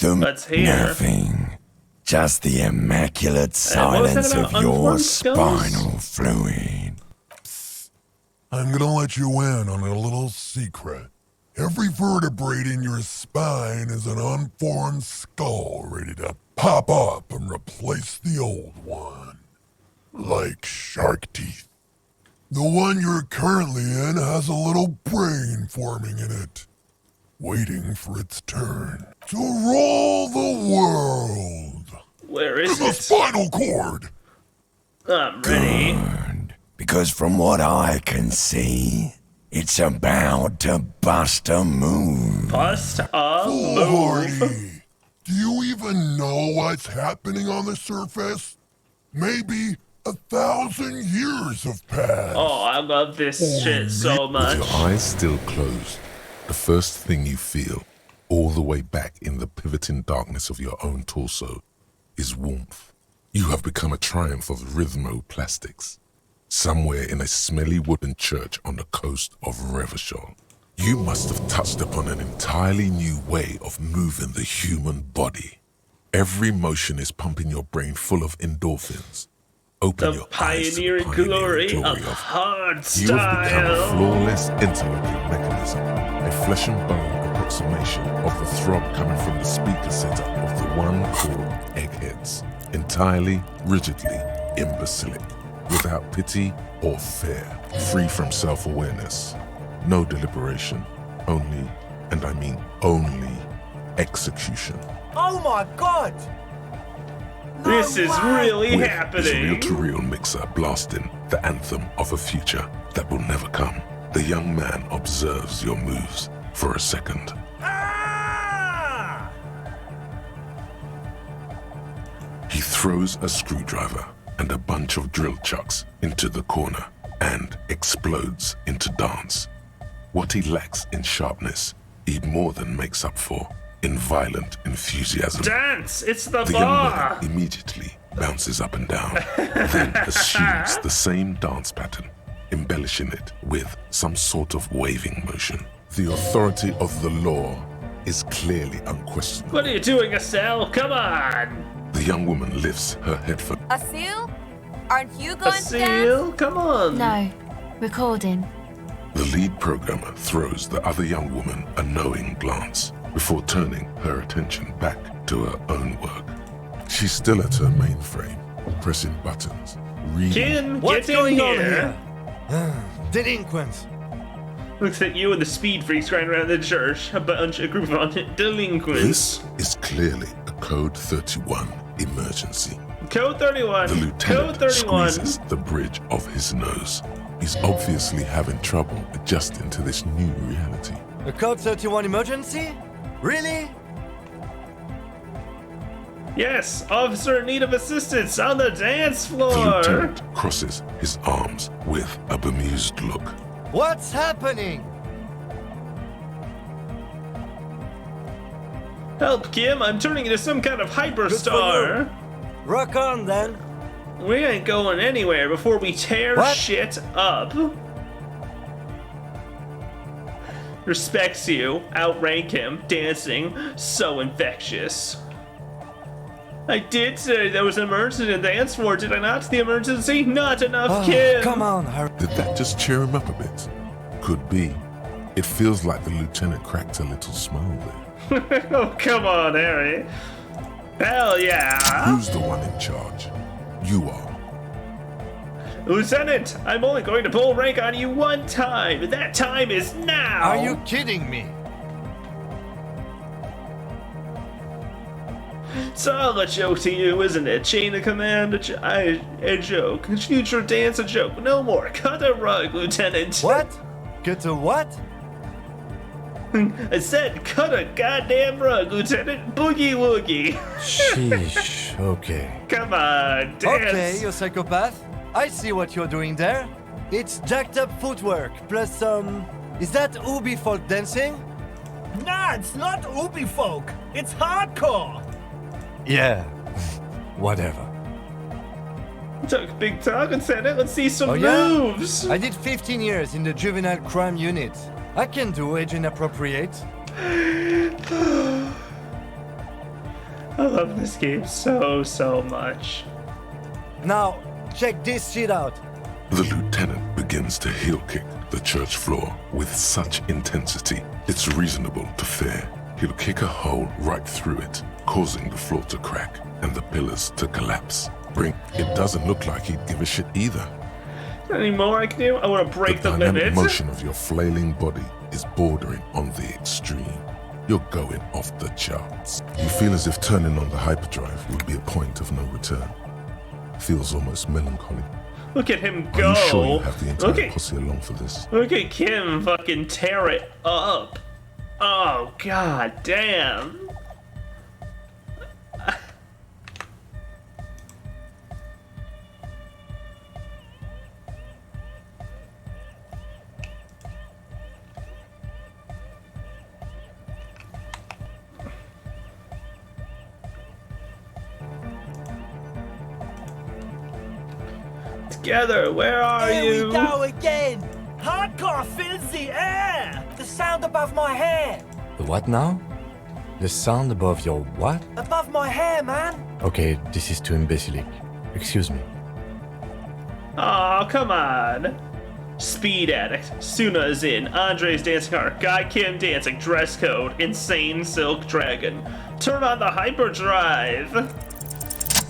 Let's hear. Nothing. Just the immaculate silence of your spinal fluid. I'm gonna let you in on a little secret. Every vertebrae in your spine is an unformed skull ready to pop up and replace the old one. Like shark teeth. The one you're currently in has a little brain forming in it, waiting for its turn to rule the world. Where is The it? spinal cord! I'm ready. Good. Because from what I can see, it's about to bust a move. Bust a move. Lordy, do you even know what's happening on the surface? Maybe 1,000 years have passed. Oh, I love this shit so much. With your eyes still closed, the first thing you feel, all the way back in the pivoting darkness of your own torso, is warmth. You have become a triumph of rhythmoplastics, somewhere in a smelly wooden church on the coast of Revachol. You must have touched upon an entirely new way of moving the human body. Every motion is pumping your brain full of endorphins. Open your eyes to the pioneering glory of hard You have become a flawless interlocking mechanism, a flesh and bone approximation of the throb coming from the speaker setup of the one called Eggheads, entirely, rigidly imbecilic, without pity or fear, free from self-awareness, no deliberation, only, and I mean only, execution. Oh my god! This is really With happening. his reel-to-reel mixer blasting the anthem of a future that will never come, the young man observes your moves for a second. He throws a screwdriver and a bunch of drill chucks into the corner and explodes into dance. What he lacks in sharpness, he more than makes up for in violent enthusiasm. Dance! It's the The young bar! man immediately bounces up and down, then assumes the same dance pattern, embellishing it with some sort of waving motion. The authority of the law is clearly unquestionable. What are you doing, Estelle? Come on! The young woman lifts her head for Asil? Aren't you going to dance? Asil, come on! No. Recording. The lead programmer throws the other young woman a knowing glance before turning her attention back to her own work. She's still at her mainframe, pressing buttons, reading. Kim, What's get in going on here! Delinquents. Looks like you and the speed freaks running around the church. A group of delinquents. This is clearly a Code 31 emergency. Code 31. The lieutenant Code 31. squeezes the bridge of his nose. He's obviously having trouble adjusting to this new reality. A Code 31 emergency? Really? Yes, officer in need of assistance on the dance The floor. lieutenant crosses his arms with a bemused look. What's happening? Help, Kim! I'm turning into some kind of hyperstar. Rock on then. We ain't going anywhere before we tear What? shit up. Respects you. Outrank him. Dancing. So infectious. I did say there was an emergency in the dance floor, did I not? The emergency? Not enough, Kim. Come on, hurry. Did that just cheer him up a bit? Could be. It feels like the lieutenant cracked a little smile there. Oh, come on, Harry. Hell yeah. Who's the one in charge? You are. Lieutenant, I'm only going to pull rank on you one time. That time is now. Are you kidding me? It's all a joke to you, isn't it? Chain of command, a joke. Future dance, a joke. No more. Cut a rug, Lieutenant. What? Get a what? I said, cut a goddamn rug, Lieutenant. Boogie woogie. Sheesh, okay. Come on, dance. Okay, you psychopath. I see what you're doing there. It's jacked up footwork, plus some... Is that Ubi folk dancing? Nah, it's not Ubi folk. It's hardcore. Yeah, whatever. Talk big talk, Lieutenant. Let's see some Oh, yeah? moves. I did 15 years in the juvenile crime unit. I can do age inappropriate. I love this game so much. Now, check this shit out. The lieutenant begins to heel kick the church floor with such intensity, it's reasonable to fear he'll kick a hole right through it, causing the floor to crack and the pillars to collapse. It doesn't look like he'd give a shit either. Any more I can do? I want to break the dynamic limit. motion of your flailing body is bordering on the extreme. You're going off the charts. You feel as if turning on the hyperdrive would be a point of no return. Feels almost melancholy. Look at him go. Are you sure you have the entire Look at- posse along for this? Look at Kim fucking tear it up. Oh, god damn. Together, where are Here you? we go again. Hardcore fills the air. The sound above my hair. The what now? The sound above your what? Above my hair, man. Okay, this is too imbecilic. Excuse me. Oh, come on. Speed Addict, Suna is in, Andre's dancing art, Guy Kim dancing, dress code, insane silk dragon. Turn on the hyperdrive.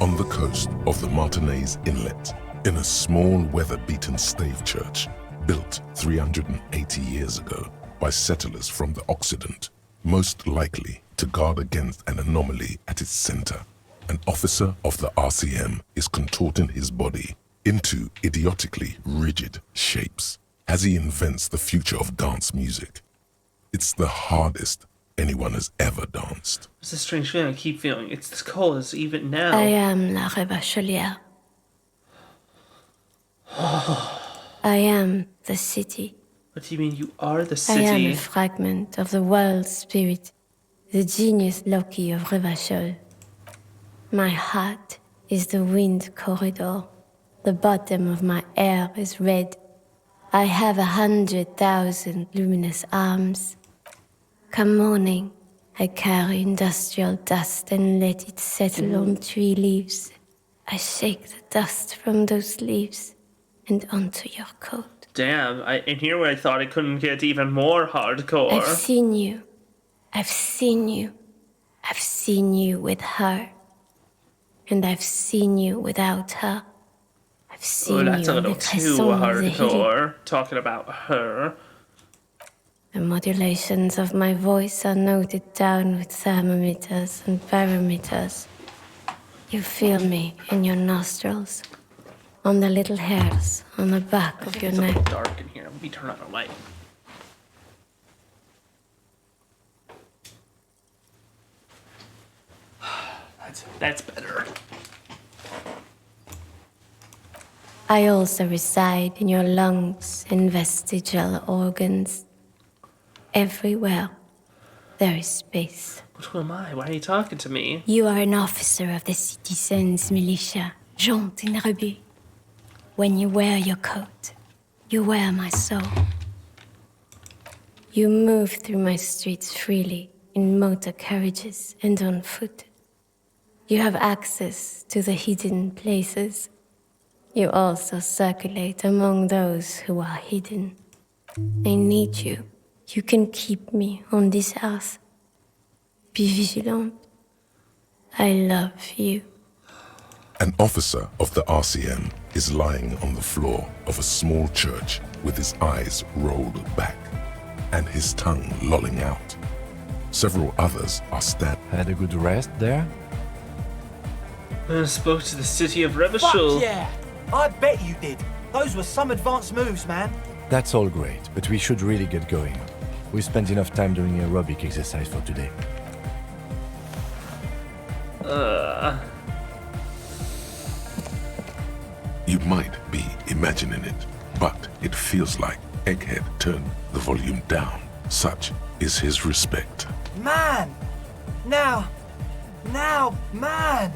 On the coast of the Martinez Inlet, in a small weather-beaten stave church built 380 years ago by settlers from the Occident, most likely to guard against an anomaly at its center, an officer of the RCM is contorting his body into idiotically rigid shapes as he invents the future of dance music. It's the hardest anyone has ever danced. It's a strange feeling I keep feeling. It's as cold as even now. I am La Rebachelière. I am the city. What do you mean you are the I am city? a fragment of the world's spirit, the genius Loki of Revachol. My heart is the wind corridor. The bottom of my hair is red. I have 100,000 luminous arms. Come morning, I carry industrial dust and let it settle on tree leaves. I shake the dust from those leaves and onto your coat. Damn, in here where I thought it couldn't get even more hardcore. I've seen you. I've seen you. I've seen you with her. And I've seen you without her. I've seen Oh, that's you a little in the too Crescent of the Hidden. hardcore, talking about her. The modulations of my voice are noted down with thermometers and barometers. You feel me in your nostrils, on the little hairs on the back of your It's a neck. little dark in here. Let me turn on the light. That's better. I also reside in your lungs and vestigial organs. Everywhere there is space. But who am I? Why are you talking to me? You are an officer of the citizens' militia, Jante and Rebut. When you wear your coat, you wear my soul. You move through my streets freely, in motor carriages and on foot. You have access to the hidden places. You also circulate among those who are hidden. I need you. You can keep me on this earth. Be vigilant. I love you. An officer of the RCM is lying on the floor of a small church with his eyes rolled back and his tongue lolling out. Several others are standing. Had a good rest there? I spoke to the city of Fuck Revachol. yeah! I bet you did. Those were some advanced moves, man. That's all great, but we should really get going. We spent enough time doing aerobic exercise for today. You might be imagining it, but it feels like Egghead turned the volume down. Such is his respect. Man! Now, man!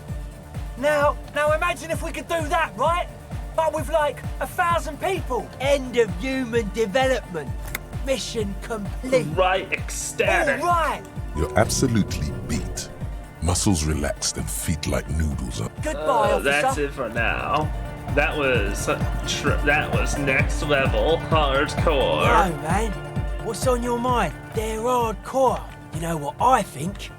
Now imagine if we could do that, right? But with like 1,000 people. End of human development. Mission complete. Right, ecstatic. All right. You're absolutely beat. Muscles relaxed and feet like noodles up. Goodbye, officer. That's it for now. That was next level hardcore. No, man. What's on your mind? They're hardcore. You know what I think?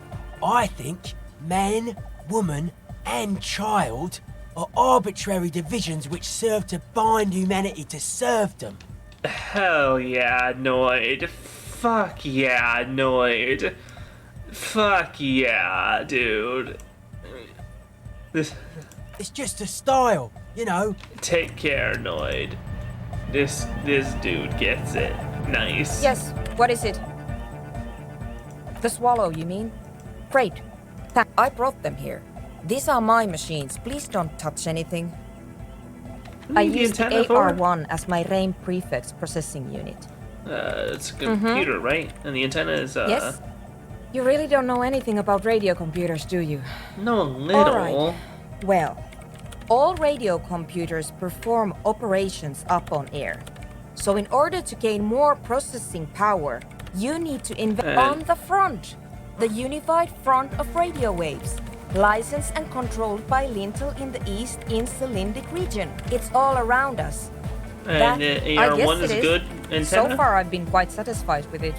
I think man, woman, and child are arbitrary divisions which serve to bind humanity to serfdom. Hell yeah, Noid. Fuck yeah, Noid. Fuck yeah, dude. It's just a style, you know. Take care, Noid. This dude gets it. Nice. Yes, what is it? The swallow, you mean? Great. I brought them here. These are my machines. Please don't touch anything. I used AR1 as my RAIN prefix processing unit. It's a computer, right? And the antenna is, Yes? You really don't know anything about radio computers, do you? No, a little. All right. Well, all radio computers perform operations up on air. So in order to gain more processing power, you need to invest on the front, the unified front of radio waves, licensed and controlled by Lintel in the East Insulindic region. It's all around us. And AR1 is a good antenna? So far, I've been quite satisfied with it.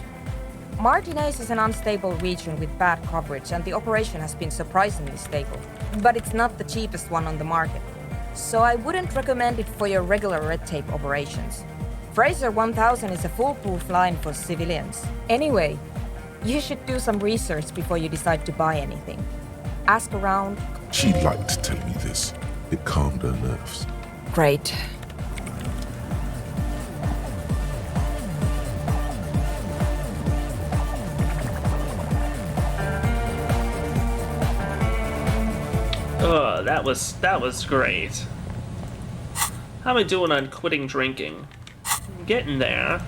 Martinez is an unstable region with bad coverage, and the operation has been surprisingly stable. But it's not the cheapest one on the market, so I wouldn't recommend it for your regular red tape operations. Fraser 1000 is a foolproof line for civilians. Anyway, you should do some research before you decide to buy anything. Ask around. She liked telling me this. It calmed her nerves. Great. Oh, that was great. How am I doing on quitting drinking? I'm getting there.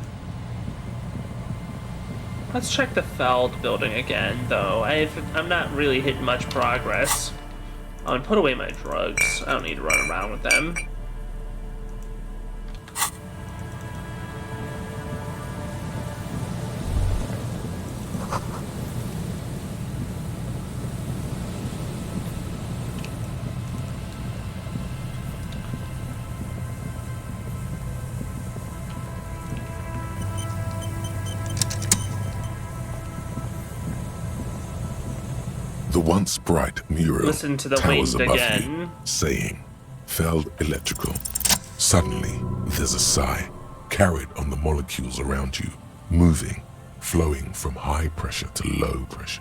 Let's check the Feld building again, though. I'm not really hitting much progress. I'm gonna put away my drugs. I don't need to run around with them. The once bright mural Listen to the towers wind above again. me, saying, Feld Electrical. Suddenly, there's a sigh, carried on the molecules around you, moving, flowing from high pressure to low pressure.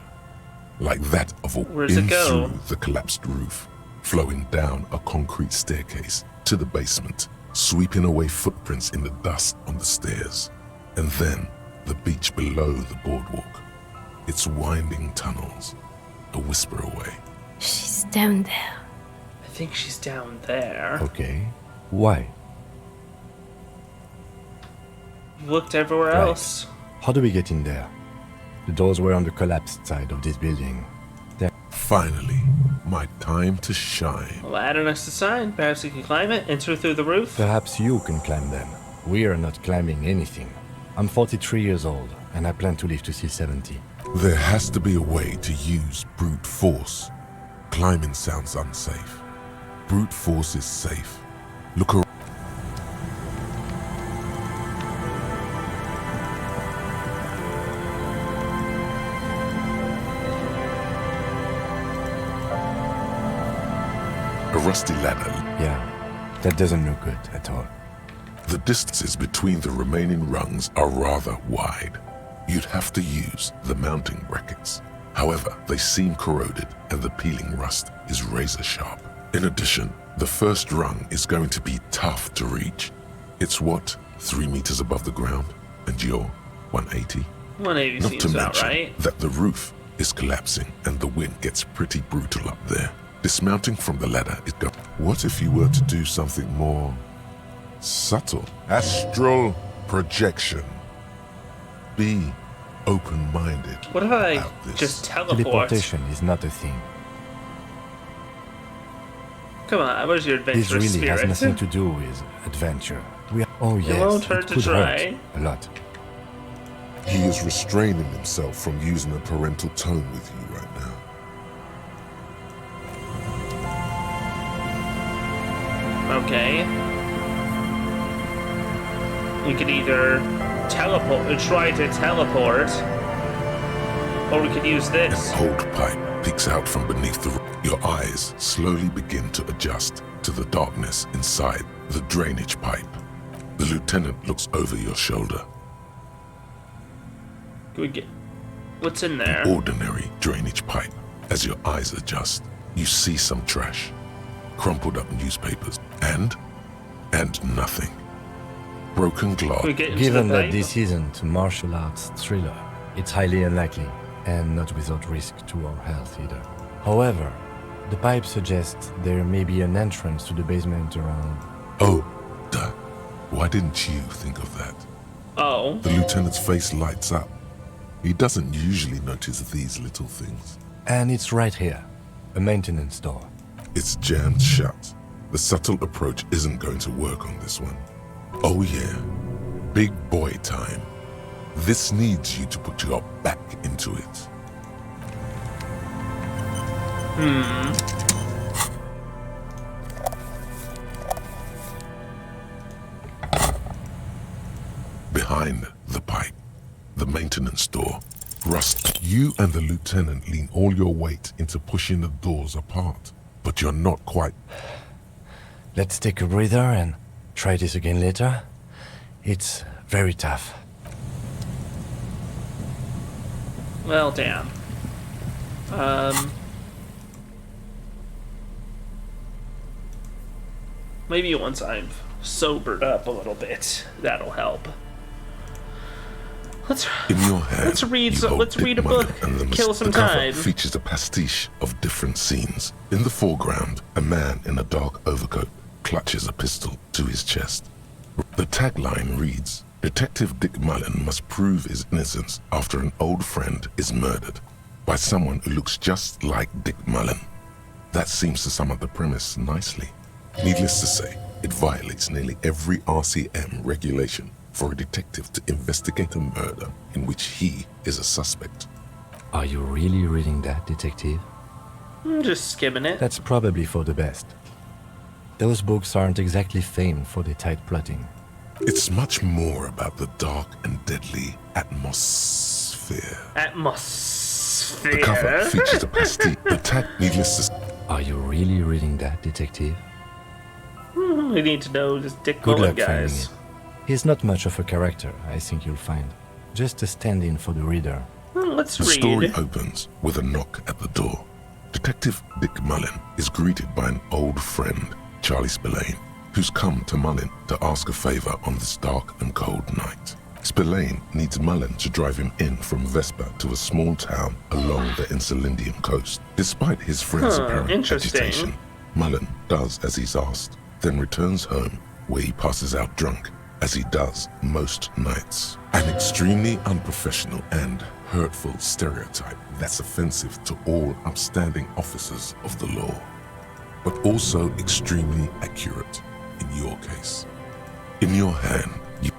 Like that of a Where's it go? through the collapsed roof, flowing down a concrete staircase to the basement, sweeping away footprints in the dust on the stairs. And then, the beach below the boardwalk, its winding tunnels, a whisper away. She's down there. I think she's down there. Okay. Why? Looked everywhere Right. else. How do we get in there? The doors were on the collapsed side of this building. Finally, my time to shine. Ladder next to sign. Perhaps you can climb it. Enter through the roof. Perhaps you can climb them. We are not climbing anything. I'm 43 years old, and I plan to live to see 70. There has to be a way to use brute force. Climbing sounds unsafe. Brute force is safe. Look around. A rusty ladder. Yeah, that doesn't look good at all. The distances between the remaining rungs are rather wide. You'd have to use the mounting brackets. However, they seem corroded and the peeling rust is razor sharp. In addition, the first rung is going to be tough to reach. It's what, 3 meters above the ground? And you're 180? 180 Not seems to about mention right. that the roof is collapsing and the wind gets pretty brutal up there. Dismounting from the ladder is go. What if you were to do something more subtle? Astral projection. Be open-minded. What if I about this. just teleport? Teleportation is not a thing. Come on, where's your This adventurous really spirit? has nothing to do with adventure. Oh It yes, won't hurt it to could try. hurt a lot. He is restraining himself from using a parental tone with you right now. Okay. We could either teleport, try to teleport, or we could use this. An old pipe peeks out from beneath the roof. Your eyes slowly begin to adjust to the darkness inside the drainage pipe. The lieutenant looks over your shoulder. Can we get... What's in there? An ordinary drainage pipe. As your eyes adjust, you see some trash, crumpled up newspapers, and nothing. Broken glass. Can we get into Given the that pipe? this isn't a martial arts thriller, it's highly unlikely, and not without risk to our health either. However, the pipe suggests there may be an entrance to the basement around... Oh, duh. Why didn't you think of that? Oh. The lieutenant's face lights up. He doesn't usually notice these little things. And it's right here. A maintenance door. It's jammed shut. The subtle approach isn't going to work on this one. Oh yeah. Big boy time. This needs you to put your back into it. Behind the pipe, the maintenance door. Rust, you and the lieutenant lean all your weight into pushing the doors apart, but you're not quite. Let's take a breather and try this again later. It's very tough. Well, damn. Maybe once I've sobered up a little bit, that'll help. Let's In your hand, let's read you so, hold let's Dick read a Mullen book. and Kill some the cover time. features a pastiche of different scenes. In the foreground, a man in a dark overcoat clutches a pistol to his chest. The tagline reads, Detective Dick Mullen must prove his innocence after an old friend is murdered by someone who looks just like Dick Mullen. That seems to sum up the premise nicely. Needless to say, it violates nearly every RCM regulation for a detective to investigate a murder in which he is a suspect. Are you really reading that, detective? I'm just skimming it. That's probably for the best. Those books aren't exactly famed for their tight plotting. It's much more about the dark and deadly atmosphere. Atmosphere. The cover features a pastiche. The tag, needless to say. Are you really reading that, detective? We need to know this Dick Good Mullen luck finding guys. it. He's not much of a character, I think you'll find. Just a stand-in for the reader. Let's The read. story opens with a knock at the door. Detective Dick Mullen is greeted by an old friend, Charlie Spillane, who's come to Mullen to ask a favor on this dark and cold night. Spillane needs Mullen to drive him in from Vespa to a small town along the Insulindian coast. Despite his friend's apparent interesting. agitation, Mullen does as he's asked, then returns home where he passes out drunk, as he does most nights. An extremely unprofessional and hurtful stereotype that's offensive to all upstanding officers of the law, but also extremely accurate in your case. In your hand, you...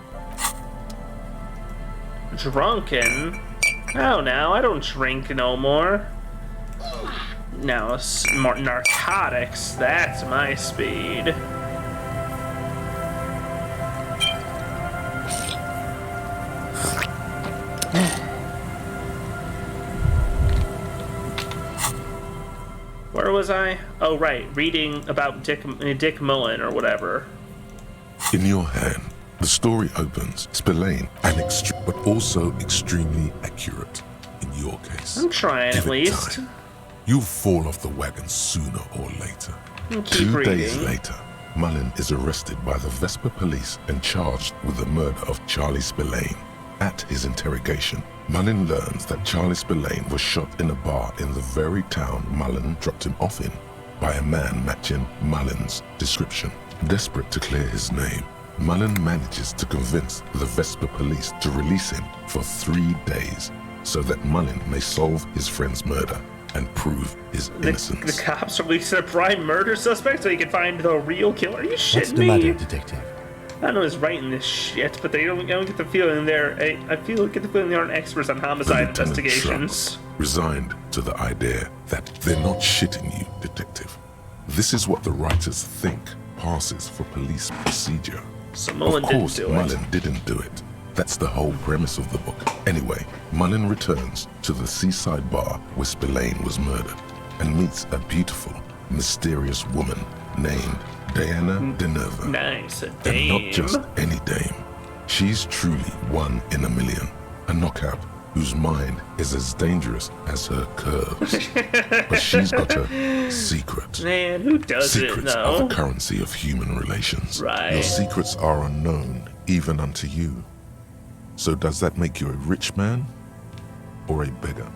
Drunken? Oh, now I don't drink no more. Now, smart narcotics, that's my speed. Where was I? Oh, right, reading about Dick Mullen or whatever. In your hand, the story opens. Spillane, but also extremely accurate in your case. I'm trying Give at it least. time. You'll fall off the wagon sooner or later. Keep 2 days reading. later, Mullen is arrested by the Vespa police and charged with the murder of Charlie Spillane. At his interrogation, Mullen learns that Charlie Spillane was shot in a bar in the very town Mullen dropped him off in by a man matching Mullen's description. Desperate to clear his name, Mullen manages to convince the Vesper police to release him for 3 days so that Mullen may solve his friend's murder and prove his innocence. The cops released a prime murder suspect so he can find the real killer? Are you shitting What's the me? matter, detective? I don't know who's writing this shit, but I don't get the feeling get the feeling they aren't experts on homicide investigations. Shrugs, resigned to the idea that they're not shitting you, detective. This is what the writers think passes for police procedure. So Mullen of course, didn't do Mullen didn't do it. That's the whole premise of the book. Anyway, Mullen returns to the seaside bar where Spillane was murdered and meets a beautiful, mysterious woman named Diana Deneva. Nice, a And dame. not just any dame. She's truly one in a million. A knockout whose mind is as dangerous as her curves. But she's got a secret. Man, who does Secrets it, are though? the currency of human relations. Right. Your secrets are unknown, even unto you. So does that make you a rich man or a beggar?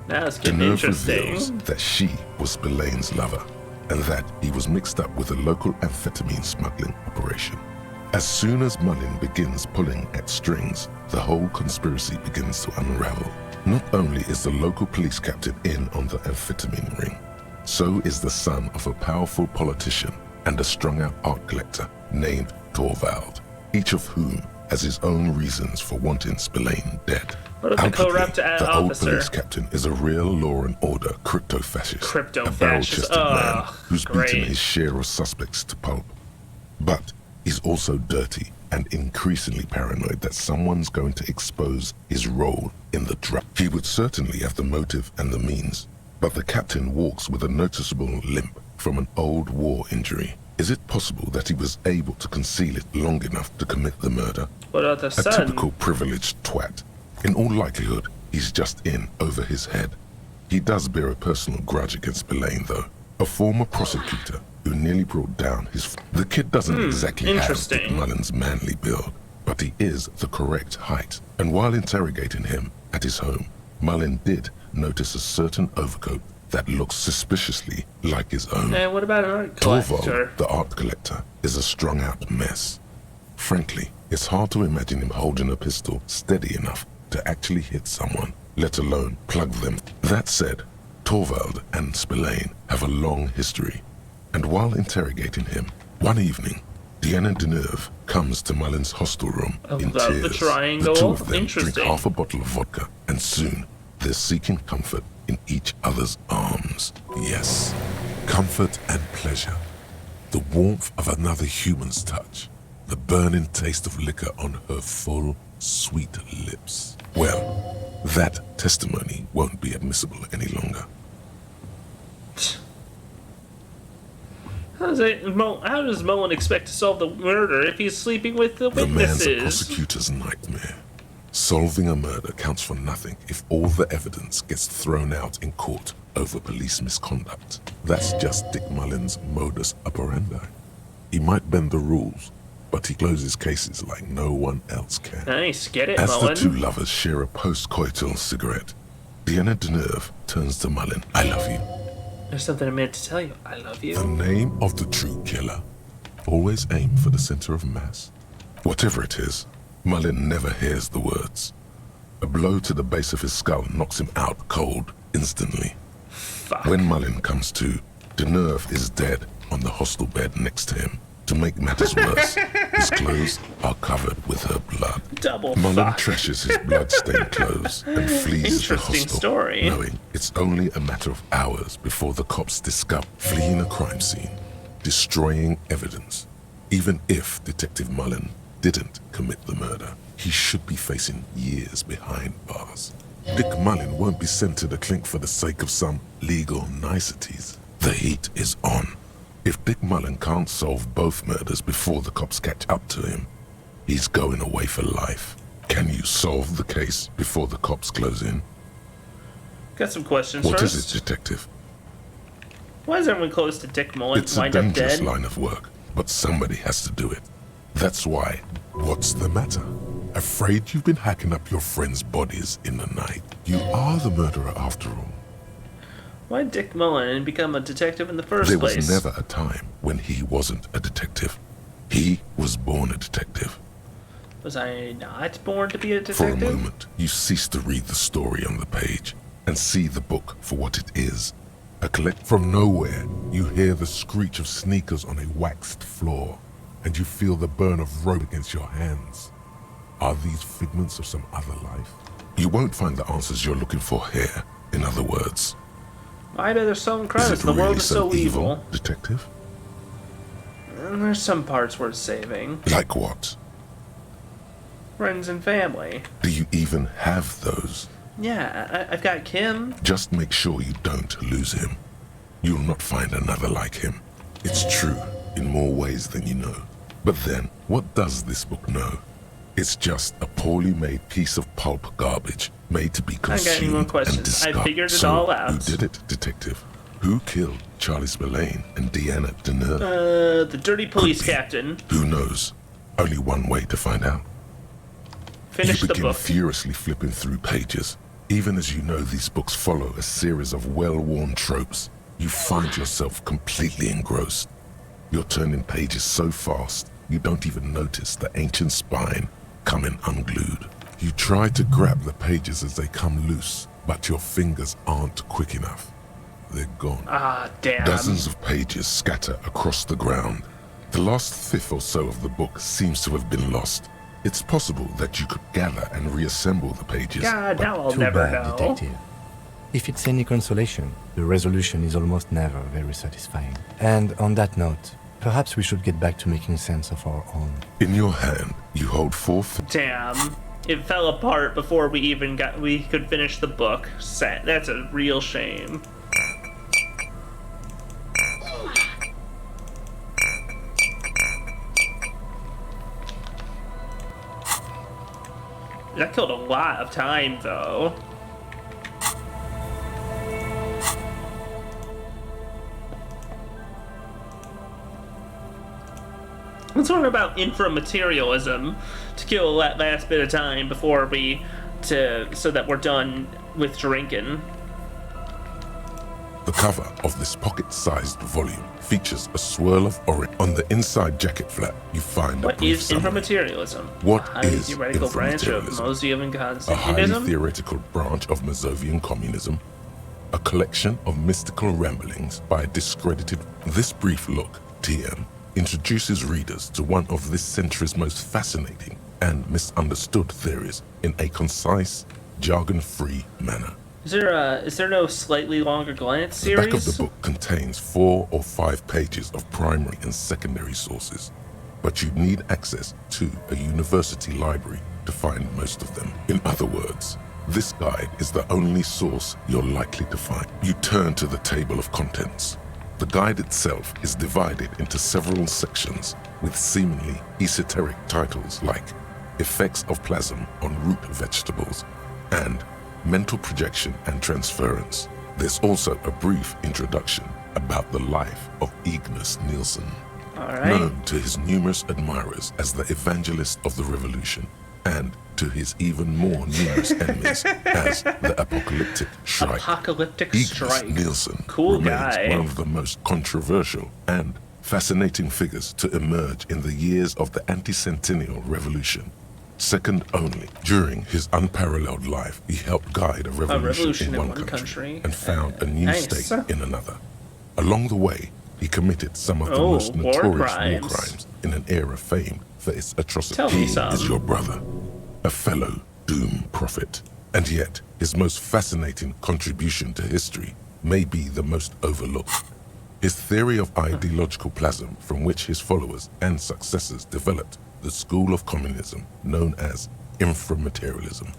That's getting Deneuve interesting. reveals that she was Spillane's lover and that he was mixed up with a local amphetamine smuggling operation. As soon as Mullen begins pulling at strings, the whole conspiracy begins to unravel. Not only is the local police captain in on the amphetamine ring, so is the son of a powerful politician and a strung-out art collector named Torvald, each of whom has his own reasons for wanting Spillane dead. What about the Outwardly, corrupt the old officer? police captain is a real law and order crypto-fascist, a Crypto-fascist. barrel-chested man Ugh, who's great. beaten his share of suspects to pulp. But he's also dirty and increasingly paranoid that someone's going to expose his role in the drug. He would certainly have the motive and the means, but the captain walks with a noticeable limp from an old war injury. Is it possible that he was able to conceal it long enough to commit the murder? What about the A son? typical privileged twat. In all likelihood, he's just in over his head. He does bear a personal grudge against Spillane, though, a former prosecutor who nearly brought down his... The kid doesn't exactly have interesting. Dick Mullen's manly build, but he is the correct height. And while interrogating him at his home, Mullen did notice a certain overcoat that looks suspiciously like his own. And what about an art collector? Torvald, the art collector, is a strung-out mess. Frankly, it's hard to imagine him holding a pistol steady enough to actually hit someone, let alone plug them. That said, Torvald and Spillane have a long history, and while interrogating him, one evening, Diana Deneuve comes to Mullen's hostel room in love tears. the triangle. The two of them drink Interesting. half a bottle of vodka, and soon they're seeking comfort in each other's arms. Yes, comfort and pleasure. The warmth of another human's touch. The burning taste of liquor on her full, sweet lips. Well, that testimony won't be admissible any longer. How does Mullen expect to solve the murder if he's sleeping with the The man's a witnesses? prosecutor's nightmare. Solving a murder counts for nothing if all the evidence gets thrown out in court over police misconduct. That's just Dick Mullen's modus operandi. He might bend the rules, but he closes cases like no one else can. Nice, get it, As Mullen. the two lovers share a post-coital cigarette, Diana Deneuve turns to Mullen. I love you. There's something I meant to tell you. I love you. The name of the true killer. Always aim for the center of mass. Whatever it is, Mullen never hears the words. A blow to the base of his skull knocks him out cold instantly. Fuck. When Mullen comes to, Deneuve is dead on the hostel bed next to him. To make matters worse, his clothes are covered with her blood. Double Mullen fuck. trashes his blood-stained clothes and flees the Interesting hostel, story. knowing it's only a matter of hours before the cops discover fleeing a crime scene, destroying evidence. Even if Detective Mullen didn't commit the murder, he should be facing years behind bars. Dick Mullen won't be sent to the clink for the sake of some legal niceties. The heat is on. If Dick Mullen can't solve both murders before the cops catch up to him, he's going away for life. Can you solve the case before the cops close in? Got some questions What first. is it, detective? Why is everyone close to Dick Mullen It's a wind up dangerous dead? line of work, but somebody has to do it. That's why, what's the matter? Afraid you've been hacking up your friends' bodies in the night. You are the murderer after all. Why did Dick Mullen become a detective in the first There place? was never a time when he wasn't a detective. He was born a detective. Was I not born to be a For a detective? moment, you cease to read the story on the page and see the book for what it is. A collect from nowhere, you hear the screech of sneakers on a waxed floor, and you feel the burn of rope against your hands. Are these figments of some other life? You won't find the answers you're looking for here. In other words, I bet there's some is credits. it The world really is so evil. detective? And there's some parts worth saving. Like what? Friends and family. Do you even have those? Yeah, I've got Kim. Just make sure you don't lose him. You'll not find another like him. It's true in more ways than you know. But then, what does this book know? It's just a poorly made piece of pulp garbage made to be I got any more consumed and questions? discarded. I figured it So, all out. who did it, detective? Who killed Charlie Spillane and Deanna Deneur? The dirty police captain. Who knows? Only one way to find out. Finish You the begin book. furiously flipping through pages. Even as you know these books follow a series of well-worn tropes, you find yourself completely engrossed. You're turning pages so fast, you don't even notice the ancient spine coming unglued. You try to grab the pages as they come loose, but your fingers aren't quick enough. They're gone. Ah, damn. Dozens of pages scatter across the ground. The last fifth or so of the book seems to have been lost. It's possible that you could gather and reassemble the pages. God, now I'll Too never bad, know. detective. If it's any consolation, the resolution is almost never very satisfying. And on that note, perhaps we should get back to making sense of our own. In your hand, you hold four. Damn. It fell apart before we could finish the book. Sad. That's a real shame. That killed a lot of time, though. Let's learn about inframaterialism to kill that last bit of time before so that we're done with drinking. The cover of this pocket-sized volume features a swirl of orange. On the inside jacket flap, you find What a brief is summary. inframaterialism? What A highly is theoretical branch of inframaterialism? Mosean A highly Constitutionism? theoretical branch of Masovian communism. A collection of mystical ramblings by a discredited. This brief look, TM, introduces readers to one of this century's most fascinating and misunderstood theories in a concise, jargon-free manner. Is there no slightly longer glance The series? back of the book contains 4 or 5 pages of primary and secondary sources, but you need access to a university library to find most of them. In other words, this guide is the only source you're likely to find. You turn to the table of contents. The guide itself is divided into several sections with seemingly esoteric titles like Effects of Plasm on Root Vegetables and Mental Projection and Transference. There's also a brief introduction about the life of Ignace Nielsen, known to his numerous admirers as the evangelist of the revolution, and to his even more numerous enemies as the Apocalyptic Shrike. Apocalyptic Ignace Strike. Nielsen Cool remains guy. one of the most controversial and fascinating figures to emerge in the years of the anti-centennial revolution. Second only, during his unparalleled life, he helped guide a revolution in one country and found a new Nice. state in another. Along the way, he committed some of the Oh, most war notorious crimes. war crimes in an era famed for its atrocity. Tell me He some. is your brother, a fellow doom prophet, and yet his most fascinating contribution to history may be the most overlooked. His theory of ideological plasm, from which his followers and successors developed the school of communism known as inframaterialism.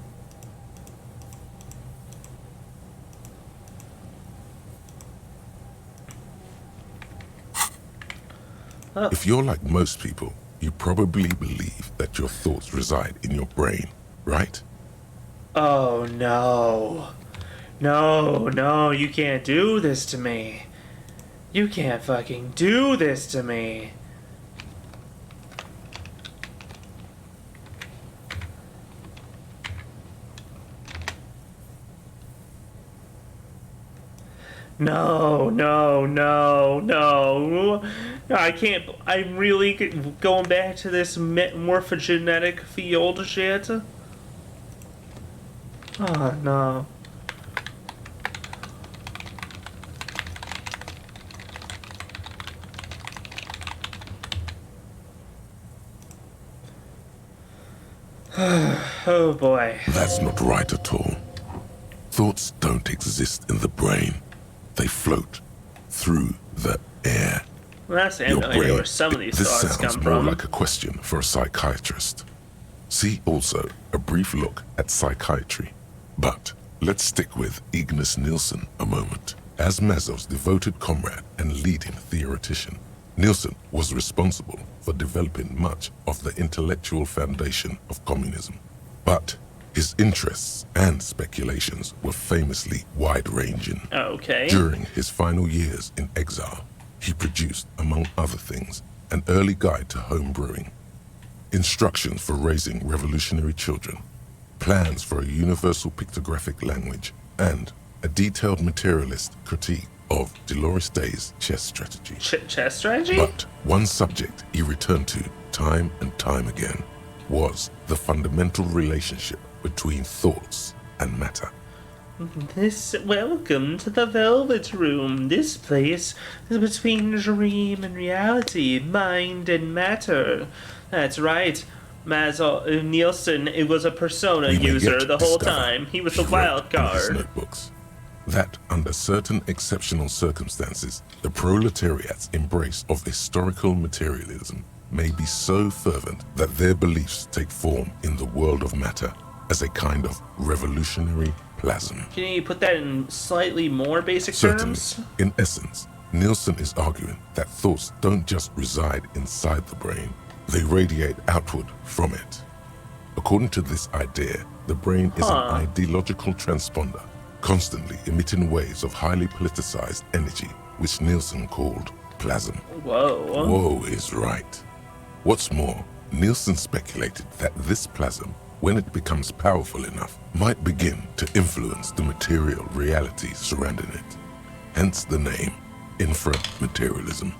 If you're like most people, you probably believe that your thoughts reside in your brain, right? Oh no. No, you can't do this to me. You can't fucking do this to me. No. I can't. I'm really going back to this morphogenetic field shit. Oh, no. Oh, boy. That's not right at all. Thoughts don't exist in the brain. They float through the air. Well, that's familiar where some of these This thoughts sounds come more from. like a question for a psychiatrist. See also a brief look at psychiatry. But let's stick with Ignis Nielsen a moment. As Mazov's devoted comrade and leading theoretician, Nielsen was responsible for developing much of the intellectual foundation of communism. But his interests and speculations were famously wide-ranging. Okay. During his final years in exile, he produced, among other things, an early guide to home brewing, instructions for raising revolutionary children, plans for a universal pictographic language, and a detailed materialist critique of Dolores Day's chess strategy. Chess strategy? But one subject he returned to time and time again was the fundamental relationship between thoughts and matter. Welcome to the Velvet Room. This place is between dream and reality, mind and matter. That's right. Nielsen, it was a persona We may user yet the whole discover, time. He was he the wild wrote in his card. notebooks, that under certain exceptional circumstances, the proletariat's embrace of historical materialism may be so fervent that their beliefs take form in the world of matter as a kind of revolutionary plasm. Can you put that in slightly more basic Certainly, terms? in essence, Nielsen is arguing that thoughts don't just reside inside the brain, they radiate outward from it. According to this idea, the brain is an ideological transponder, constantly emitting waves of highly politicized energy, which Nielsen called plasm. Whoa. Whoa is right. What's more, Nielsen speculated that this plasm, when it becomes powerful enough, might begin to influence the material reality surrounding it. Hence the name, inframaterialism.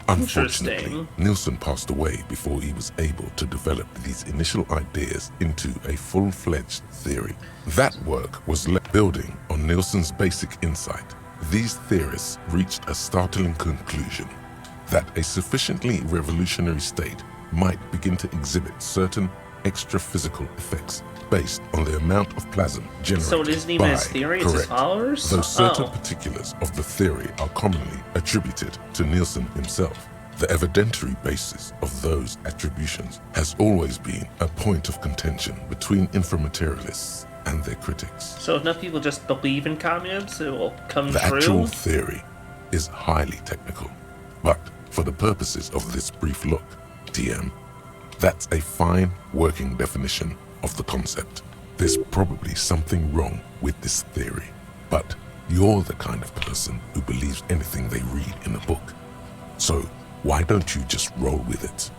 Unfortunately, Nielsen passed away before he was able to develop these initial ideas into a full-fledged theory. That work was building on Nielsen's basic insight. These theorists reached a startling conclusion that a sufficiently revolutionary state might begin to exhibit certain extra-physical effects based on the amount of plasm generated. So it isn't even his theory, it's his followers? Though certain particulars of the theory are commonly attributed to Nielsen himself, the evidentiary basis of those attributions has always been a point of contention between inframaterialists and their critics. So if enough people just believe in communism, it will come The true? actual theory is highly technical, but for the purposes of this brief look, TM, that's a fine working definition of the concept. There's probably something wrong with this theory, but you're the kind of person who believes anything they read in a book. So why don't you just roll with it?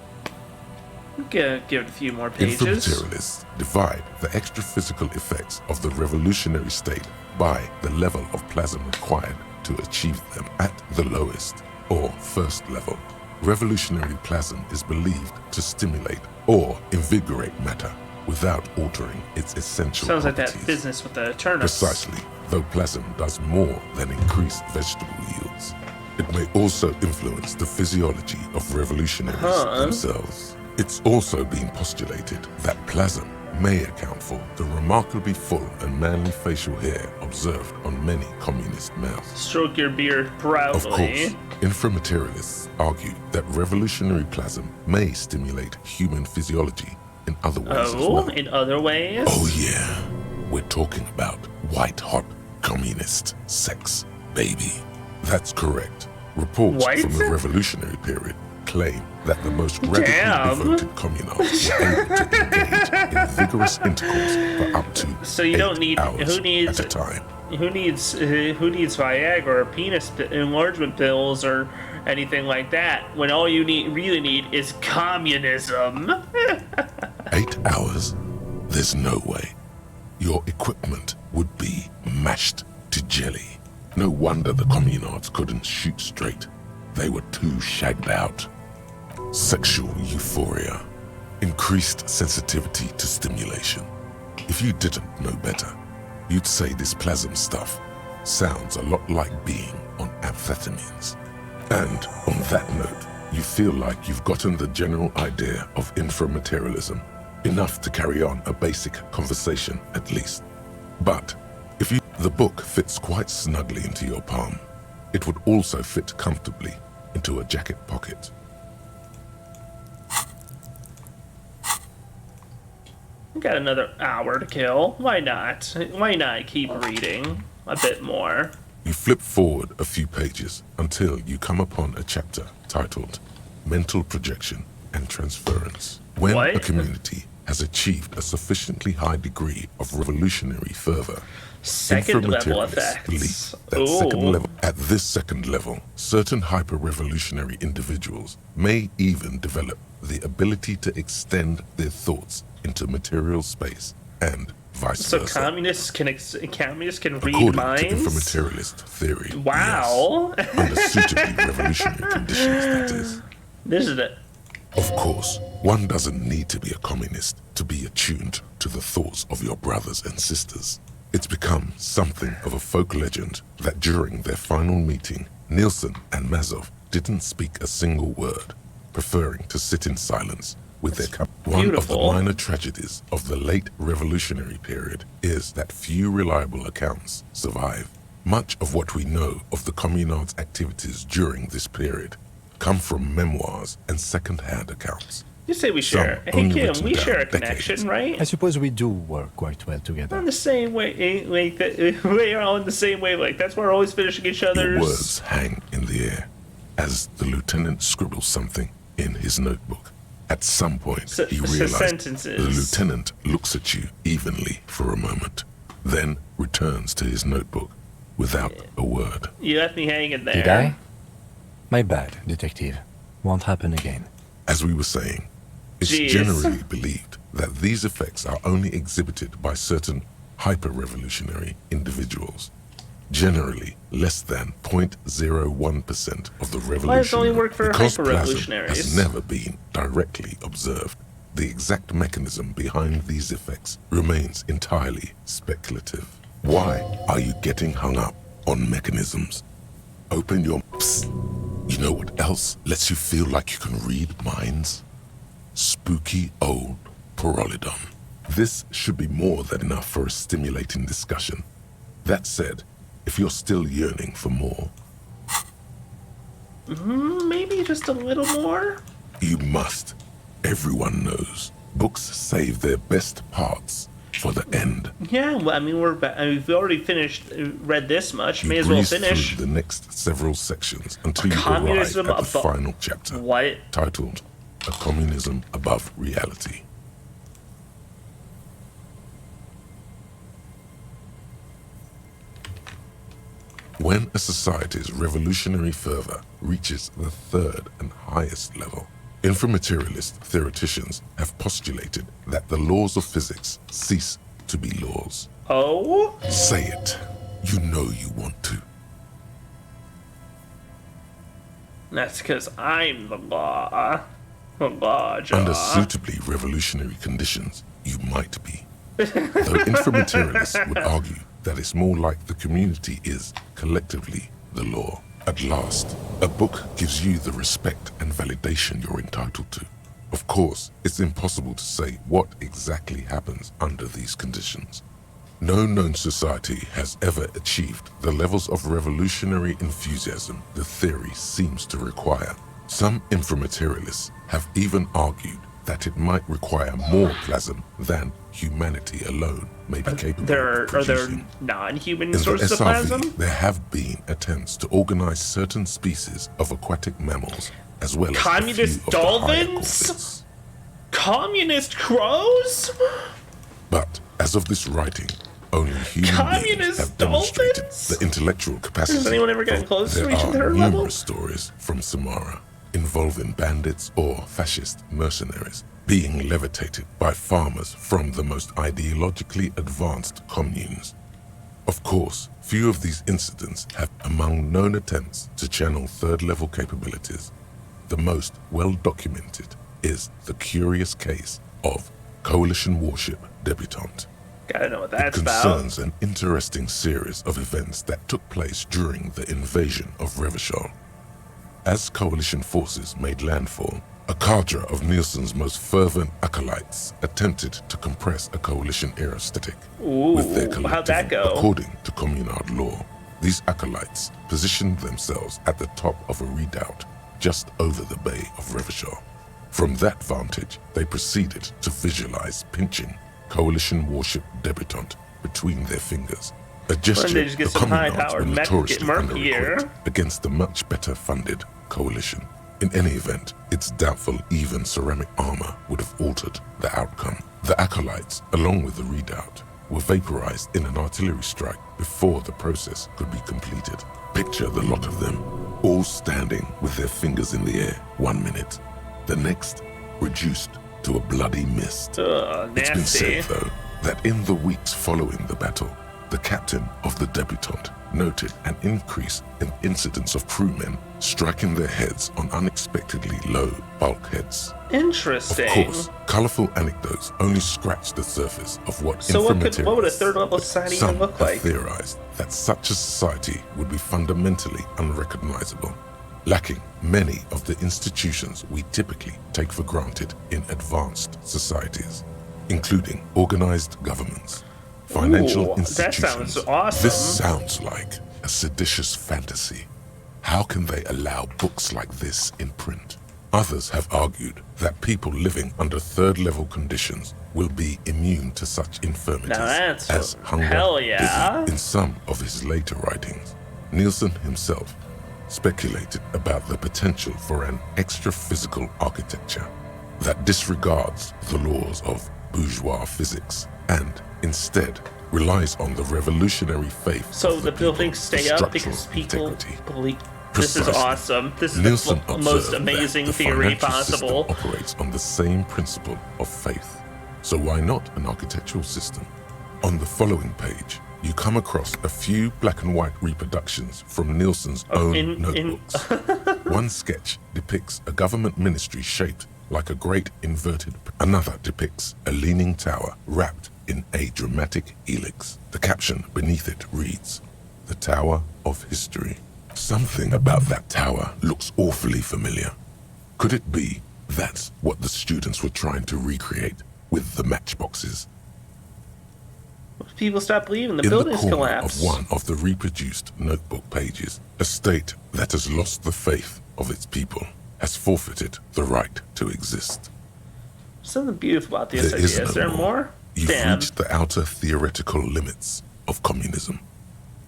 Give it a few more pages. Inframaterialists divide the extra-physical effects of the revolutionary state by the level of plasm required to achieve them at the lowest, or first level. Revolutionary plasm is believed to stimulate or invigorate matter without altering its essential Sounds like properties. that business with the turnips. Precisely, though plasm does more than increase vegetable yields. It may also influence the physiology of revolutionaries themselves. It's also been postulated that plasm may account for the remarkably full and manly facial hair observed on many communist males. Stroke your beard proudly. Of course, inframaterialists argue that revolutionary plasm may stimulate human physiology in other ways as well. In other ways? Oh yeah, we're talking about white-hot communist sex, baby. That's correct. Reports from the revolutionary period claim that the most radically devoted communards were able to engage in vigorous intercourse for up to So you don't need hours who needs at a time. Who needs Viagra or penis enlargement pills or anything like that when all you really need is communism? 8 hours? there's no way. Your equipment would be mashed to jelly. No wonder the communards couldn't shoot straight. They were too shagged out. Sexual euphoria. Increased sensitivity to stimulation. If you didn't know better, you'd say this plasm stuff sounds a lot like being on amphetamines. And on that note, you feel like you've gotten the general idea of inframaterialism, enough to carry on a basic conversation at least. But if the book fits quite snugly into your palm, it would also fit comfortably into a jacket pocket. We got another hour to kill. Why not? Why not keep reading a bit more? You flip forward a few pages until you come upon a chapter titled Mental Projection and Transference. When a community has achieved a sufficiently high degree of revolutionary fervor, second level inframaterialists believe that at this second level, certain hyper-revolutionary individuals may even develop the ability to extend their thoughts into material space and vice versa. So communists can read According minds? to inframaterialist theory, wow. Yes, under suitably revolutionary conditions, that is. This is it. Of course, one doesn't need to be a communist to be attuned to the thoughts of your brothers and sisters. It's become something of a folk legend that during their final meeting, Nielsen and Mazov didn't speak a single word, preferring to sit in silence with their One of the minor tragedies of the late revolutionary period is that few reliable accounts survive. Much of what we know of the communards' activities during this period come from memoirs and second-hand accounts. You say we share. Hey Kim, we share a connection, right? I suppose we do work quite well together. On the same way, we are on the same wavelength. That's why we're always finishing each other's. Your words hang in the air as the lieutenant scribbles something in his notebook. At some point, he realizes the lieutenant looks at you evenly for a moment, then returns to his notebook without a word. You left me hanging there. Did I? My bad, detective. Won't happen again. As we were saying, it's generally believed that these effects are only exhibited by certain hyper-revolutionary individuals. Generally, less than 0.01% of the revolution. Why does it only work for because hyper-revolutionaries? plasm has never been directly observed. The exact mechanism behind these effects remains entirely speculative. Why are you getting hung up on mechanisms? Open your... Psst. You know what else lets you feel like you can read minds? Spooky old Pyrrolidon. This should be more than enough for a stimulating discussion. That said, if you're still yearning for more... Maybe just a little more? You must. Everyone knows. Books save their best parts for the end. Yeah, well, I mean, we've already read this much. May as well breeze finish. Through the next several sections until you Communism arrive at the final chapter. What? Titled, A Communism Above Reality. When a society's revolutionary fervor reaches the third and highest level, inframaterialist theoreticians have postulated that the laws of physics cease to be laws. Oh? Say it. You know you want to. That's because I'm the law. The law, John. Under suitably revolutionary conditions, you might be. Though inframaterialists would argue that it's more like the community is, collectively, the law. At last, a book gives you the respect and validation you're entitled to. Of course, it's impossible to say what exactly happens under these conditions. No known society has ever achieved the levels of revolutionary enthusiasm the theory seems to require. Some inframaterialists have even argued that it might require more plasm than humanity alone may be capable of producing. Are there non-human In sources the of plasm? SRV, there have been attempts to organize certain species of aquatic mammals, as well as communist dolphins? Communist crows? But as of this writing, only human beings have demonstrated the intellectual capacity. Has anyone ever gotten close to There reaching are third numerous level? stories from Samara, involving bandits or fascist mercenaries being levitated by farmers from the most ideologically advanced communes. Of course, few of these incidents have among known attempts to channel third-level capabilities. The most well-documented is the curious case of Coalition warship Debutante. Gotta know what that's it about. concerns an interesting series of events that took place during the invasion of Revachol. As Coalition forces made landfall, a cadre of Nielsen's most fervent acolytes attempted to compress a Coalition-era static with their collective. How'd that go? According to Communard law, these acolytes positioned themselves at the top of a redoubt just over the bay of Revachol. From that vantage, they proceeded to visualize pinching Coalition warship Debutante between their fingers. A gesture they just get the some Commandants high-powered were mech notoriously get murkier. under-equipped against the much better funded Coalition. In any event, it's doubtful even ceramic armor would have altered the outcome. The acolytes, along with the redoubt, were vaporized in an artillery strike before the process could be completed. Picture the lot of them, all standing with their fingers in the air 1 minute. The next, reduced to a bloody mist. It's been said, though, that in the weeks following the battle, the captain of the Debutante noted an increase in incidents of crewmen striking their heads on unexpectedly low bulkheads. Interesting. Of course, colorful anecdotes only scratch the surface of what So what would a infirmarians. third-level society Some even look have like? theorized that such a society would be fundamentally unrecognizable, lacking many of the institutions we typically take for granted in advanced societies, including organized governments, financial Ooh, institutions. that sounds awesome. This sounds like a seditious fantasy. How can they allow books like this in print? Others have argued that people living under third-level conditions will be immune to such infirmities Now that's as hunger. hell yeah. disease. In some of his later writings, Nielsen himself speculated about the potential for an extra-physical architecture that disregards the laws of bourgeois physics and instead relies on the revolutionary faith. So the buildings stay up because people believe. This is Precisely. awesome. This is Nielsen the most observed that amazing the theory financial possible. system operates on the same principle of faith. So why not an architectural system? On the following page, you come across a few black and white reproductions from Nielsen's own notebooks. One sketch depicts a government ministry shaped like a great inverted. Another depicts a leaning tower wrapped in a dramatic helix. The caption beneath it reads, "The Tower of History." Something about that tower looks awfully familiar. Could it be that's what the students were trying to recreate with the matchboxes? People stop believing the In buildings the corner collapse. of one of the reproduced notebook pages, a state that has lost the faith of its people has forfeited the right to exist. Something beautiful about this There idea. is Is no there more. more? You've Damn. reached the outer theoretical limits of communism,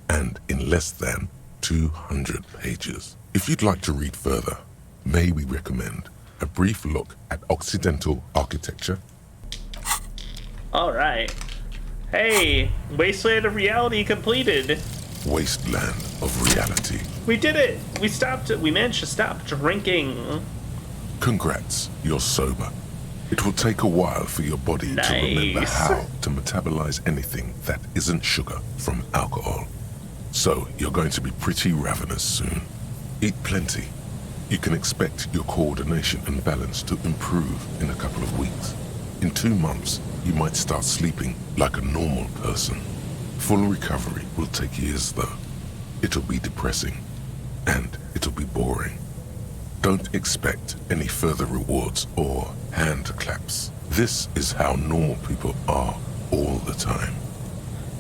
and in less than 200 pages. If you'd like to read further, may we recommend a brief look at Occidental architecture? All right. Hey, Wasteland of Reality completed. Wasteland of Reality. We did it. We managed to stop drinking. Congrats, you're sober. It will take a while for your body to remember Nice. how to metabolize anything that isn't sugar from alcohol. So you're going to be pretty ravenous soon. Eat plenty. You can expect your coordination and balance to improve in a couple of weeks. In 2 months, you might start sleeping like a normal person. Full recovery will take years though. It'll be depressing, and it'll be boring. Don't expect any further rewards or hand claps. This is how normal people are all the time.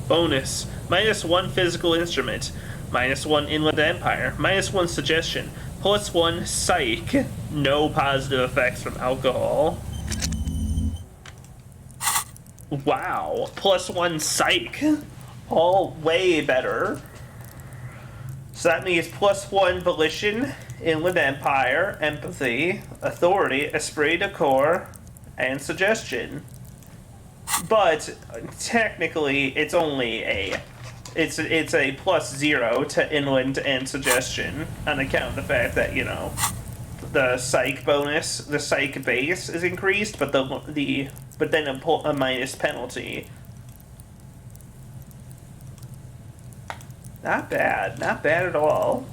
Bonus. -1 physical instrument. -1 inland empire. -1 suggestion. +1 psych. No positive effects from alcohol. Wow. +1 psych. All way better. So that means +1 volition, inland empire, empathy, authority, esprit de corps, and suggestion. But technically, it's only it's a +0 to inland and suggestion on account of the fact that, you know, the psych bonus, the psych base is increased, but but then a minus penalty. Not bad, not bad at all.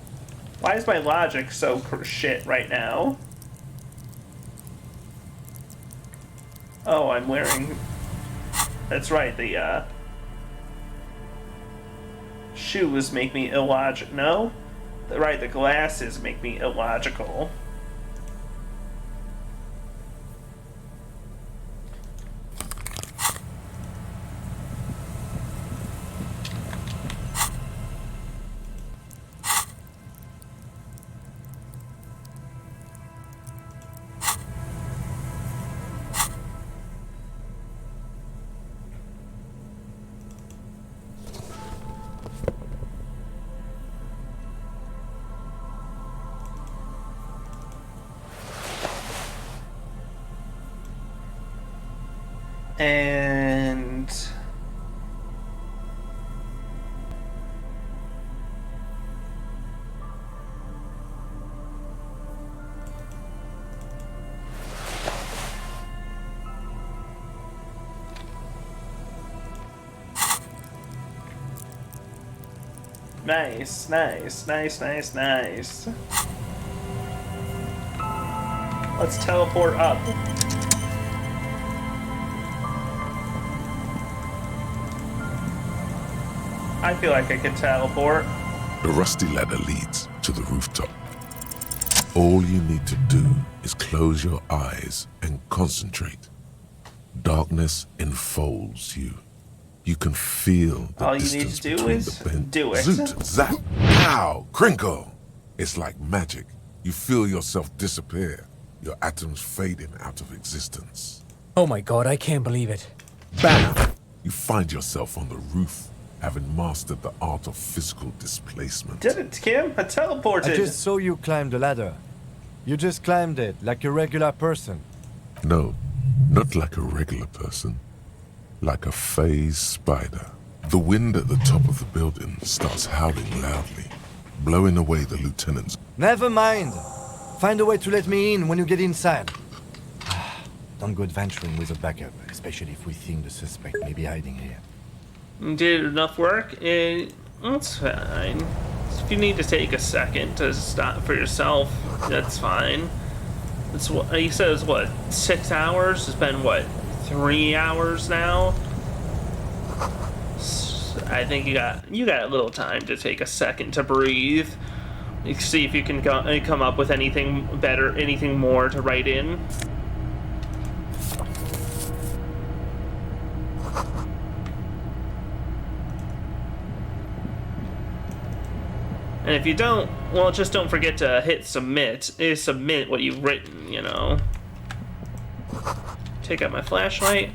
Why is my logic so shit right now? Oh, I'm wearing... That's right, the, shoes make me illogical. No? Right, the glasses make me illogical. And nice. Let's teleport up. I feel like I could teleport. The rusty ladder leads to the rooftop. All you need to do is close your eyes and concentrate. Darkness enfolds you. You can feel the All you need distance to do between is the bend. do it. Zoot, zap, pow, crinkle. It's like magic. You feel yourself disappear, your atoms fading out of existence. Oh my god, I can't believe it. Bam! You find yourself on the roof, having mastered the art of physical displacement. Did it, Kim? I teleported. I just saw you climb the ladder. You just climbed it like a regular person. No, not like a regular person. Like a phase spider. The wind at the top of the building starts howling loudly, blowing away the lieutenant's... Never mind. Find a way to let me in when you get inside. Don't go adventuring with a backup, especially if we think the suspect may be hiding here. Did enough work? That's fine. If you need to take a second to stop for yourself, that's fine. It's what he says. What, 6 hours? It's been what, 3 hours now? I think you got a little time to take a second to breathe. You can see if you can come up with anything better, anything more to write in. And if you don't, well, just don't forget to hit submit. Submit what you've written, you know. Take out my flashlight.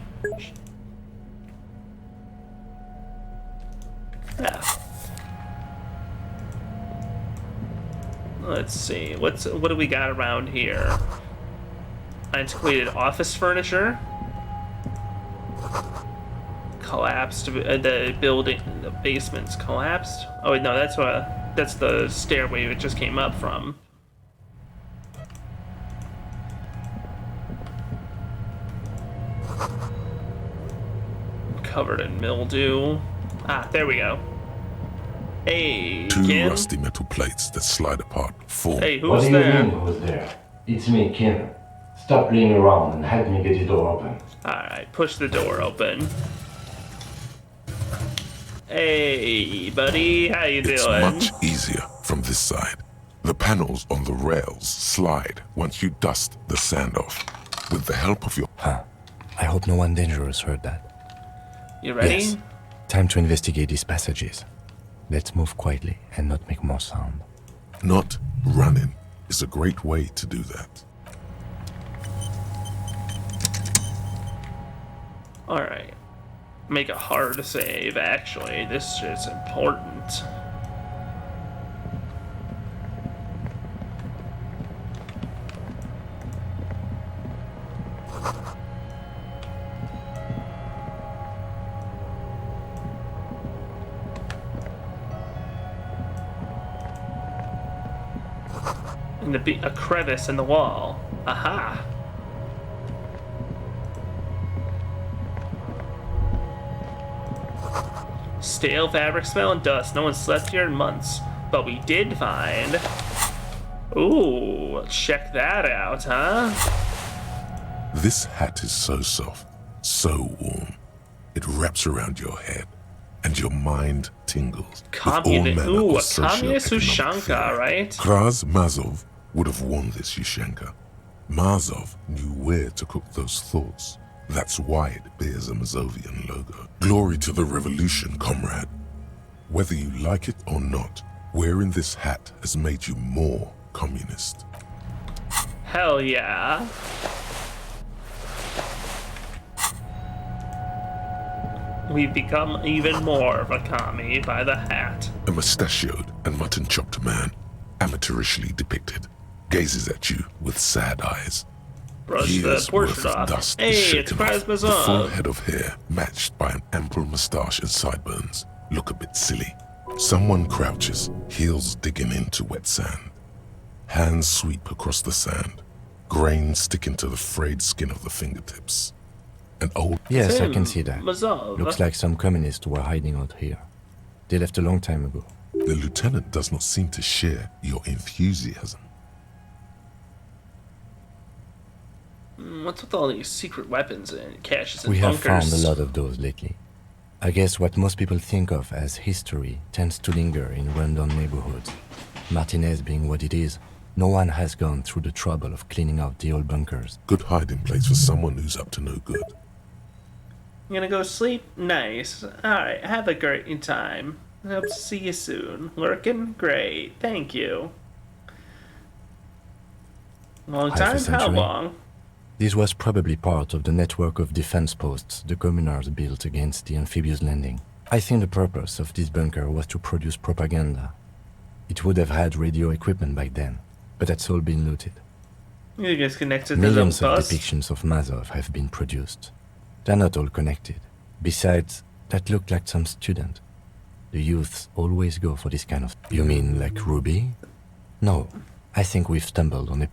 Yeah. Let's see. What do we got around here? Antiquated office furniture. Collapsed. The building, the basement's collapsed. Oh wait, no, that's the stairway it just came up from. Covered in mildew. Ah, there we go. Hey, Two Kim? rusty metal plates that slide apart form. Hey, What who's do you there? mean, who's there? It's me, Kim. Stop playing around and help me get the door open. Alright, push the door open. Hey, buddy, how you It's doing? much easier from this side. The panels on the rails slide once you dust the sand off. With the help of your... I hope no one dangerous heard that. You ready? Yes. Time to investigate these passages. Let's move quietly and not make more sound. Not running is a great way to do that. Alright. Make a hard save, actually. This is important. In a crevice in the wall. Aha. Stale fabric smell and dust. No one slept here in months. But we did find... Ooh, check that out, huh? This hat is so soft, so warm. It wraps around your head, and your mind tingles with all manner Ooh, of a communist socio-economic Ushanka, theory. right? Kraz Mazov would have worn this Ushanka. Mazov knew where to cook those thoughts. That's why it bears a Mazovian logo. Glory to the revolution, comrade. Whether you like it or not, wearing this hat has made you more communist. Hell yeah. We've become even more of a commie by the hat. A mustachioed and mutton-chopped man, amateurishly depicted, gazes at you with sad eyes. Brush Years the portrait worth of off. dust Hey, is it's shaken off. Kraz The full Mazov. head of hair, matched by an ample moustache and sideburns, look a bit silly. Someone crouches, heels digging into wet sand. Hands sweep across the sand, grains sticking to the frayed skin of the fingertips. An old... Yes, I can see that. Mazov. Looks like some communists were hiding out here. They left a long time ago. The lieutenant does not seem to share your enthusiasm. What's with all these secret weapons and caches and We have bunkers? found a lot of those lately. I guess what most people think of as history tends to linger in rundown neighborhoods. Martinez being what it is, no one has gone through the trouble of cleaning out the old bunkers. Good hiding place for someone who's up to no good. You gonna go sleep? Nice. Alright, have a great time. Hope to see you soon. Working? Great. Thank you. Long Half a time? How century. long? This was probably part of the network of defense posts the communards built against the amphibious landing. I think the purpose of this bunker was to produce propaganda. It would have had radio equipment back then, but that's all been looted. You guys connected to Millions the of bus? depictions of Mazov have been produced. They're not all connected. Besides, that looked like some student. The youths always go for this kind of... You mean like Ruby? No, I think we've stumbled on a...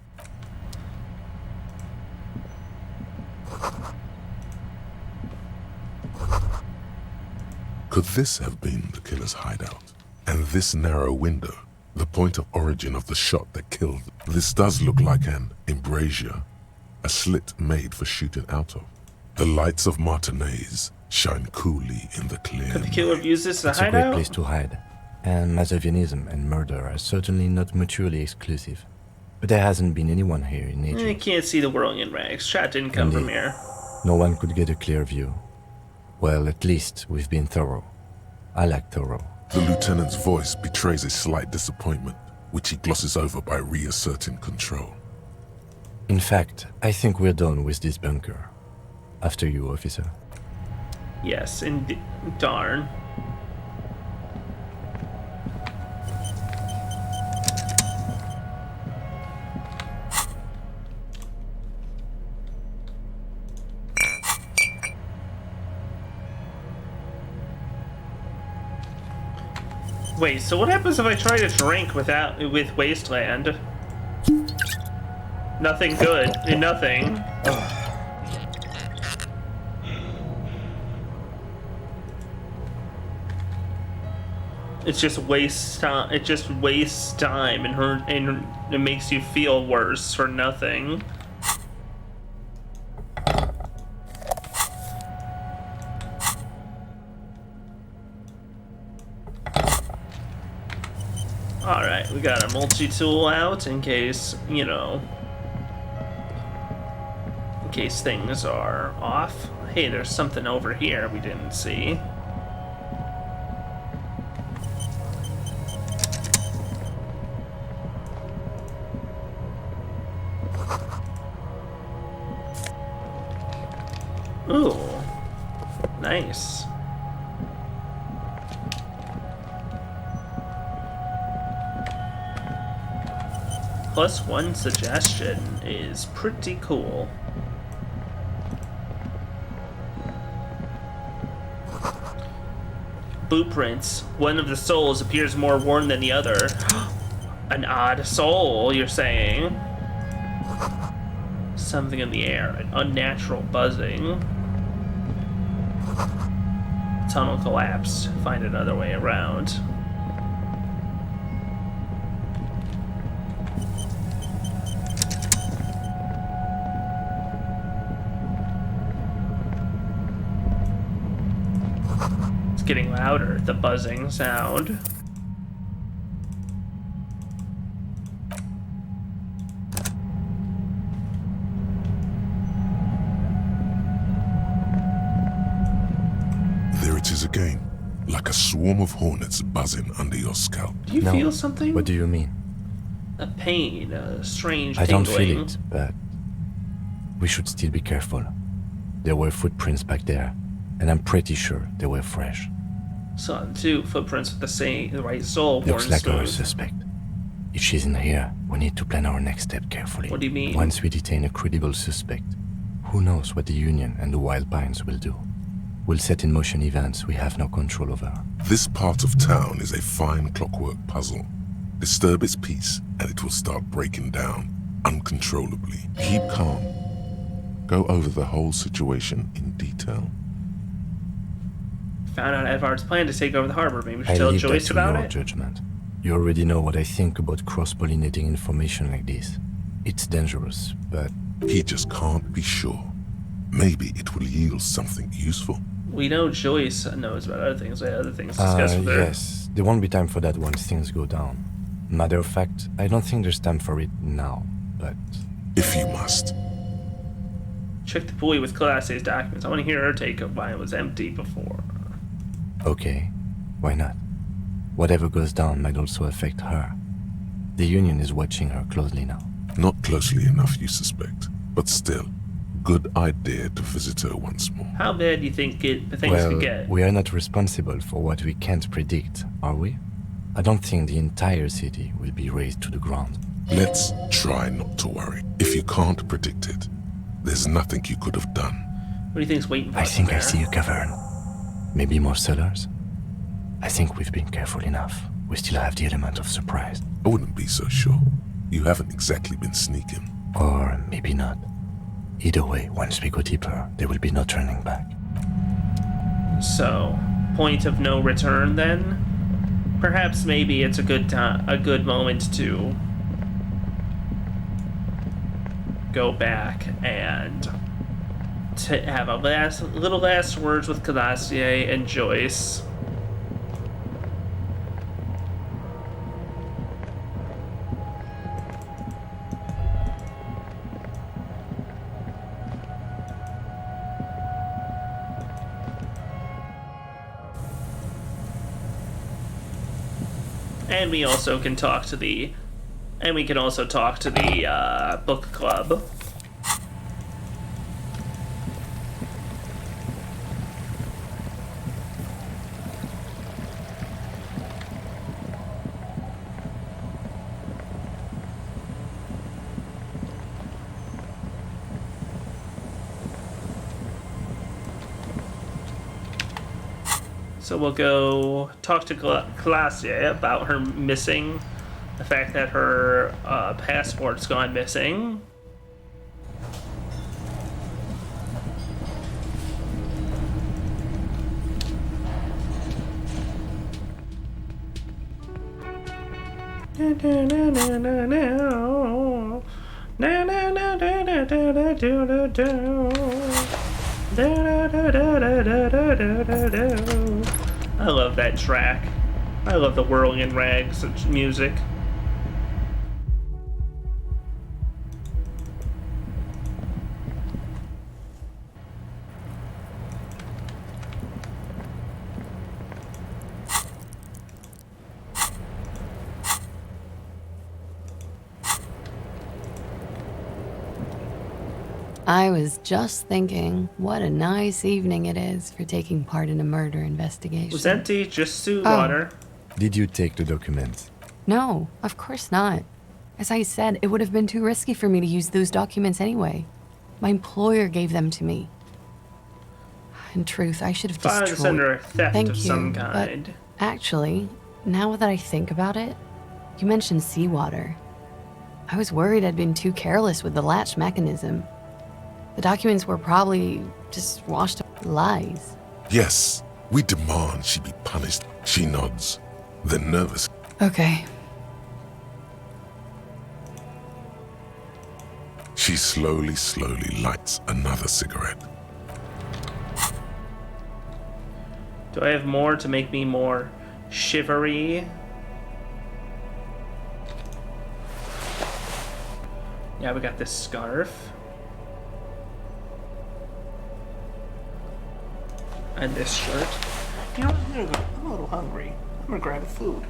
Could this have been the killer's hideout? And this narrow window, the point of origin of the shot that killed? This does look like an embrasure, a slit made for shooting out of. The lights of Martinez shine coolly in the clear Could the killer have used this as It's a a great hideout? place to hide. And Mazovianism and murder are certainly not mutually exclusive. But there hasn't been anyone here in ages. You can't see the world in rags. Chat didn't come from Indeed. here. No one could get a clear view. Well, at least we've been thorough. I like thorough. The lieutenant's voice betrays a slight disappointment, which he glosses over by reasserting control. In fact, I think we're done with this bunker. After you, officer. Yes, and darn. Wait, so what happens if I try to drink with Wasteland? Nothing good. Nothing. It's just waste time. It just wastes time and it makes you feel worse for nothing. Alright, we got a multi-tool out in case, you know, in case things are off. Hey, there's something over here we didn't see. Ooh, nice. +1 suggestion is pretty cool. Blueprints. One of the souls appears more worn than the other. An odd soul, you're saying? Something in the air, an unnatural buzzing. Tunnel collapsed. Find another way around. It's getting louder, the buzzing sound. There it is again, like a swarm of hornets buzzing under your scalp. Do you feel something? What do you mean? A pain, a strange I tingling. don't feel it, but we should still be careful. There were footprints back there, and I'm pretty sure they were fresh. Saw two footprints with the right soul. Looks like our suspect. If she's in here, we need to plan our next step carefully. What do you mean? Once we detain a credible suspect, who knows what the Union and the Wild Pines will do? We'll set in motion events we have no control over. This part of town is a fine clockwork puzzle. Disturb its peace, and it will start breaking down uncontrollably. Keep calm. Go over the whole situation in detail. Found out Edvard's plan to take over the harbor. Maybe we should I tell leave Joyce that to about your it. judgment. You already know what I think about cross-pollinating information like this. It's dangerous, but he just can't be sure. Maybe it will yield something useful. We know Joyce knows about other things. Other things to discuss with her. Yes, there won't be time for that once things go down. Matter of fact, I don't think there's time for it now, but... If you must. Check the buoy with Class A's documents. I want to hear her take of why it was empty before. Okay, why not? Whatever goes down might also affect her. The Union is watching her closely now. Not closely enough, you suspect. But still, good idea to visit her once more. How bad do you think things Well, could get? we are not responsible for what we can't predict, are we? I don't think the entire city will be razed to the ground. Let's try not to worry. If you can't predict it, there's nothing you could have done. What do you think's waiting for I us think there? I see a cavern. Maybe more cellars? I think we've been careful enough. We still have the element of surprise. I wouldn't be so sure. You haven't exactly been sneaking. Or maybe not. Either way, once we go deeper, there will be no turning back. So, point of no return then? Perhaps maybe it's a good moment to go back and to have a little last words with Calassier and Joyce. And we also can talk to the, book club. So we'll go talk to Calassier about her missing, the fact that her passport's gone missing. I love that track. I love the whirling in rags music. I was just thinking, what a nice evening it is for taking part in a murder investigation. It was empty, just suit Oh. water. Did you take the documents? No, of course not. As I said, it would have been too risky for me to use those documents anyway. My employer gave them to me. In truth, I should have Filed destroyed... under theft Thank of you, some but kind. actually, now that I think about it, You mentioned seawater. I was worried I'd been too careless with the latch mechanism. The documents were probably just washed up with lies. Yes, we demand she be punished. She nods, then nervous. Okay. She slowly lights another cigarette. Do I have more to make me more shivery? Yeah, we got this scarf. And this shirt. You know, I'm a little hungry. I'm gonna grab food.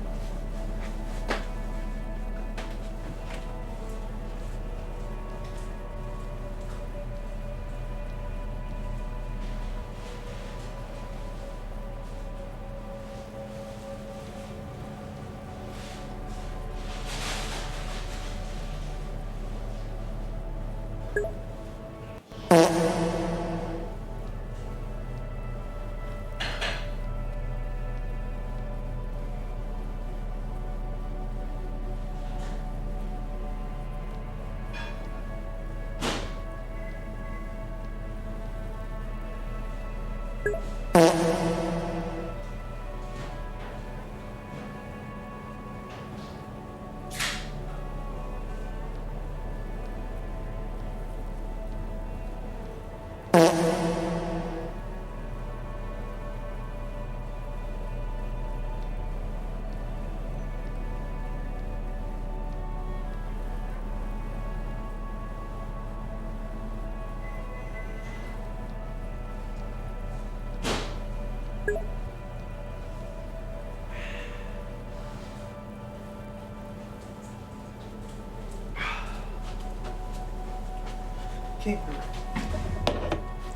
Okay.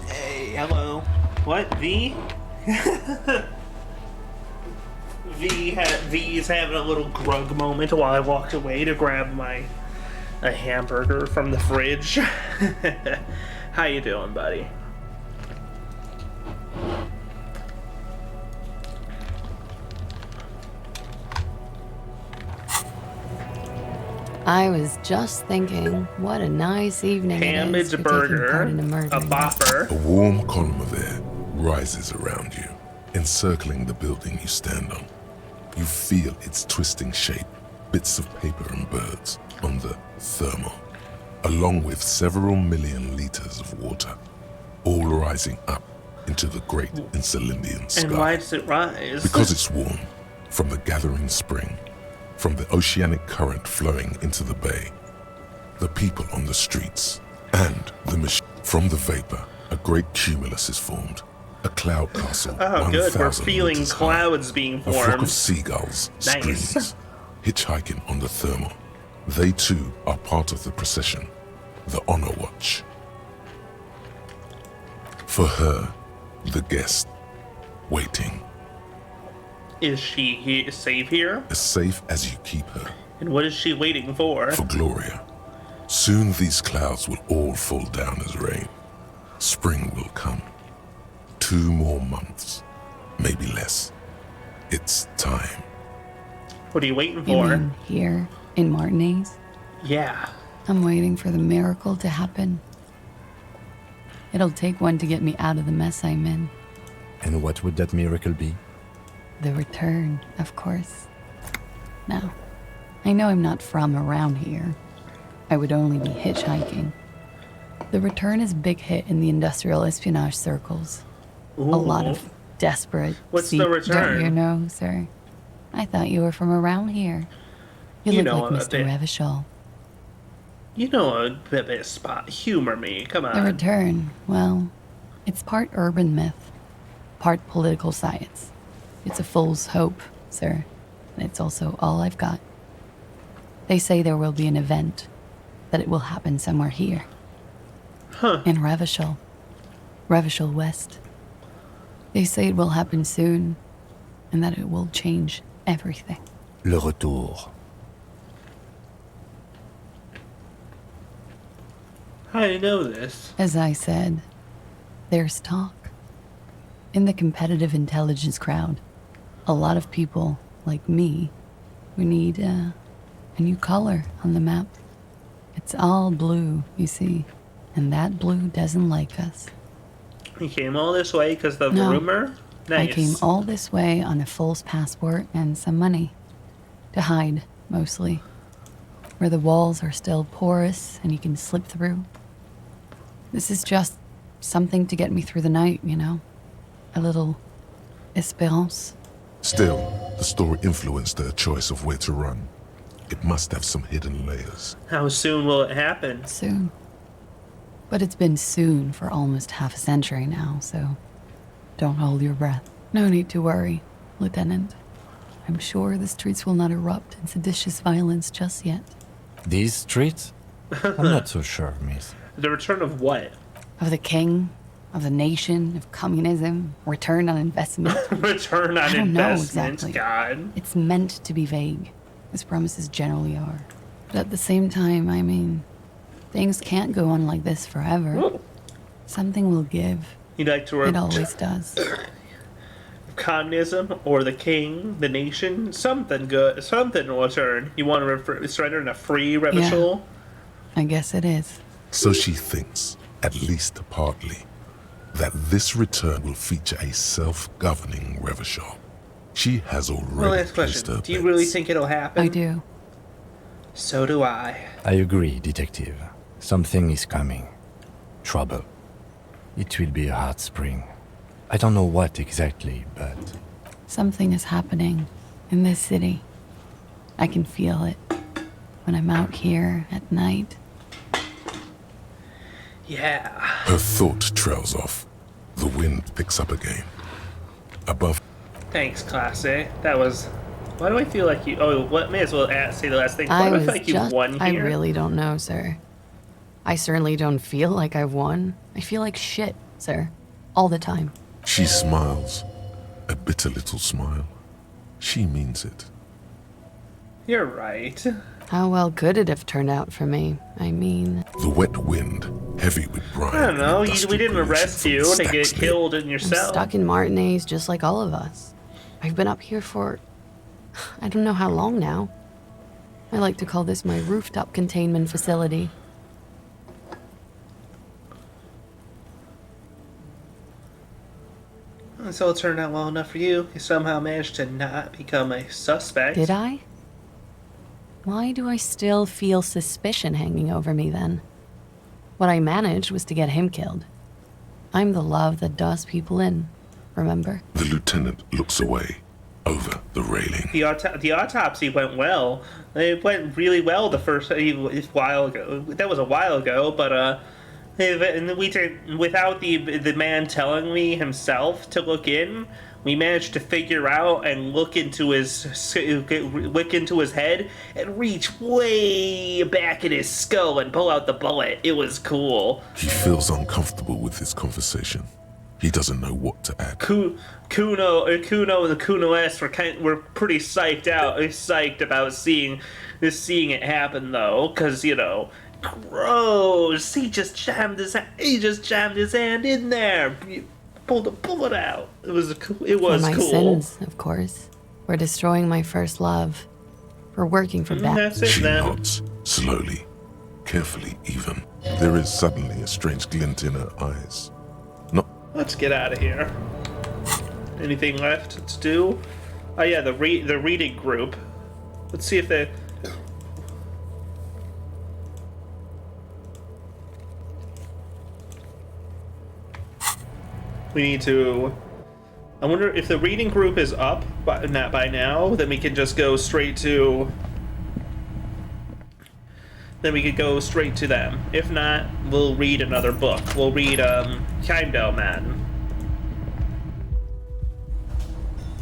Hey, hello. What, V? V's having a little grug moment while I walked away to grab a hamburger from the fridge. How you doing, buddy? I was just thinking, what a nice evening it is to be taking Hamburger, part in a murder. a bopper. A warm column of air rises around you, encircling the building you stand on. You feel its twisting shape, bits of paper and birds on the thermal, along with several million liters of water, all rising up into the great Insulindian sky. And why does it rise? Because it's warm, from the gathering spring, from the oceanic current flowing into the bay, the people on the streets, and the machine. From the vapor, a great cumulus is formed, a cloud castle. Oh, good. We're 1,000 feeling meters clouds high. being A flock formed. of seagulls Nice. screams, hitchhiking on the thermal. They too are part of the procession, the honor watch. For her, the guest, waiting, Is she safe here? as safe as you keep her. And what is she waiting for? For Gloria. Soon these clouds will all fall down as rain. Spring will come. 2 more months, maybe less. It's time. What are you waiting You for? mean here, in Martinez? Yeah. I'm waiting for the miracle to happen. It'll take one to get me out of the mess I'm in. And what would that miracle be? The return, of course. Now, I know I'm not from around here. I would only be hitchhiking. The return is a big hit in the industrial espionage circles. A lot of desperate. What's the return? Don't you know, sir? I thought you were from around here. You You look know like a Mr. bit. Revachol. You know a bit of spot. Humor me. Come The on. return, well, it's part urban myth, part political science. It's a fool's hope, sir, and it's also all I've got. They say there will be an event, that it will happen somewhere here. Huh. In Revachol. Revachol West. They say it will happen soon, and that it will change everything. Le retour. How do you know this? As I said, there's talk. In the competitive intelligence crowd, a lot of people, like me, who need A new color on the map. It's all blue, you see. And that blue doesn't like us. You came all this way because of the No. rumor? Nice. I came all this way on a false passport and some money. To hide, mostly. Where the walls are still porous and you can slip through. This is just something to get me through the night, you know? A little espérance. Still, the story influenced her choice of where to run. It must have some hidden layers. How soon will it happen? Soon. But it's been soon for almost half a century now, so don't hold your breath. No need to worry, Lieutenant. I'm sure the streets will not erupt in seditious violence just yet. These streets? I'm not so sure, miss. The return of what? Of the king, of the nation, of communism, return on investment. Return on I don't know investment, exactly. God. It's meant to be vague, as promises generally are. But at the same time, I mean, things can't go on like this forever. Something will give. You'd like to It always does. Communism or the king, the nation, something good, something will return. You want to surrender in a free revolution? I guess it is. So she thinks, at least partly, that this return will feature a self-governing Revachol. She has Well, already last placed her question. Do you bets. really think it'll happen? I do. So do I. I agree, Detective. Something is coming. Trouble. It will be a hot spring. I don't know what exactly, but... Something is happening in this city. I can feel it when I'm out here at night. Yeah. Her thought trails off. The wind picks up again. Above. Thanks, Classy. That was... Why do I feel like you... Oh, what? May as well say the last thing. Why I do I was feel like you've won I here? really don't know, sir. I certainly don't feel like I've won. I feel like shit, sir. All the time. She smiles. A bitter little smile. She means it. You're right. How well could it have turned out for me? I mean... The wet wind, heavy with brine. I don't know. and We dusty didn't pollution arrest from you the to get stacks near. killed in your I'm cell. stuck in Martinez just like all of us. I've been up here for... I don't know how long now. I like to call this my rooftop containment facility. So it turned out well enough for you. You somehow managed to not become a suspect. Did I? Why do I still feel suspicion hanging over me then? What I managed was to get him killed. I'm the love that does people in, remember? The lieutenant looks away, over the railing. The autopsy went well. It went really well the first while ago. That was a while ago, but and we did, without the man telling me himself to look in, we managed to figure out and look into his head and reach way back in his skull and pull out the bullet. It was cool. He feels uncomfortable with this conversation. He doesn't know what to add. Kuno and the Kuno-S were pretty psyched about seeing it happen though, because gross. He just jammed his hand in there. He pulled the bullet out. It was For cool. my sins, of course. For destroying my first love. For working for bad. That's it She then. nods, slowly, carefully even. There is suddenly a strange glint in her eyes. Let's get out of here. Anything left to do? Oh yeah, the reading group. Let's see if they... We need to... I wonder if the reading group is up, but not by now, then we can just go straight to... Then we could go straight to them. If not, we'll read another book. We'll read, Heimdall Man.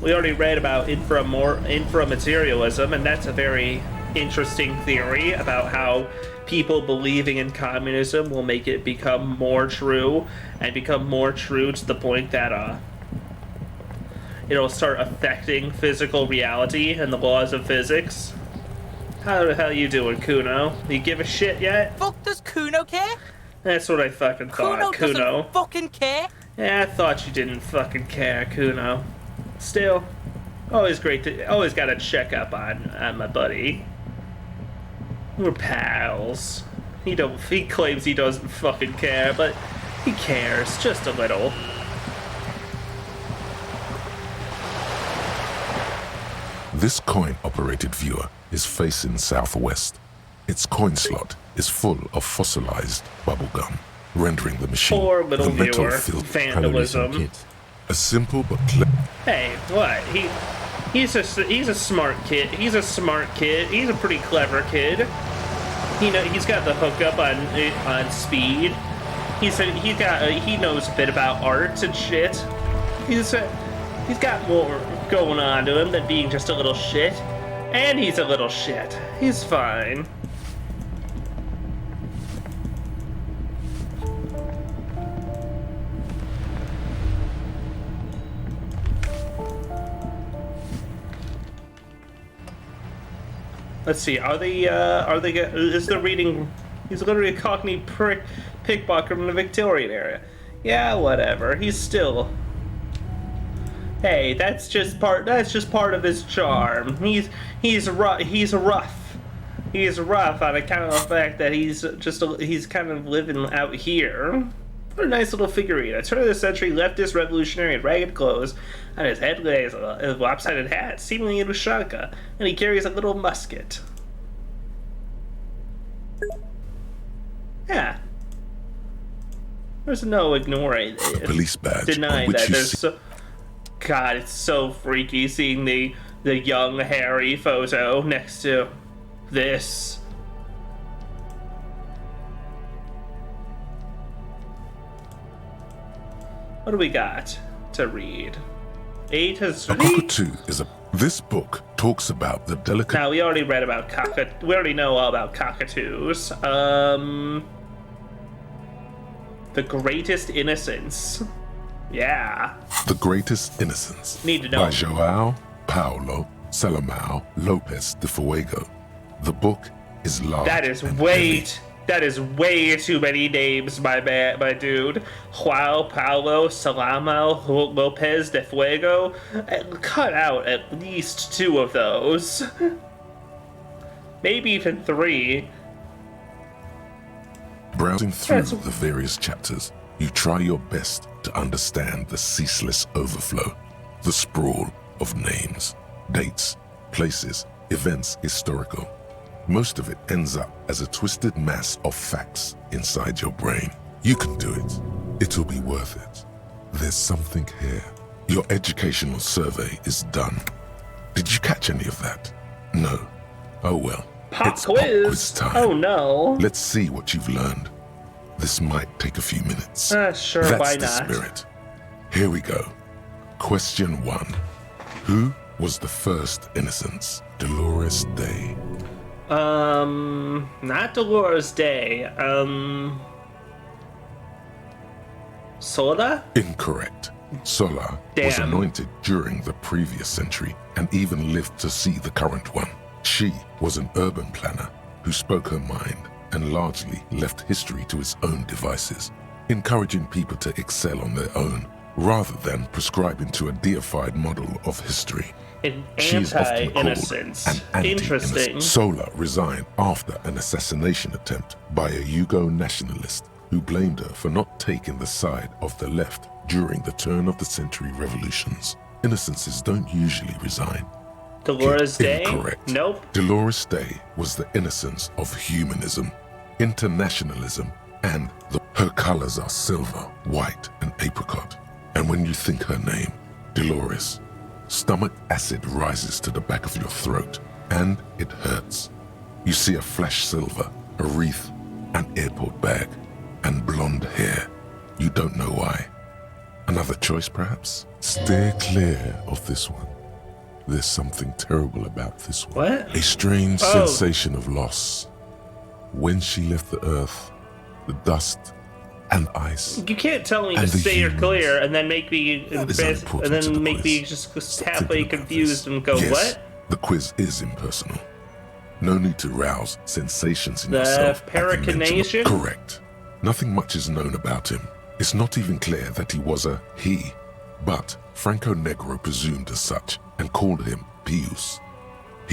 We already read about inframaterialism, and that's a very interesting theory about how people believing in communism will make it become more true, and become more true to the point that, it'll start affecting physical reality and the laws of physics. How the hell you doing, Kuno? You give a shit yet? Fuck, does Kuno care? That's what I fucking thought, Kuno. Doesn't fucking care. Yeah, I thought you didn't fucking care, Kuno. Still, always gotta check up on my buddy. We're pals. He claims he doesn't fucking care, but he cares just a little. This coin-operated viewer is facing southwest. Its coin slot is full of fossilized bubblegum, rendering the machine Poor little the metal viewer. filled Vandalism. A simple but clever. Hey, what? He's a smart kid. He's a smart kid. He's a pretty clever kid. He's got the hookup on speed. He knows a bit about art and shit. He's got more going on to him than being just a little shit. And he's a little shit. He's fine. Let's see. Is the reading? He's literally a Cockney pickpocket from the Victorian era. Yeah, whatever. He's still. Hey, that's just part of his charm. He's rough. He's rough on account of the fact that he's kind of living out here. What a nice little figurine. A turn of the century leftist revolutionary in ragged clothes. On his head lays a lopsided hat, seemingly in Ushanka, and he carries a little musket. Yeah. There's no ignoring it. Police badge. on Denying which that. you There's see- so. God, it's so freaky seeing the young Harry photo next to this. What do we got to read? A to Z. A cockatoo is a. This book talks about the delicate. Now we already read about we already know all about cockatoos. The Greatest Innocence. Yeah. The Greatest Innocence. Need to know. By João Paulo Salomão Lopes de Fuego. The book is large. That is and way heavy. that is way too many names, my dude. João Paulo Salomão Lopes de Fuego. Cut out at least 2 of those. Maybe even 3. Browsing through the various chapters, you try your best to understand the ceaseless overflow, the sprawl of names, dates, places, events historical. Most of it ends up as a twisted mass of facts inside your brain. You can do it. It'll be worth it. There's something here. Your educational survey is done. Did you catch any of that? No. Oh well. It's pop quiz time. Oh no. Let's see what you've learned. This might take a few minutes. Sure, That's why the not? spirit. Here we go. Question 1. Who was the first innocence? Dolores Day. Not Dolores Day. Sola? Incorrect. Sola was Damn. anointed during the previous century and even lived to see the current one. She was an urban planner who spoke her mind and largely left history to its own devices, encouraging people to excel on their own rather than prescribing to a deified model of history. An She is often called anti-innocence. an anti-innocent. Interesting. Sola resigned after an assassination attempt by a Yugo nationalist who blamed her for not taking the side of the left during the turn of the century revolutions. Innocences don't usually resign. Dolores Day? Incorrect. Nope. Dolores Day was the innocence of humanism, internationalism, and her colors are silver, white, and apricot. And when you think her name, Dolores, stomach acid rises to the back of your throat, and it hurts. You see a flash silver, a wreath, an airport bag, and blonde hair. You don't know why. Another choice, perhaps? Steer clear of this one. There's something terrible about this one. What? A strange Oh. sensation of loss. When she left the earth, the dust and ice. You can't tell me to And the steer humans. clear and then make me That is and unimportant to the then make quiz. me just halfway confused and go, Yes, what? the quiz is impersonal. No need to rouse sensations in The yourself. at the mention of- Periconation? Correct. Nothing much is known about him. It's not even clear that he was a he, but Franco Negro presumed as such and called him Pius.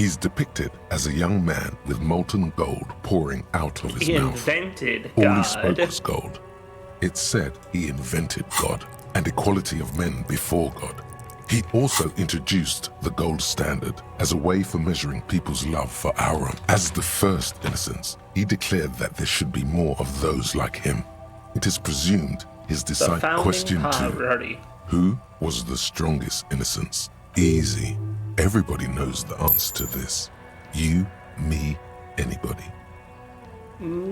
He's depicted as a young man with molten gold pouring out of his He mouth. invented All God. he spoke was gold. It's said he invented God and equality of men before God. He also introduced the gold standard as a way for measuring people's love for Aurum. As the first innocence, he declared that there should be more of those like him. It is presumed his disciple question 2. Who was the strongest innocence? Easy. Everybody knows the answer to this. You, me, anybody.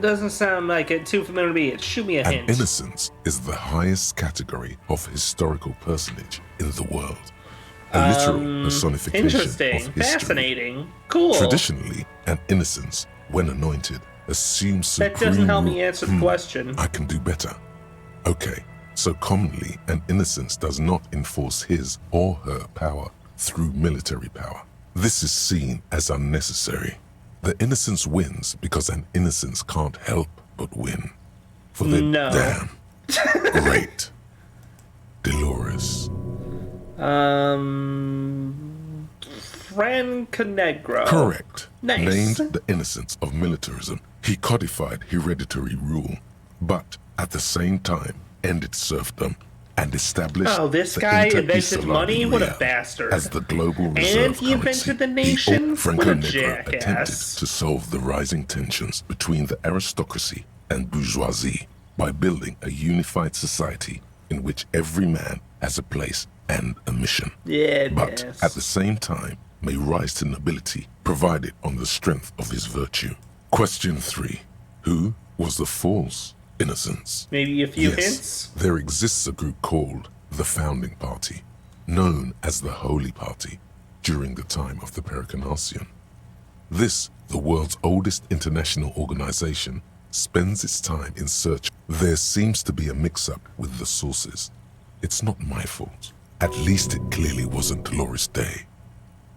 Doesn't sound like it too familiar to me. Shoot me a An hint. innocence is the highest category of historical personage in the world. A literal personification Interesting. of history. Fascinating. Cool. Traditionally, an innocence, when anointed, assumes supreme That doesn't help me rule. answer the question. I can do better. Okay, so commonly, an innocence does not enforce his or her power through military power. This is seen as unnecessary. The innocence wins because an innocence can't help but win. For the damn great Dolores. Frankenegro. Correct. Nice. Named the innocence of militarism, he codified hereditary rule, but at the same time ended serfdom and established this the guy invented inter-Isolar money? What a real bastard. as the global reserve And he invented the nation? Franco What a Negro attempted jackass. to solve the rising tensions between the aristocracy and bourgeoisie by building a unified society in which every man has a place and a mission. But Yes. at the same time may rise to nobility provided on the strength of his virtue. Question 3. Who was the false innocence? Maybe a few Yes, hints? there exists a group called the Founding Party, known as the Holy Party, during the time of the Pericarnacian. This, the world's oldest international organization, spends its time in search. There seems to be a mix-up with the sources. It's not my fault. At least it clearly wasn't Dolores Day.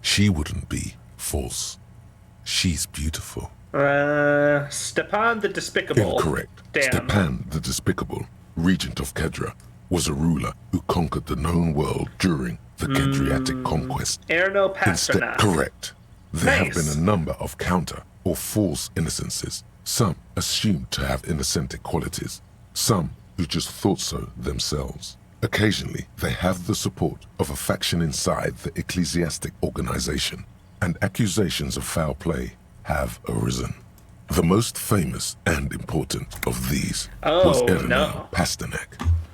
She wouldn't be false. She's beautiful. Stepan the Despicable. Incorrect. Damn. Stepan the Despicable, regent of Kedra, was a ruler who conquered the known world during the Kedriatic conquest. Erno Instead, Pasternak. correct. There have Nice. been a number of counter or false innocences. Some assumed to have innocentic qualities. Some who just thought so themselves. Occasionally, they have the support of a faction inside the ecclesiastic organization, and accusations of foul play have arisen. The most famous and important of these was Erno Pasternak.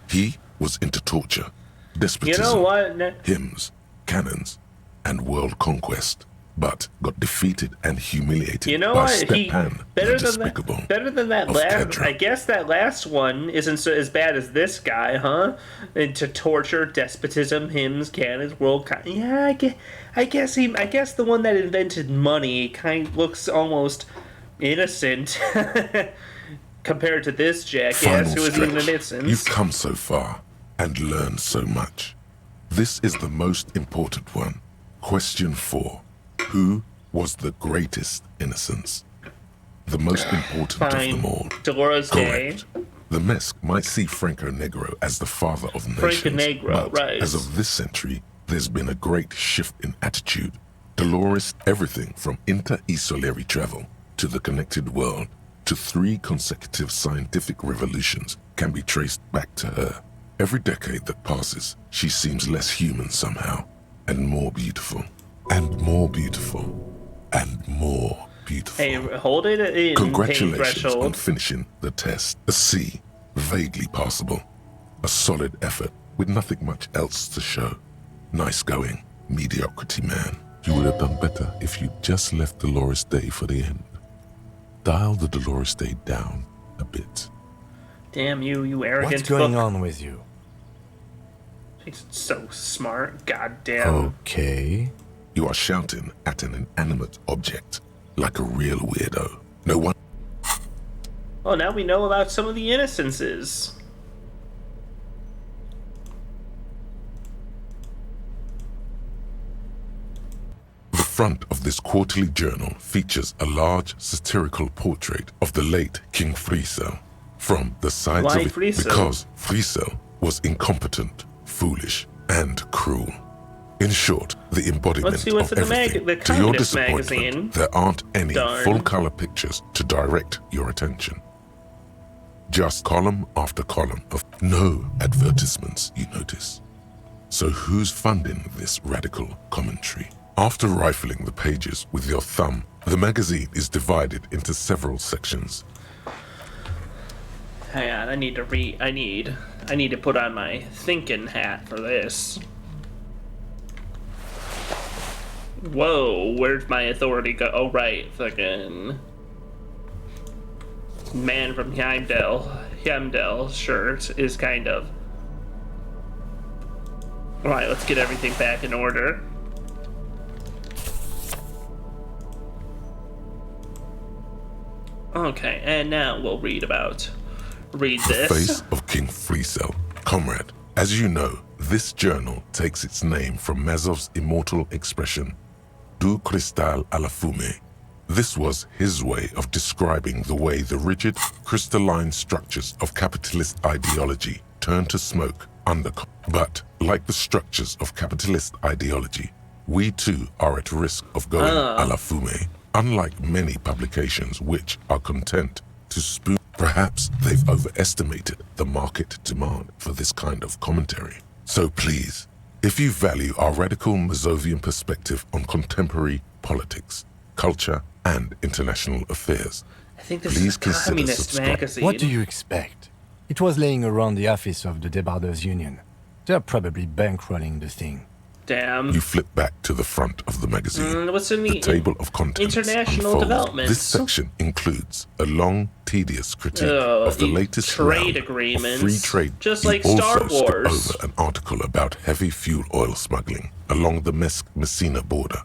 He was into torture, despotism, You know what? hymns, cannons, and world conquest, but got defeated and humiliated You know by what? Stepan Better the than Despicable. that. Better than that of last. Kedra. I guess that last one isn't so as bad as this guy, huh? Into torture, despotism, hymns, cannons, yeah, I guess the one that invented money kind of looks almost innocent compared to this jackass Final who is even stretch. innocent. You've come so far and learned so much. This is the most important one. Question 4. Who was the greatest innocence? The most important of them all. Dolores Day. Correct. The Mesk might see Franco Negro as the father of nations, Franco Negro, but right. as of this century, there's been a great shift in attitude. Dolores, everything from inter-Isolary travel to the connected world to 3 consecutive scientific revolutions can be traced back to her. Every decade that passes, she seems less human somehow, and more beautiful, and more beautiful, and more beautiful. Hey, hold it in. Pain Congratulations on threshold. finishing the test. A C, vaguely passable. A solid effort with nothing much else to show. Nice going, mediocrity man. You would have done better if you'd just left Dolores Day for the end. Dial the Dolores Day down a bit. Damn you arrogant What's going book. on with you? He's so smart. God damn. Okay. You are shouting at an inanimate object like a real weirdo. No one. Oh, now we know about some of the innocences. The front of this quarterly journal features a large satirical portrait of the late King Friesel. From the sides Why of it, Friesel? because Friesel was incompetent, foolish, and cruel. In short, the embodiment Let's see what's of in the everything. the To your communist disappointment, magazine. there aren't any Darn. full-color pictures to direct your attention. Just column after column of no advertisements, you notice. So who's funding this radical commentary? After rifling the pages with your thumb, the magazine is divided into several sections. Hang on, I need to read. I need to put on my thinking hat for this. Whoa, where'd my authority go? Oh, right, fucking man from Hemdell shirt is kind of. Alright, let's get everything back in order. Okay, and now we'll read this. The face of King Fleecell. Comrade, as you know, this journal takes its name from Mazov's immortal expression, Du cristal a la fumée. This was his way of describing the way the rigid, crystalline structures of capitalist ideology turn to smoke under. But, like the structures of capitalist ideology, we too are at risk of going a la fumée. Unlike many publications which are content to spoon, perhaps they've overestimated the market demand for this kind of commentary. So please, if you value our radical Mazovian perspective on contemporary politics, culture, and international affairs, I think this please is a consider communist subscribing. magazine. What do you expect? It was laying around the office of the Debarders Union. They're probably bankrolling the thing. Damn. You flip back to the front of the magazine. What's in the table of contents international unfolds. developments? This section includes a long, tedious critique of the latest trade round agreements, of free trade. just You like Star also skip Wars. over an article about heavy fuel oil smuggling along the Messina border.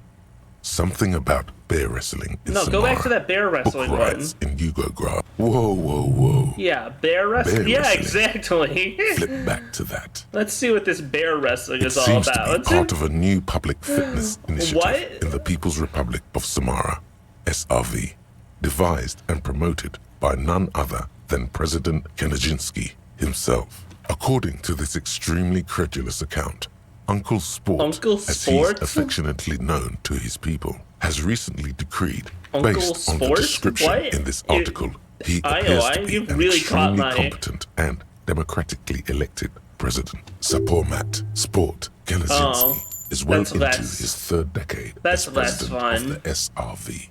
Something about bear wrestling in No, Samara. go back to that bear wrestling Book one. rides in Yugograd. Whoa. Yeah, bear wrestling. Bear Yeah, wrestling. exactly. Flip back to that. Let's see what this bear wrestling It is all seems about. to be part of a new public fitness initiative What? in the People's Republic of Samara, SRV, devised and promoted by none other than President Kanajinsky himself. According to this extremely credulous account, Uncle Sport, as he's affectionately known to his people, has recently decreed, Uncle based on the Sport? description What? in this article, he I appears know, to be you've an really caught extremely my- competent and democratically elected president. Sapormat Sport Kanazinski is well into that's- his third decade that's as less president fun. of the SRV.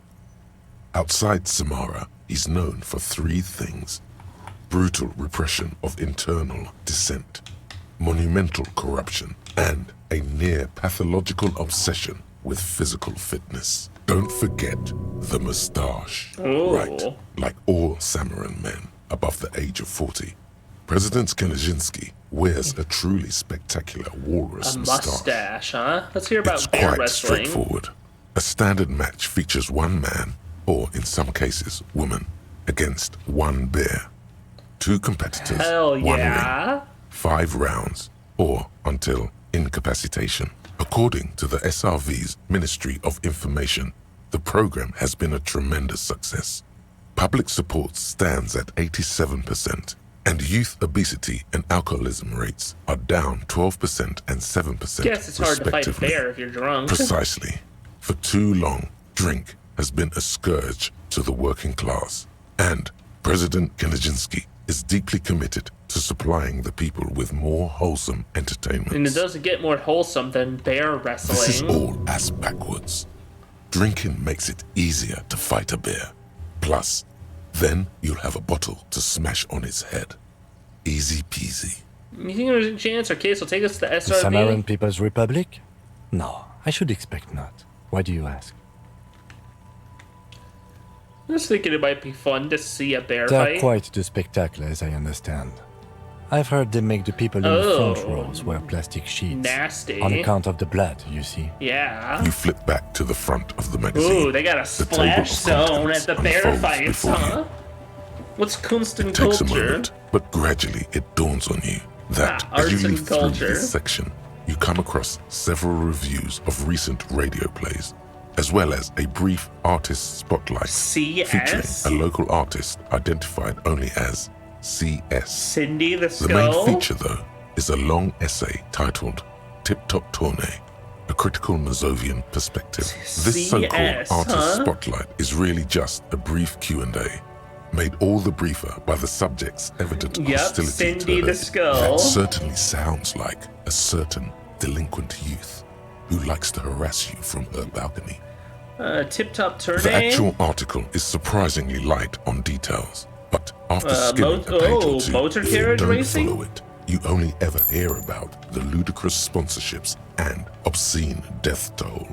Outside Samara, he's known for three things: brutal repression of internal dissent, monumental corruption, and a near pathological obsession with physical fitness. Don't forget the moustache. Ooh. Right, like all Samaran men above the age of 40. President Kanajinsky wears a truly spectacular walrus A moustache. mustache, huh? Let's hear about It's bear quite wrestling. straightforward. A standard match features one man, or in some cases, woman, against one bear. Two competitors, Hell one yeah. ring, 5 rounds, or until incapacitation. According to the SRV's Ministry of Information, the program has been a tremendous success. Public support stands at 87%, and youth obesity and alcoholism rates are down 12% and 7%, Guess it's hard to fight a respectively. bear if you're drunk. Precisely. For too long, drink has been a scourge to the working class, and President Kanajinsky is deeply committed to supplying the people with more wholesome entertainment. And it doesn't get more wholesome than bear wrestling. This is all ass backwards. Drinking makes it easier to fight a bear. Plus, then you'll have a bottle to smash on its head. Easy peasy. You think there's a chance our case will take us to the The SRV? Samaran People's Republic? No, I should expect not. Why do you ask? I was thinking it might be fun to see a bear They're fight. quite the spectacle, as I understand. I've heard they make the people in the front rows wear plastic sheets. Nasty. On account of the blood, you see. Yeah. You flip back to the front of the magazine. Ooh, they got a The table splash of zone contents at the bear unfolds fights, before you. huh? What's Kunst and It takes a Culture? moment, but gradually it dawns on you that Ah, as you arts and read through culture. this section, you come across several reviews of recent radio plays, as well as a brief artist spotlight CS? featuring a local artist identified only as CS. Cindy the The main Skull? feature, though, is a long essay titled Tip Top Tournée, a critical Nozovian perspective. This so-called artist spotlight is really just a brief Q&A, made all the briefer by the subject's evident hostility Cindy to the her. Skull. That certainly sounds like a certain delinquent youth who likes to harass you from her balcony. Tip-top Tournay? The actual article is surprisingly light on details, but after skimming a page or two, motor if you carriage don't racing? follow it, you only ever hear about the ludicrous sponsorships and obscene death toll.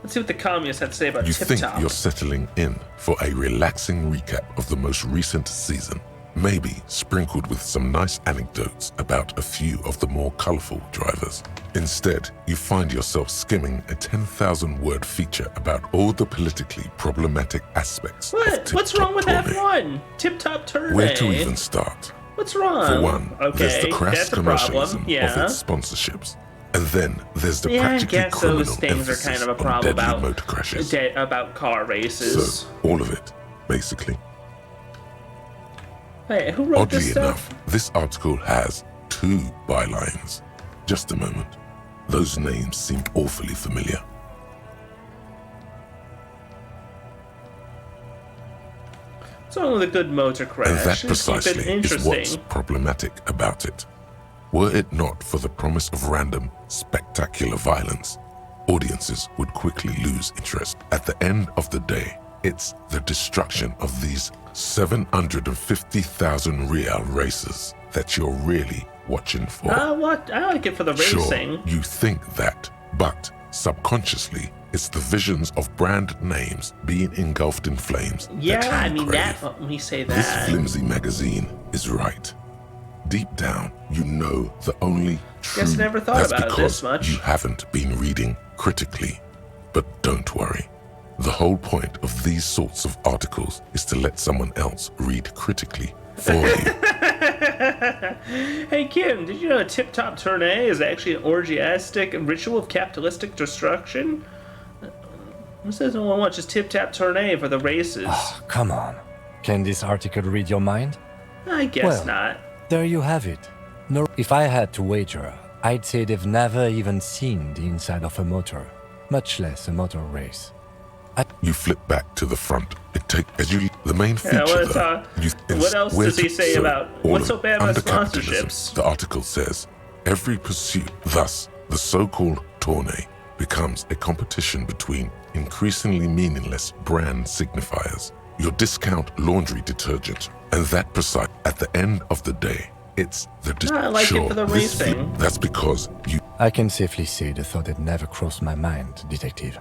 Let's see what the communists had to say about You think Tip-top. you're settling in for a relaxing recap of the most recent season, maybe sprinkled with some nice anecdotes about a few of the more colorful drivers. Instead, you find yourself skimming a 10,000-word feature about all the politically problematic aspects of Tip-top What's wrong with Tournay. F1? Tip-top Tournay. Where to even start? What's wrong? For one, there's the crass that's a commercialism problem. Yeah. of its sponsorships. And then there's the I practically guess criminal those things are emphasis kind of a on problem deadly about motor crashes. about car races. So, all of it, basically. Wait, who wrote Oddly this enough, stuff? this article has 2 bylines. Just a moment. Those names seem awfully familiar. What's wrong with a good motor crash? And that Just keep it precisely is interesting. what's problematic about it. Were it not for the promise of random, spectacular violence, audiences would quickly lose interest. At the end of the day, it's the destruction of these 750,000 real races that you're really watching for. What? I like it for the Sure, racing. you think that, but subconsciously, it's the visions of brand names being engulfed in flames. Yeah, that you I mean crave. that. When we say This that. flimsy magazine is right. Deep down, you know the only true. Guess never thought That's about it because this much. you haven't been reading critically. But don't worry. The whole point of these sorts of articles is to let someone else read critically for you. Hey Kim, did you know Tip-top Tournay is actually an orgiastic ritual of capitalistic destruction? Who says no one watches Tip-top Tournay for the races? Oh, come on. Can this article read your mind? I guess well, not. There you have it. No, if I had to wager, I'd say they've never even seen the inside of a motor, much less a motor race. You flip back to the front. It take as you the main feature. What else does he say about what's so bad about under capitalism, sponsorships? The article says every pursuit, thus the so-called tournay, becomes a competition between increasingly meaningless brand signifiers. Your discount laundry detergent, and that precise. At the end of the day, it's the I like it for the racing. That's because you. I can safely say the thought had never crossed my mind, Detective.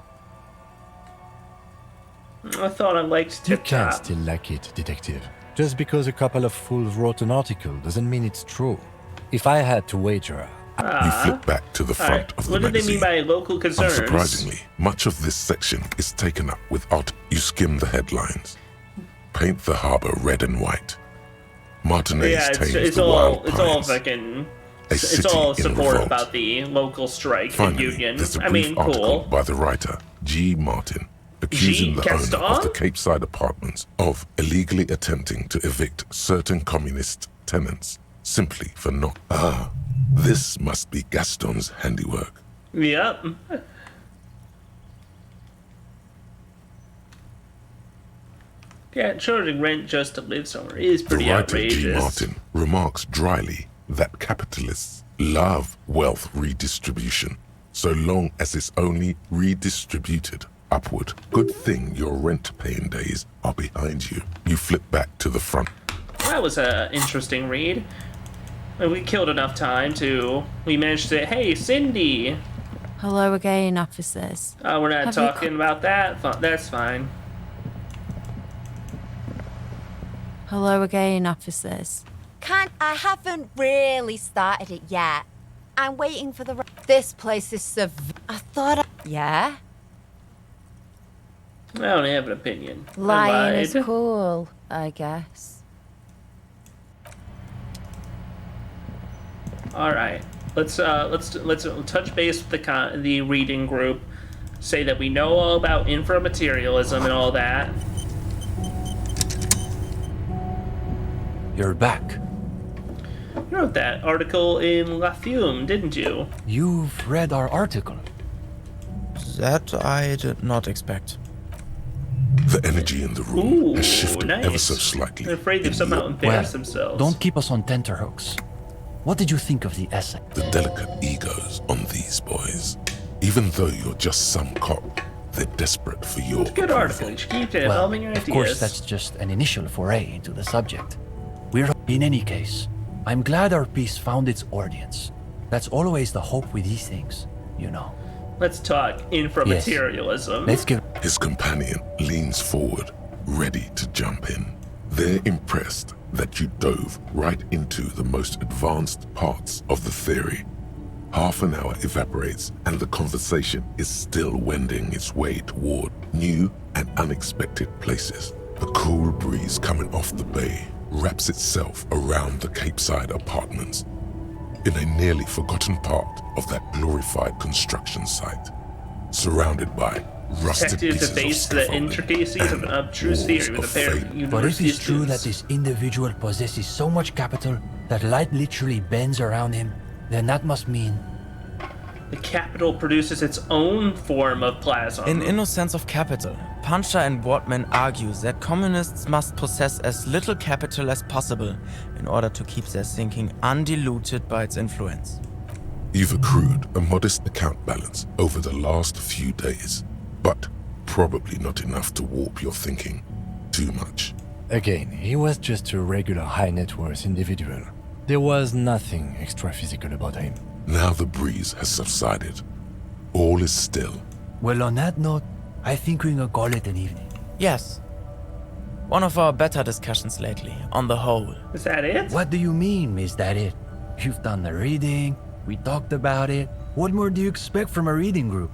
I thought I liked You can Tip-top. still like it, Detective. Just because a couple of fools wrote an article doesn't mean it's true. If I had to wager, You flip back to the front of the What do they magazine. mean by local concerns? Unsurprisingly, much of this section is taken up with art. You skim the headlines. Paint the harbor red and white. Martinez Yeah, tames it's the all wild it's all pines. fucking. A It's city all in support revolt. about the local strike and Finally, union. there's a I brief mean, article cool. by the writer, G. Martin, accusing the owner of Gaston? the Cape Side apartments of illegally attempting to evict certain communist tenants simply for not. This must be Gaston's handiwork. Yep. Yeah, charging rent just to live somewhere is The pretty writer G. outrageous. Martin remarks dryly that capitalists love wealth redistribution, so long as it's only redistributed upward. Good thing your rent-paying days are behind you. You flip back to the front. That was an interesting read. And we killed enough time to. We managed to. Hey, Cindy! Hello again, officers. We're not Have you talking about that. That's fine. Hello again, officers. I haven't really started it yet. I'm waiting for the. This place is I thought. Yeah. I don't have an opinion. I Lying is lied. cool, I guess. All right, let's touch base with the reading group. Say that we know all about inframaterialism and all that. You're back. You wrote that article in Elysium, didn't you? You've read our article. That I did not expect. The energy in the room has Ooh, shifted nice. ever so slightly. They're afraid they've somehow embarrassed themselves. Don't keep us on tenterhooks. What did you think of the essay? The delicate egos on these boys. Even though you're just some cop, they're desperate for your It's a good article. You should keep developing your ideas. Of course, that's just an initial foray into the subject. In any case, I'm glad our piece found its audience. That's always the hope with these things, you know. Let's talk inframaterialism. Let's give. His companion leans forward, ready to jump in. They're impressed that you dove right into the most advanced parts of the theory. Half an hour evaporates and the conversation is still wending its way toward new and unexpected places. The cool breeze coming off the bay wraps itself around the Capeside apartments in a nearly forgotten part of that glorified construction site, surrounded by rusted Detective pieces debates of the scaffolding intricacies of an abstruse theory with a pair of But if university it's true that students. this individual possesses so much capital that light literally bends around him, then that must mean The capital produces its own form of plasma. In innocence of capital, Puncher and Wortman argue that communists must possess as little capital as possible in order to keep their thinking undiluted by its influence. You've accrued a modest account balance over the last few days, but probably not enough to warp your thinking too much. Again, he was just a regular high net worth individual. There was nothing extra physical about him. Now the breeze has subsided. All is still. Well, on that note, I think we can call it an evening. Yes. One of our better discussions lately, on the whole. Is that it? What do you mean, is that it? You've done the reading, we talked about it. What more do you expect from a reading group?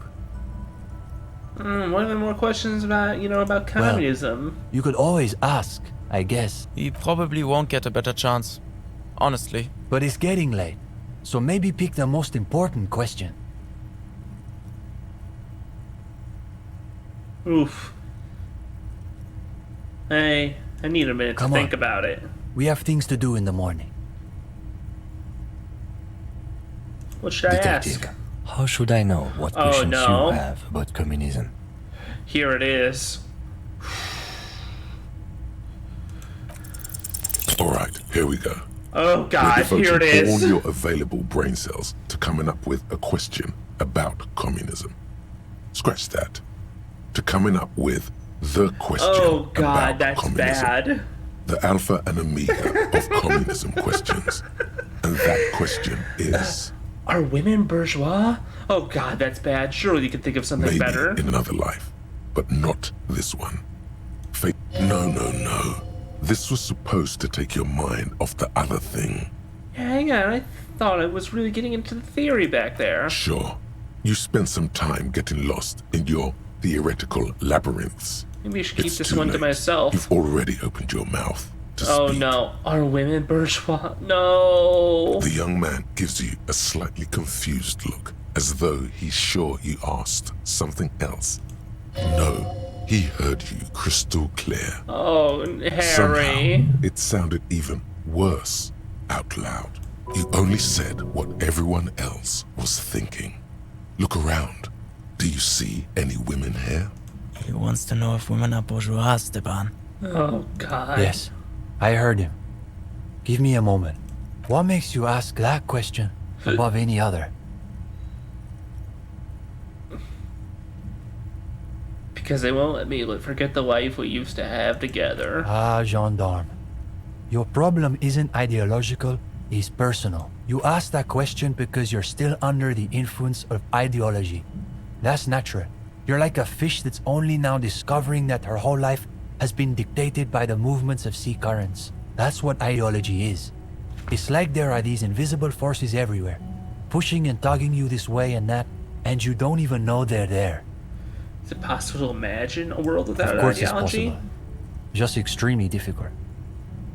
What are there more questions about, about communism? You could always ask, I guess. We probably won't get a better chance. Honestly. But it's getting late, so maybe pick the most important question. Oof. Hey, I need a minute to think about it. We have things to do in the morning. What should I ask? How should I know what Oh, questions no. you have about communism? Here it is. All right, here we go. Oh God, We're here it devoting is. all your available brain cells to coming up with a question about communism. Scratch that. To coming up with the question Oh God, about that's communism. bad. The alpha and omega of communism questions. And that question is... Are women bourgeois? Oh God, that's bad. Surely you could think of something maybe better. in another life, but not this one. No. This was supposed to take your mind off the other thing. Yeah, hang on, I thought I was really getting into the theory back there. Sure, you spent some time getting lost in your theoretical labyrinths. Maybe I should keep It's this too one to late. myself. You've already opened your mouth to Oh speak. no, are women bourgeois? No. The young man gives you a slightly confused look, as though he's sure you asked something else. No, he heard you crystal clear. Oh, Harry. Somehow, it sounded even worse out loud. You only said what everyone else was thinking. Look around. Do you see any women here? He wants to know if women are bourgeois, Stepan. Oh God. Yes, I heard him. Give me a moment. What makes you ask that question above any other? Because they won't let me forget the life we used to have together. Ah, gendarme. Your problem isn't ideological, it's personal. You ask that question because you're still under the influence of ideology. That's natural. You're like a fish that's only now discovering that her whole life has been dictated by the movements of sea currents. That's what ideology is. It's like there are these invisible forces everywhere, pushing and tugging you this way and that, and you don't even know they're there. Is it possible to imagine a world without Of course ideology? it's possible. Just extremely difficult.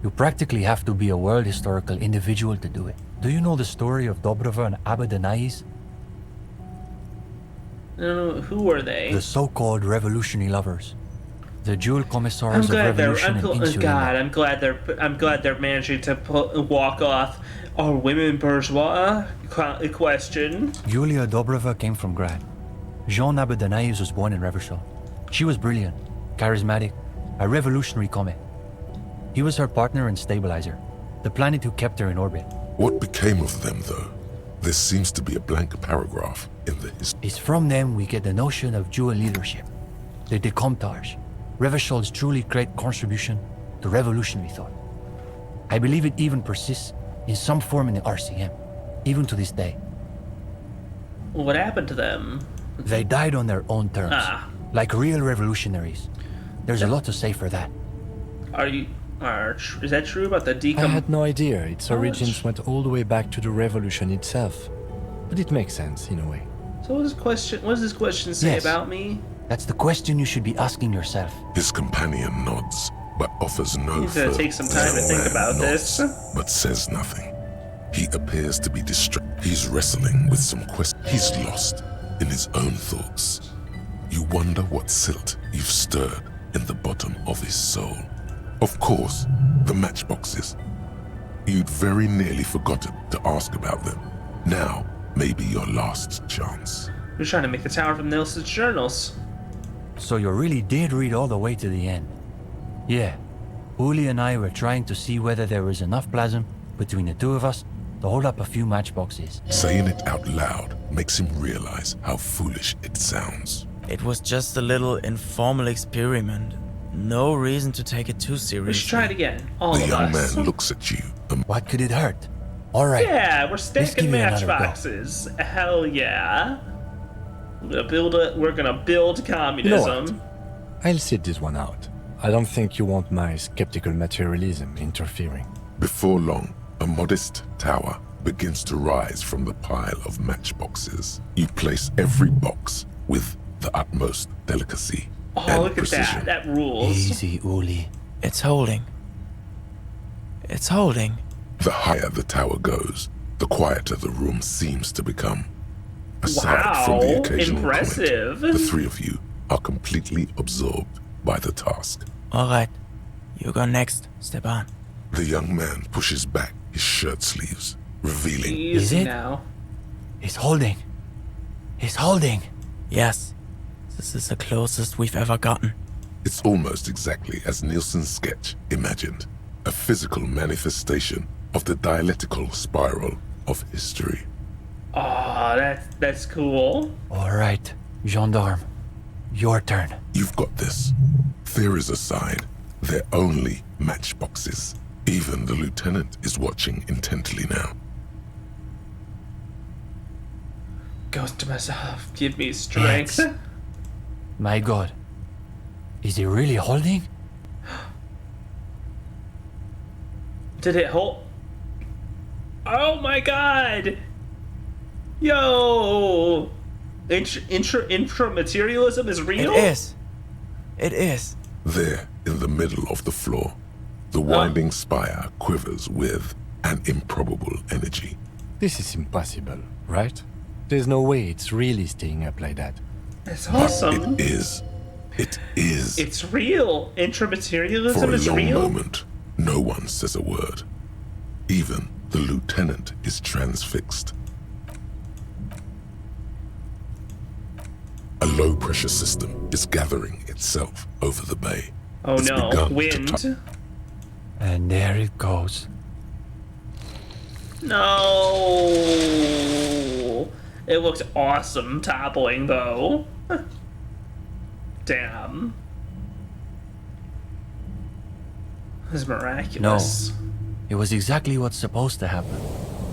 You practically have to be a world historical individual to do it. Do you know the story of Dobrova and Abadanais? I don't know, who are they? The so-called revolutionary lovers. The Jewel Commissars I'm of glad they're. Revolution and Insulin. I'm glad they're managing to walk off our women bourgeois question. Yulia Dobrova came from Grad. Jean Nabodanaev was born in Revachol. She was brilliant, charismatic, a revolutionary comet. He was her partner and stabilizer, the planet who kept her in orbit. What became of them, though? There seems to be a blank paragraph in the history. It's from them we get the notion of dual leadership, the Decomptage, Revachol's truly great contribution to revolutionary thought. I believe it even persists in some form in the RCM, even to this day. What happened to them? They died on their own terms, like real revolutionaries. There's a lot to say for that. Is that true about the I had no idea its origins went all the way back to the revolution itself. But it makes sense, in a way. So what does this question say Yes. about me? That's the question you should be asking yourself. His companion nods, but offers no He's gonna further. take some time to The think man about nods, this. but says nothing. He appears to be distracted. He's wrestling with some questions. He's lost in his own thoughts. You wonder what silt you've stirred in the bottom of his soul. Of course, the matchboxes. You'd very nearly forgotten to ask about them. Now may be your last chance. We're trying to make the tower from Nelson's journals. So you really did read all the way to the end. Yeah, Uli and I were trying to see whether there was enough plasm between the two of us to hold up a few matchboxes. Saying it out loud makes him realize how foolish it sounds. It was just a little informal experiment. No reason to take it too seriously. Let's try it again. All The of young us. man looks at you and What could it hurt? All right. Yeah, we're Let's stacking give it another go. matchboxes. Hell yeah. We're gonna build You know communism. what? I'll sit this one out. I don't think you want my skeptical materialism interfering. before long, a modest tower begins to rise from the pile of matchboxes. You place every box with the utmost delicacy and Oh, look precision. at that. That rules. Easy, Uli. It's holding. It's holding. The higher the tower goes, the quieter the room seems to become. Aside from the Wow, occasional impressive. comment, the three of you are completely absorbed by the task. All right. You go next, Stepan. The young man pushes back his shirt sleeves, revealing Easy now. He's holding. He's holding. Yes. This is the closest we've ever gotten. It's almost exactly as Nielsen's sketch imagined, a physical manifestation of the dialectical spiral of history. Oh, that's cool. All right, gendarme. Your turn. You've got this. Theories aside, they're only matchboxes. Even the lieutenant is watching intently now. Ghost to myself, give me strength. Yes. My God. Is he really holding? Did it hold? Oh my god! Yo! Intramaterialism is real? It is. It is. There, in the middle of the floor, the winding spire quivers with an improbable energy. This is impossible, right? There's no way it's really staying up like that. That's awesome. It is. It is. It's real. For Intramaterialism a is long real. moment, no one says a word. Even the lieutenant is transfixed. A low-pressure system is gathering itself over the bay. Oh It's no, begun to wind. And there it goes. No. It looks awesome toppling though. Damn. This is No. miraculous. It was exactly what's supposed to happen.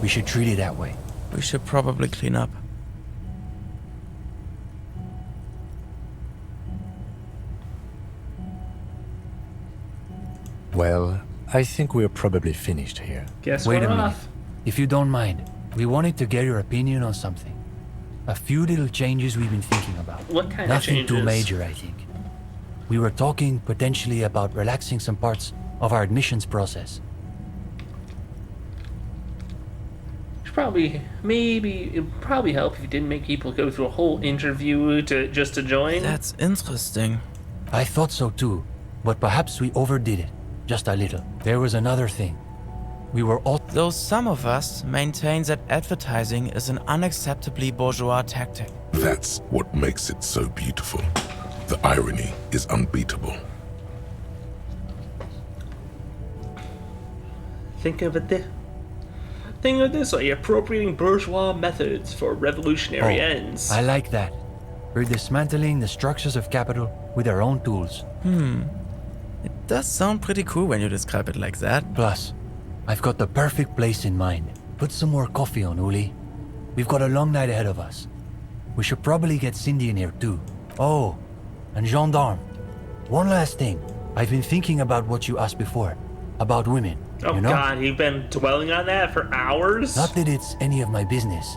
We should treat it that way. We should probably clean up. Well, I think we're probably finished here. Guess Wait we're a minute. off. If you don't mind, we wanted to get your opinion on something. A few little changes we've been thinking about. What kind of Nothing too changes? major, I think. We were talking potentially about relaxing some parts of our admissions process. It'd probably help if you didn't make people go through a whole interview just to join. That's interesting. I thought so too, but perhaps we overdid it. Just a little. There was another thing. We were all... Though some of us maintain that advertising is an unacceptably bourgeois tactic. That's what makes it so beautiful. The irony is unbeatable. Think of it this way, appropriating bourgeois methods for revolutionary ends. I like that. We're dismantling the structures of capital with our own tools. It does sound pretty cool when you describe it like that. Plus, I've got the perfect place in mind. Put some more coffee on, Uli. We've got a long night ahead of us. We should probably get Cindy in here too. Oh, and gendarme. One last thing. I've been thinking about what you asked before. About women. Oh, you know? God, you've been dwelling on that for hours? Not that it's any of my business,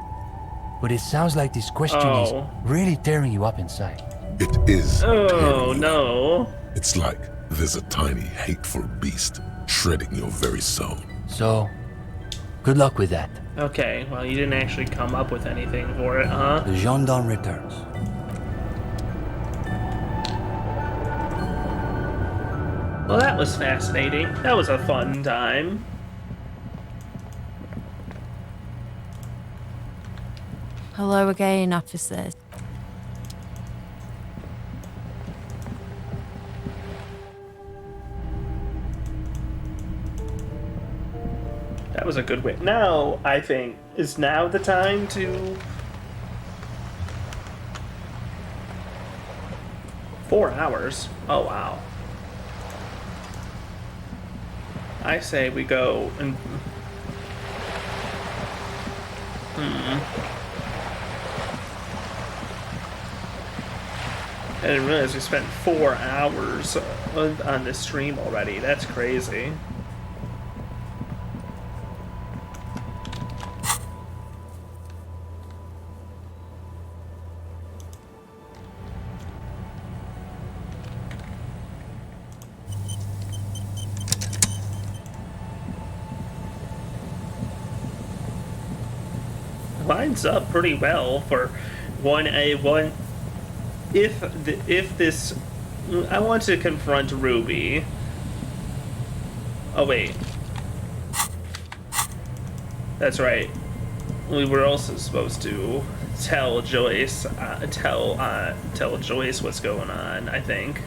but it sounds like this question is really tearing you up inside. It is. Oh, no. It's like there's a tiny, hateful beast shredding your very soul. So, good luck with that. Okay, well, you didn't actually come up with anything for it, huh? The gendarme returns. Well, that was fascinating. That was a fun time. Hello again, officers. That was a good way. Now, I think, is now the time to... 4 hours? Oh, wow. I say we go and... I didn't realize we spent 4 hours on this stream already. That's crazy. Lines up pretty well for 1A1. If this, I want to confront Ruby. Oh wait, that's right. We were also supposed to tell Joyce, tell Joyce what's going on. I think.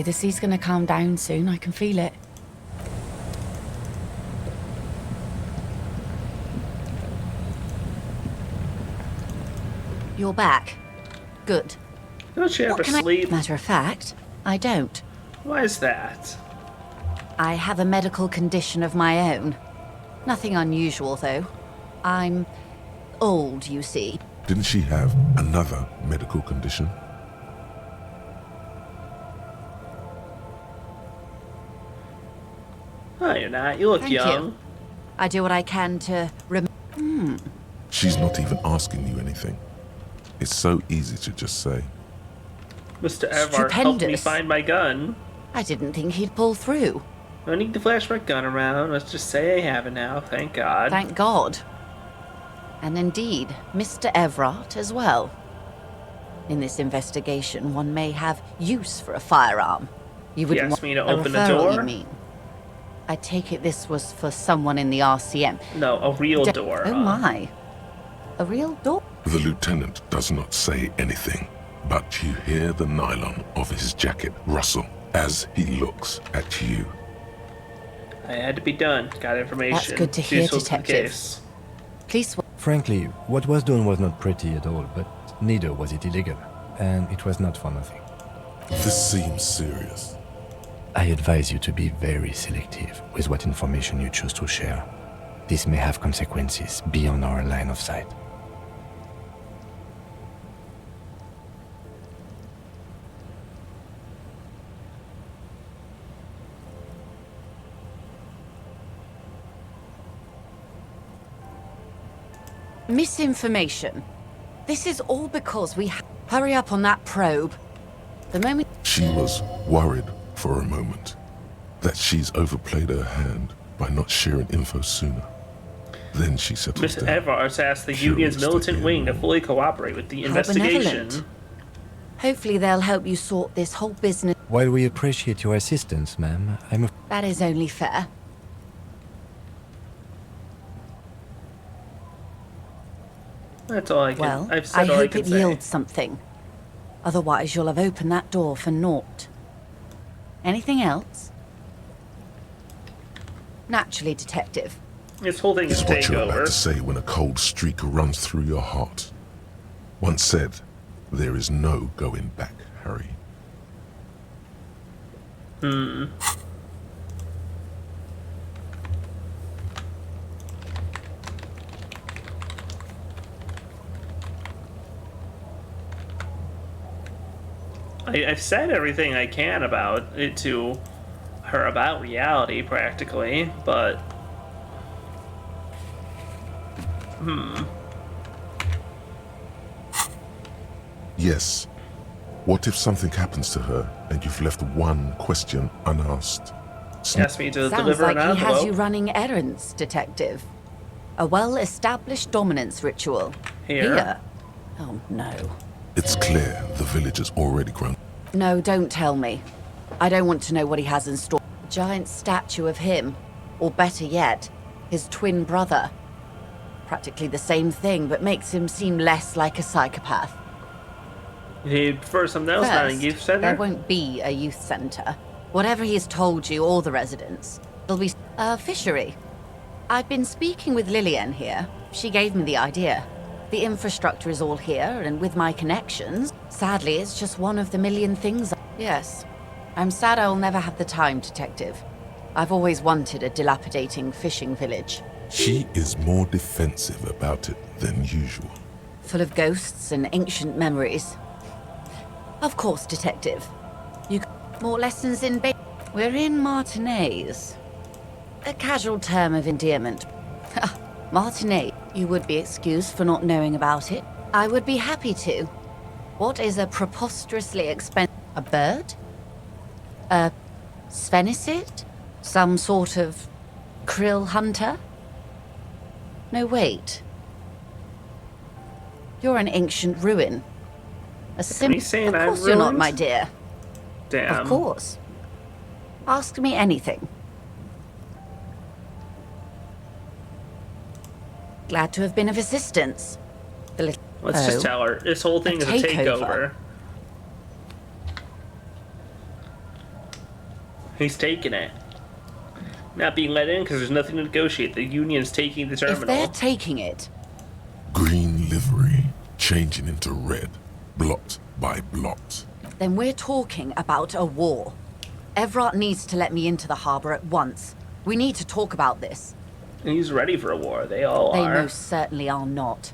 The sea's gonna calm down soon, I can feel it. You're back. Good. Don't she ever sleep? Matter of fact, I don't. Why is that? I have a medical condition of my own. Nothing unusual, though. I'm old, you see. Didn't she have another medical condition? No, you're not. You look Thank young. you. I do what I can to She's not even asking you anything. It's so easy to just say. Mr. Evar helped me find my gun. I didn't think he'd pull through. No need to flash my gun around. Let's just say I have it now. Thank God. Thank God. And indeed, Mr. Everard as well. In this investigation, one may have use for a firearm. You wouldn't asked want me to a open the referral, door? you mean? I take it this was for someone in the RCM. No, a real door. Oh my. A real door? The lieutenant does not say anything, but you hear the nylon of his jacket rustle as he looks at you. I had to be done. Got information. That's good to hear, Useful to the Detective. case. Police. Frankly, what was done was not pretty at all, but neither was it illegal. And it was not for nothing. This seems serious. I advise you to be very selective with what information you choose to share. This may have consequences beyond our line of sight. Misinformation. This is all because we Hurry up on that probe. The moment... She was worried for a moment that she's overplayed her hand by not sharing info sooner. Then she settles Mr. down. Evers asked the Union's militant wing to fully cooperate with the How investigation. benevolent. Hopefully they'll help you sort this whole business. While we appreciate your assistance, ma'am, That is only fair. That's all I can. Well, I've I said all I hope can it say. yields something. Otherwise, you'll have opened that door for naught. Anything else? Naturally, Detective. This whole thing is Is what you're about takeover. to say when a cold streak runs through your heart. Once said, there is no going back, Harry. I've said everything I can about it to her about reality, practically, but... Yes. What if something happens to her and you've left one question unasked? Asked me to Sounds deliver like an he has envelope. you running errands, Detective. A well-established dominance ritual. Here? Oh, no. It's clear the village has already grown. No, don't tell me. I don't want to know what he has in store. A giant statue of him. Or better yet, his twin brother. Practically the same thing, but makes him seem less like a psychopath. He'd prefer something else, not a First, youth center? there won't be a youth center. Whatever he has told you, or the residents, it'll be a fishery. I've been speaking with Lillian here. She gave me the idea. The infrastructure is all here, and with my connections, sadly, it's just one of the million things. Yes, I'm sad I'll never have the time, Detective. I've always wanted a dilapidating fishing village. She is more defensive about it than usual. Full of ghosts and ancient memories. Of course, Detective. More lessons in We're in Martinez. A casual term of endearment. Martinez. You would be excused for not knowing about it. I would be happy to. What is a preposterously expensive... A bird? A sphenicid? Some sort of krill hunter? No, wait. You're an ancient ruin. A you saying Of I'm course you're not, ruined? my dear. Damn. Of course. Ask me anything. Glad to have been of assistance. The little... Let's just tell her. This whole thing is a takeover. He's taking it. Not being let in because there's nothing to negotiate. The Union's taking the terminal. If they're taking it... Green livery changing into red, blot by blot. then we're talking about a war. Everett needs to let me into the harbor at once. We need to talk about this. He's ready for a war. They all They are. most certainly are not.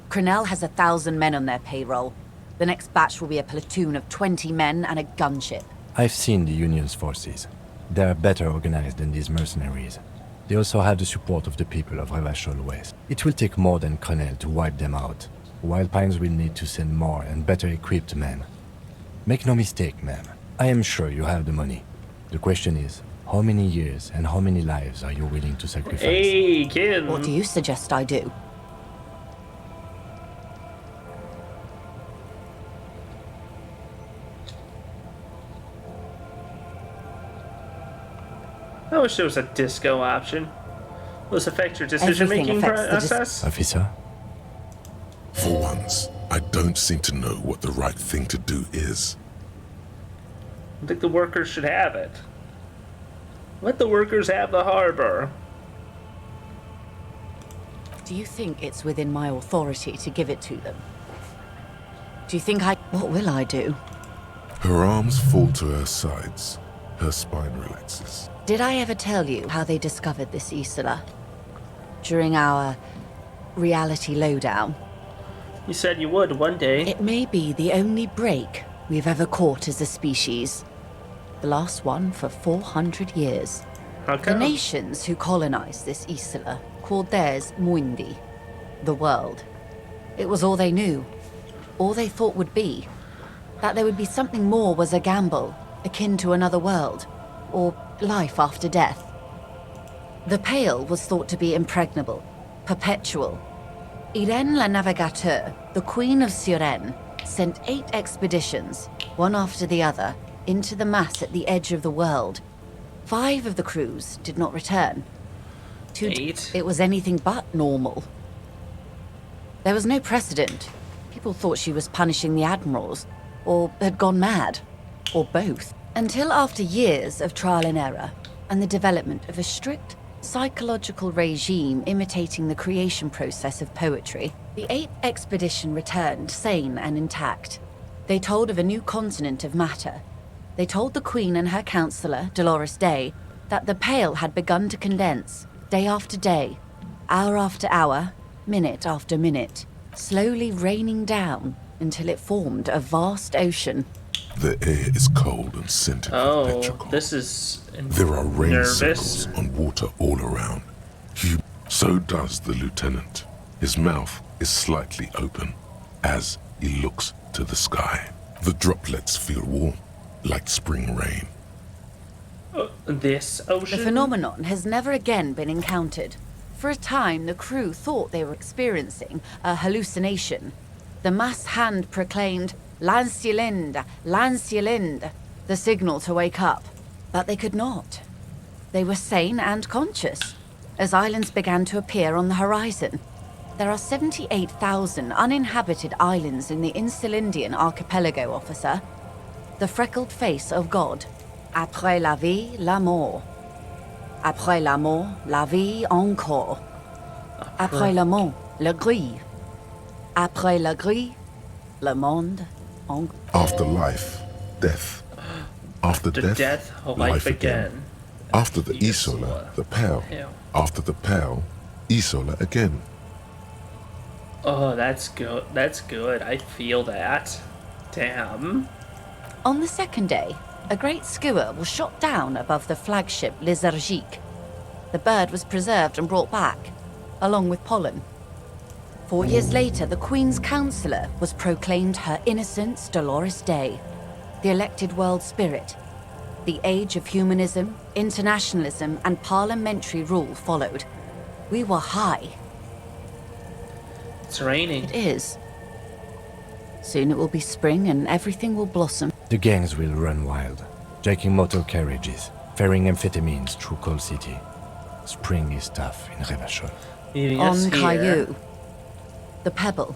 Crenell has 1,000 men on their payroll. The next batch will be a platoon of 20 men and a gunship. I've seen the Union's forces. They are better organized than these mercenaries. They also have the support of the people of Revachol West. It will take more than Crenell to wipe them out. Wild Pines will need to send more and better equipped men. Make no mistake, ma'am. I am sure you have the money. The question is, how many years and how many lives are you willing to sacrifice? Hey, kid. What do you suggest I do? I wish there was a disco option. Will this affect your decision-making process? Officer? For once, I don't seem to know what the right thing to do is. I think the workers should have it. Let the workers have the harbor. Do you think it's within my authority to give it to them? Do you think I... What will I do? Her arms fall to her sides. Her spine relaxes. Did I ever tell you how they discovered this Isola? During our reality lowdown? You said you would one day. It may be the only break we've ever caught as a species. The last one for 400 years. How The come? nations who colonized this Isola called theirs Muindi, the world. It was all they knew. all they thought would be. That there would be something more was a gamble, akin to another world, or life after death. The Pale was thought to be impregnable, perpetual. Irene la Navigateur, the Queen of Suren, sent 8 expeditions, one after the other, into the mass at the edge of the world. 5 of the crews did not return. 8? It was anything but normal. There was no precedent. People thought she was punishing the admirals, or had gone mad, or both. Until after years of trial and error, and the development of a strict psychological regime imitating the creation process of poetry, the 8th expedition returned sane and intact. They told of a new continent of matter. They told the Queen and her counselor, Dolores Day, that the Pale had begun to condense, day after day, hour after hour, minute after minute, slowly raining down until it formed a vast ocean. The air is cold and scented with petrichor. This is There are rain nervous. circles on water all around. So does the lieutenant. His mouth is slightly open as he looks to the sky. The droplets feel warm, like spring rain. This ocean? The phenomenon has never again been encountered. For a time, the crew thought they were experiencing a hallucination. The mass hand proclaimed, "Lanciolinde, Lanciolinde," the signal to wake up. But they could not. They were sane and conscious, as islands began to appear on the horizon. There are 78,000 uninhabited islands in the Insulindian archipelago, officer. The freckled face of God. Après la vie, la mort. Après la mort, la vie encore. Après la mort, la grille. Après la grille, le monde encore. After life, death. After death, life again. After the Isola, the Pale. After the Pale, Isola again. Oh, that's good. That's good. I feel that. Damn. On the second day, a great skua was shot down above the flagship Lézargique. The bird was preserved and brought back, along with pollen. 4 years later, the Queen's Counselor was proclaimed Her Innocence Dolores Day, the elected world spirit. The age of humanism, internationalism, and parliamentary rule followed. We were high. It's raining. It is. Soon it will be spring and everything will blossom. The gangs will run wild, jacking motor carriages, ferrying amphetamines through Coal City. Spring is tough in Revachol. On Caillou, the Pebble,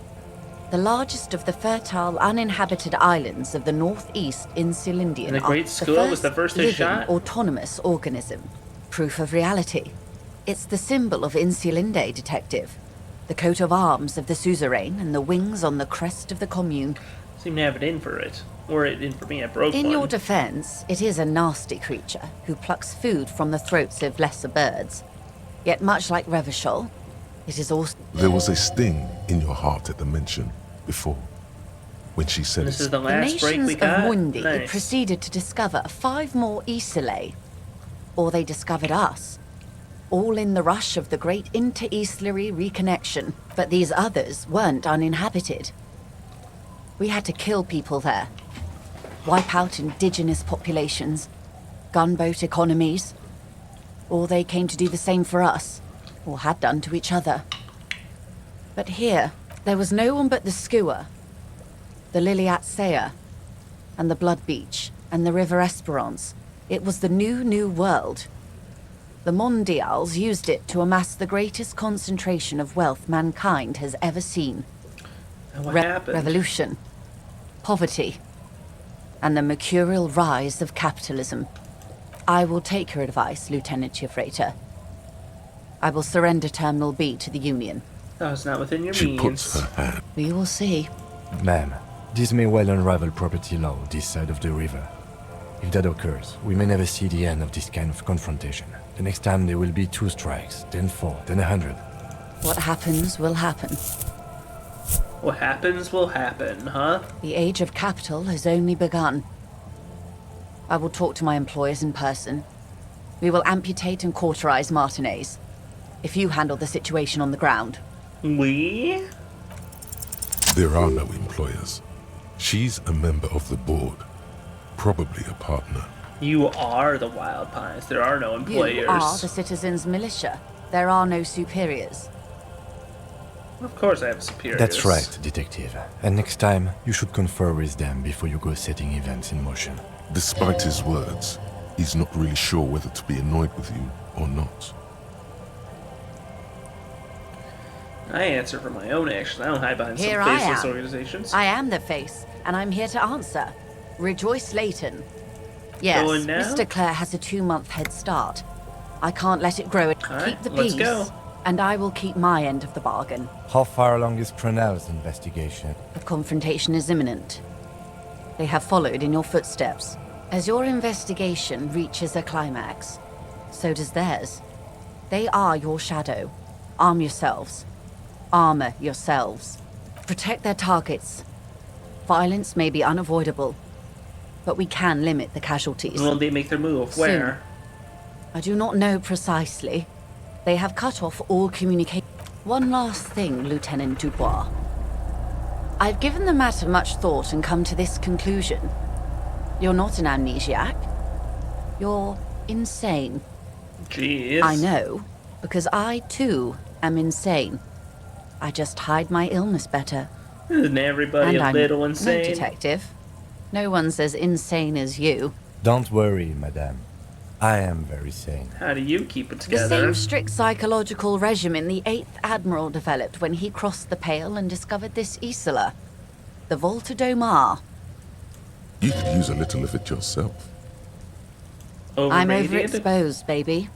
the largest of the fertile, uninhabited islands of the northeast Insulindian. And the Great Skua was the first living, shot. Autonomous organism. Proof of reality. It's the symbol of Insulinde, detective. The coat of arms of the suzerain and the wings on the crest of the commune. Seem to have it in for it. Or it in for me, I broke In one. your defense, it is a nasty creature who plucks food from the throats of lesser birds. Yet much like Revachol, it is also... There was a sting in your heart at the mention before, when she said This it. is the last break nations we of got? Mundi Nice. proceeded to discover 5 more Isolae. Or they discovered us. All in the rush of the great inter-Islary reconnection. But these others weren't uninhabited. We had to kill people there. Wipe out indigenous populations. Gunboat economies. Or they came to do the same for us. Or had done to each other. But here, there was no one but the Skua, the Liliat Sea, and the Blood Beach, and the River Esperance. It was the new world. The Mondials used it to amass the greatest concentration of wealth mankind has ever seen. And what happened? Revolution, poverty, and the mercurial rise of capitalism. I will take your advice, Lieutenant Chiefrater. I will surrender Terminal B to the Union. That was not within your She means. puts her hand. We will see. Ma'am, this may well unravel property law this side of the river. If that occurs, we may never see the end of this kind of confrontation. The next time there will be 2 strikes, then 4, then 100. What happens will happen. What happens will happen, huh? The age of capital has only begun. I will talk to my employers in person. We will amputate and cauterize Martinez. If you handle the situation on the ground. We? There are no employers. She's a member of the board, probably a partner. You are the Wild Pines. There are no employers. You are the citizens' militia. There are no superiors. Of course I have superiors. That's right, Detective. And next time, you should confer with them before you go setting events in motion. Despite his words, he's not really sure whether to be annoyed with you or not. I answer for my own actions. I don't hide behind Here some I faceless am. organizations. I am the face, and I'm here to answer. Rejoice Layton. Yes, Going now? Mr. Clare has a 2-month head start. I can't let it grow. Keep right, the let's peace, go. and I will keep my end of the bargain. How far along is Crenell's investigation? A confrontation is imminent. They have followed in your footsteps. As your investigation reaches a climax, so does theirs. They are your shadow. Arm yourselves. Armor yourselves. Protect their targets. Violence may be unavoidable, but we can limit the casualties. When they make their move? Soon. Where? I do not know precisely. They have cut off all communication. One last thing, Lieutenant Dubois. I've given the matter much thought and come to this conclusion. You're not an amnesiac. You're insane. Jeez. I know, because I, too, am insane. I just hide my illness better. Isn't everybody And a I'm little no insane? detective. No one's as insane as you. Don't worry, madame. I am very sane. How do you keep it The together? same strict psychological regimen the 8th Admiral developed when he crossed the Pale and discovered this Isola. The Volta do Mar. You could use a little of it yourself. I'm Overrated? overexposed, baby.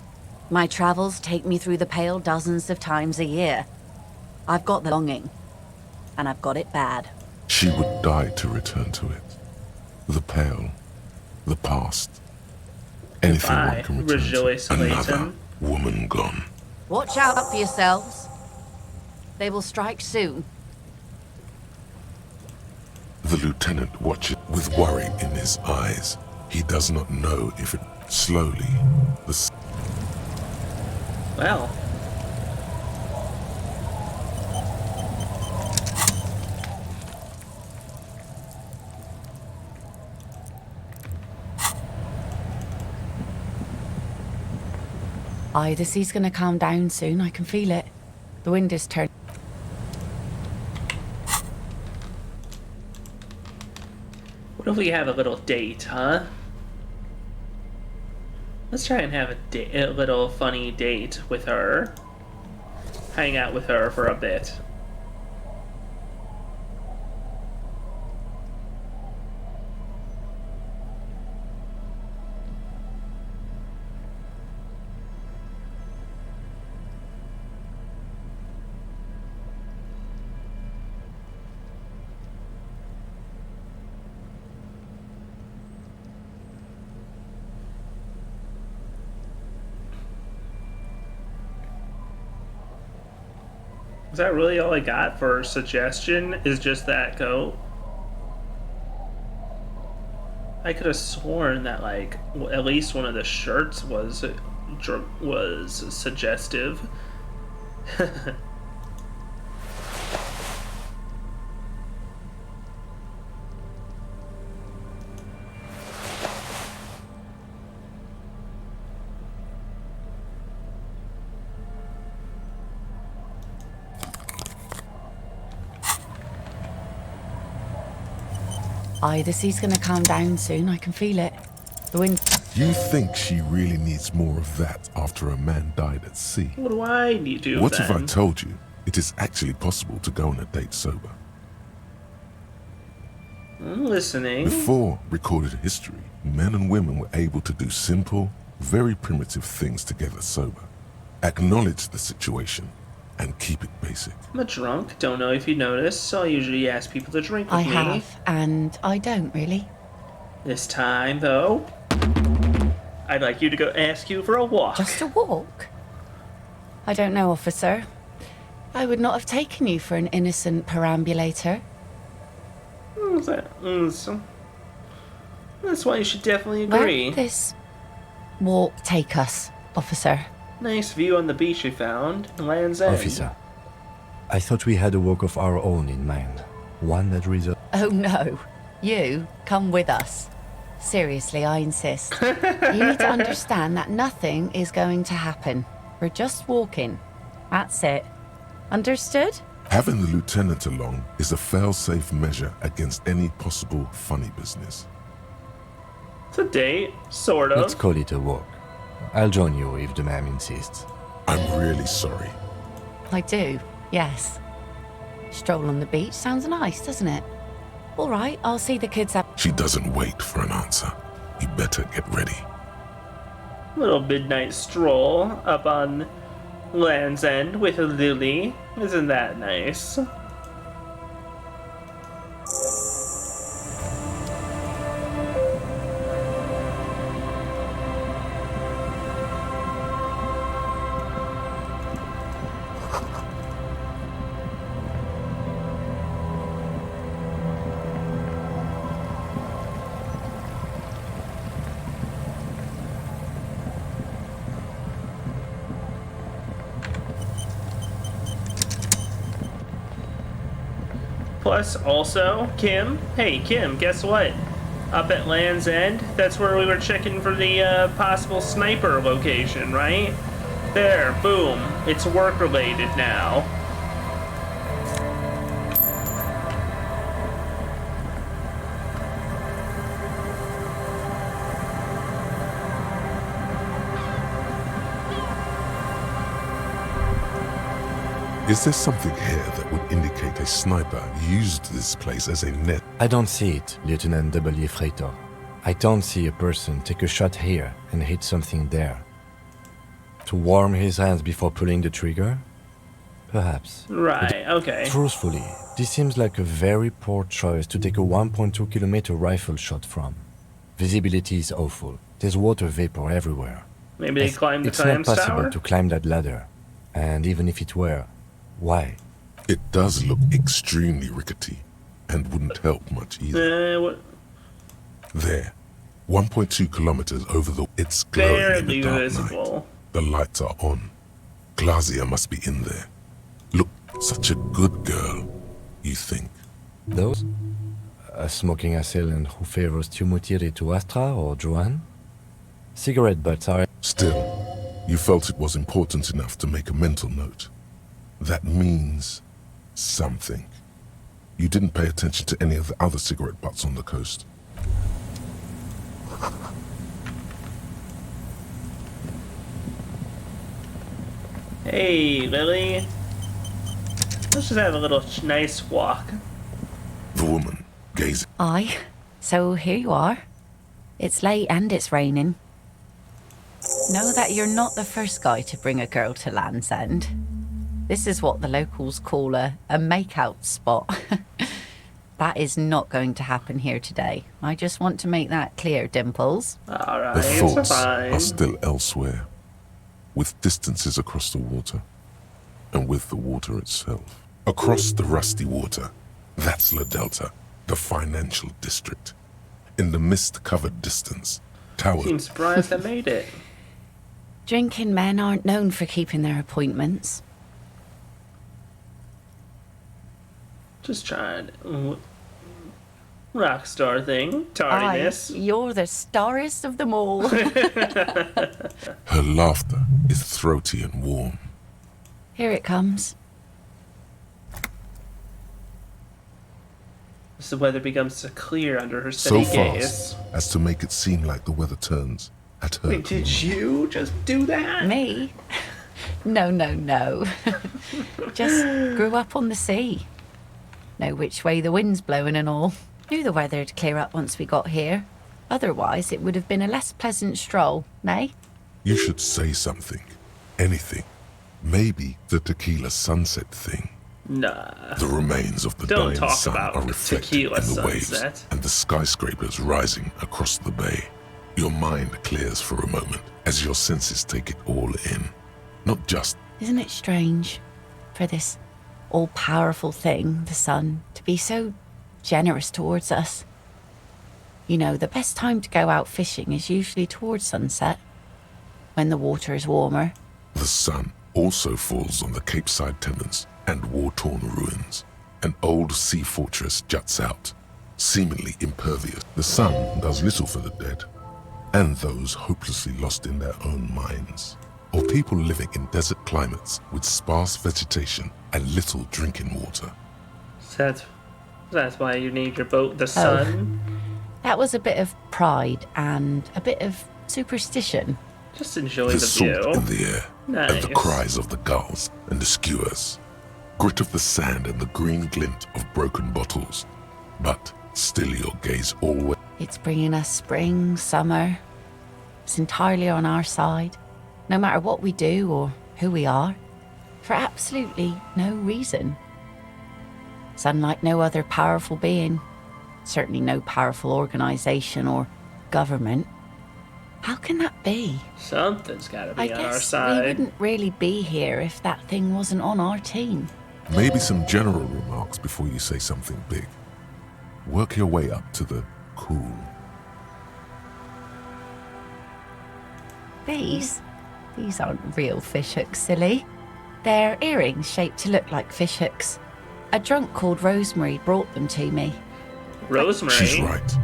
My travels take me through the Pale dozens of times a year. I've got the longing, and I've got it bad. She would die to return to it. The pale, the past. Anything Goodbye, one can return Rejoice to. Another Layton. woman gone. Watch out for yourselves. They will strike soon. The lieutenant watches with worry in his eyes. He does not know if it slowly. Well. Aye, the sea's gonna calm down soon. I can feel it. The wind is turning. What if we have a little date, huh? Let's try and have a little funny date with her. Hang out with her for a bit. Is that really all I got for suggestion? Is just that goat? I could have sworn that like at least one of the shirts was suggestive. Aye, the sea's gonna calm down soon. I can feel it. The wind. You think she really needs more of that after a man died at sea? What do I need to do What then? if I told you it is actually possible to go on a date sober? I'm listening. Before recorded history, men and women were able to do simple, very primitive things together sober. Acknowledge the situation and keep it basic. I'm a drunk. Don't know if you noticed, so I usually ask people to drink with I me. have, and I don't really. This time, though, I'd like you to go ask you for a walk. Just a walk? I don't know, officer. I would not have taken you for an innocent perambulator. That's why you should definitely Where agree. would this walk take us, officer? Nice view on the beach we found. Land's End. Officer, I thought we had a walk of our own in mind. One that results. Oh no. You, come with us. Seriously, I insist. You need to understand that nothing is going to happen. We're just walking. That's it. Understood? Having the lieutenant along is a fail-safe measure against any possible funny business. It's a date, sort of. Let's call it a walk. I'll join you if the ma'am insists. I'm really sorry. I do, yes. Stroll on the beach sounds nice, doesn't it? All right, I'll see the kids up. She doesn't wait for an answer. You better get ready. Little midnight stroll up on Land's End with Lily. Isn't that nice? Plus, also, Kim. Hey, Kim, guess what? Up at Land's End, that's where we were checking for the possible sniper location, right? There, boom. It's work-related now. Is there something here that would indicate a sniper used this place as a net? I don't see it, Lieutenant W. Freighter. I don't see a person take a shot here and hit something there. To warm his hands before pulling the trigger? Perhaps. Right, okay. Truthfully, this seems like a very poor choice to take a 1.2 kilometer rifle shot from. Visibility is awful. There's water vapor everywhere. Maybe they climbed the It's not Times possible Tower? to climb that ladder. And even if it were, why? It does look extremely rickety and wouldn't help much either. What? There, 1.2 kilometers over the... It's glowing in the Barely dark visible. night. The lights are on. Glazia must be in there. Look, such a good girl, you think. Those? A smoking assailant who favors Tumutiri to Astra or Joanne? Cigarette butts are... Still, you felt it was important enough to make a mental note. That means something. You didn't pay attention to any of the other cigarette butts on the coast. Hey, Lily. Let's just have a little nice walk. The woman, gazing. Aye, so here you are. It's late and it's raining. Know that you're not the first guy to bring a girl to Land's End. This is what the locals call a make-out spot. That is not going to happen here today. I just want to make that clear, Dimples. Alright, The thoughts fine. are still elsewhere, with distances across the water, and with the water itself. Across the rusty water, that's La Delta, the financial district. In the mist-covered distance, towers... Seems surprised I made it. Drinking men aren't known for keeping their appointments. Just trying. Rock star thing. Tardiness. Aye, you're the starriest of them all. Her laughter is throaty and warm. Here it comes. As the weather becomes clear under her steady So gaze. fast as to make it seem like the weather turns at her. Wait, did you just do that? Me? No. Just grew up on the sea. Know which way the wind's blowing and all. Knew the weather'd clear up once we got here. Otherwise, it would have been a less pleasant stroll, nay? You should say something. Anything. Maybe the tequila sunset thing. Nah. The remains of the Don't dying talk sun about are reflected tequila in the sunset. waves and the skyscrapers rising across the bay. Your mind clears for a moment as your senses take it all in. Not just Isn't it strange for this all-powerful thing, the sun, to be so generous towards us? You know, the best time to go out fishing is usually towards sunset, when the water is warmer. the sun also falls on the Cape Side tenements and war-torn ruins. An old sea fortress juts out, seemingly impervious. The sun does little for the dead, and those hopelessly lost in their own minds, or people living in desert climates with sparse vegetation and little drinking water. So that's why you named your boat the Sun? That was a bit of pride and a bit of superstition. Just enjoy The the salt view. in the air, and the Nice. cries of the gulls and the skewers, grit of the sand and the green glint of broken bottles. But still your gaze always... It's bringing us spring, summer. It's entirely on our side, no matter what we do or who we are, for absolutely no reason. It's unlike no other powerful being, certainly no powerful organization or government. How can that be? Something's gotta be I on our guess side. we wouldn't really be here if that thing wasn't on our team. Maybe some general remarks before you say something big. Work your way up to the cool. These aren't real fishhooks, silly. They're earrings shaped to look like fishhooks. A drunk called Rosemary brought them to me. Rosemary? She's right.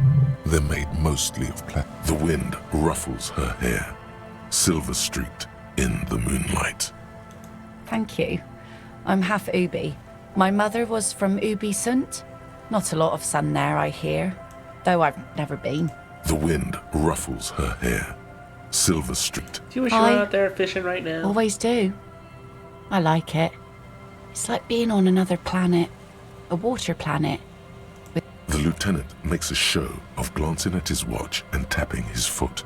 They're made mostly of plastic. The wind ruffles her hair, silver-streaked in the moonlight. Thank you. I'm half Ubi. My mother was from Ubi Sunt. Not a lot of sun there, I hear, though I've never been. The wind ruffles her hair, silver-streaked. Do you wish you were out there fishing right now? Always do. I like it. It's like being on another planet, a water planet. The lieutenant makes a show of glancing at his watch and tapping his foot.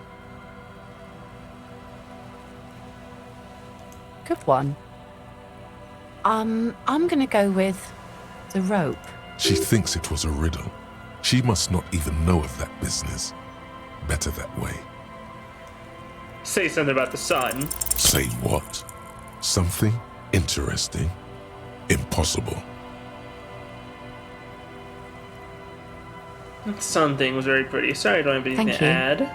Good one. I'm gonna go with the rope. She thinks it was a riddle. She must not even know of that business. Better that way. Say something about the sun. Say what? Something interesting? Impossible. The sun thing was very pretty. Sorry, I don't have anything Thank to you. add.